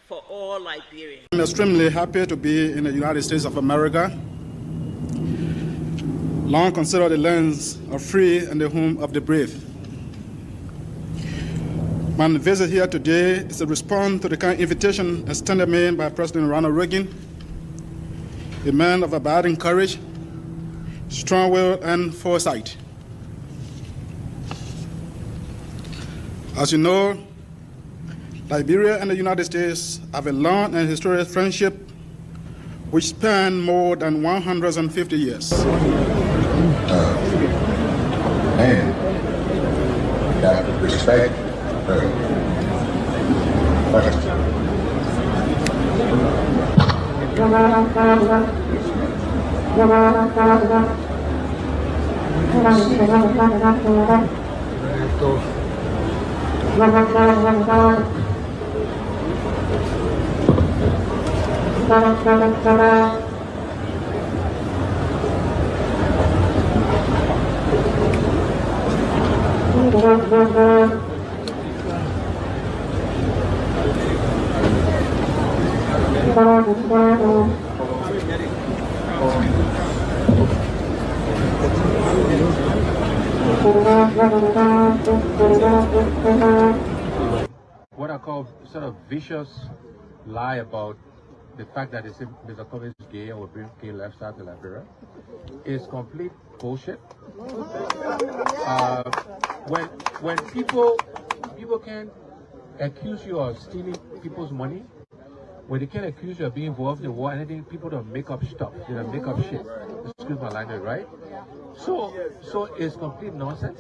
for all Liberians. I'm extremely happy to be in the United States of America, long considered the lands of free and the home of the brave. My visit here today is a response to the kind invitation extended me by President Ronald Reagan, a man of abiding courage, strong will, and foresight. As you know, Liberia and the United States have a long and historic friendship which spans more than 150 years. And we have to respect her. What I call sort of vicious lie about the fact that Mr. Kobe is gay or brings gay lifestyle to Liberia is complete bullshit. When people can accuse you of stealing people's money, when they can accuse you of being involved in war, anything, people don't make up stuff. They don't make up shit. Excuse my language, right? So it's complete nonsense.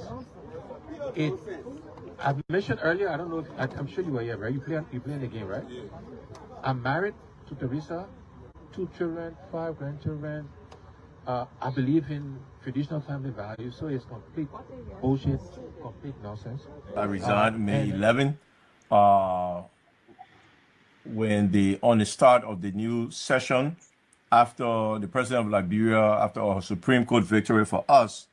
I've mentioned earlier, I don't know if, I'm sure you were here, right? You playing the game, right? I'm married to Teresa, 2 children, 5 grandchildren. I believe in traditional family values, so it's complete bullshit, complete nonsense. I resigned May 11. When on the start of the new session, after the president of Liberia, after our Supreme Court victory for us,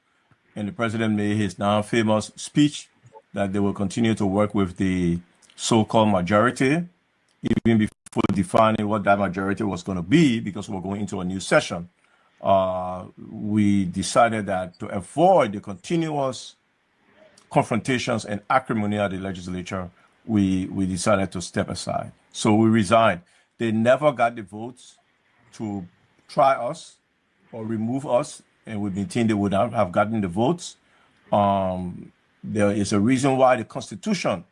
and the president made his now famous speech that they will continue to work with the so-called majority, even before defining what that majority was going to be, because we're going into a new session. We decided that to avoid the continuous confrontations and acrimony at the legislature, we decided to step aside. So we resigned. They never got the votes to try us or remove us, and we maintain they would not have gotten the votes. There is a reason why the Constitution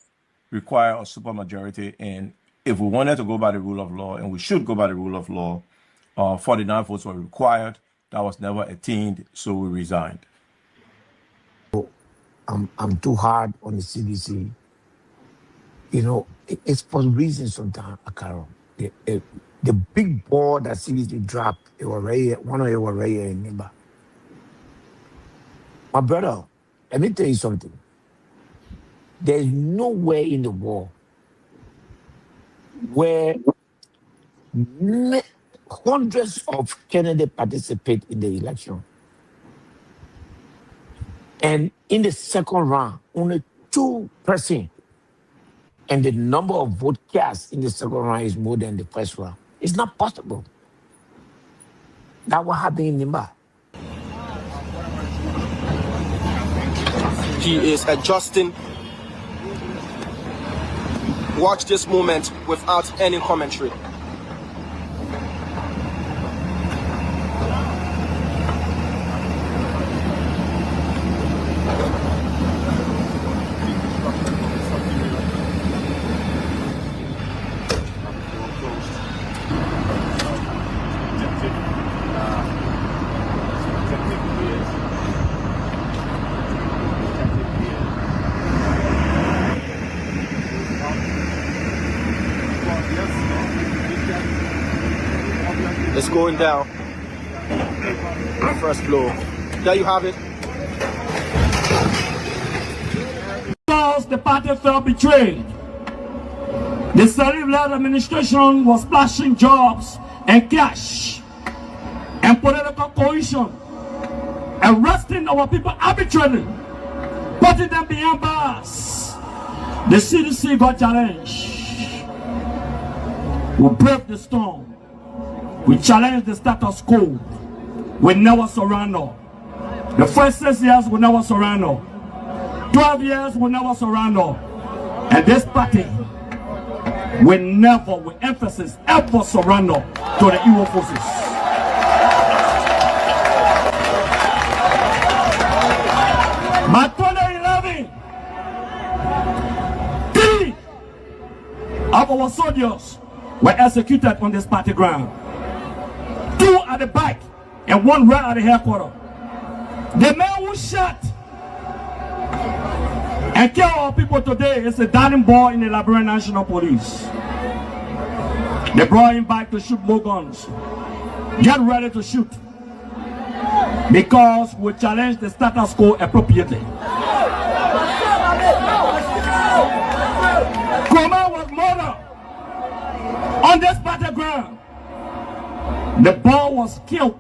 requires a supermajority, and if we wanted to go by the rule of law, and we should go by the rule of law, 49 votes were required. That was never attained, so we resigned. I'm too hard on the CDC. You know, it's for reasons sometimes, Akaro. The big ball that CDC dropped, one of it was right here in Nimba. My brother, let me tell you something. There's nowhere in the world where hundreds of candidates participate in the election. And in the second round, only 2%. And the number of vote cast in the second round is more than the first round. It's not possible. That's what happened in Nimba. He is adjusting. Watch this moment without any commentary. It's going down. First blow. There you have it. Because the party felt betrayed, the Salif-led administration was splashing jobs and cash and political cohesion, arresting our people arbitrarily, putting them behind bars. The CDC got challenged. We brave the storm. We challenge the status quo. We never surrender. The first 6 years we never surrender. 12 years we never surrender. And this party we never, with emphasis, ever surrender to the evil forces. By 2011, 3 of our soldiers were executed on this party ground. 2 at the back and 1 right at the headquarters. The man who shot and killed our people today is a darling boy in the Liberia National Police. They brought him back to shoot more guns. Get ready to shoot. Because we challenge the status quo appropriately. Kroma was murdered on this battleground. The boy was killed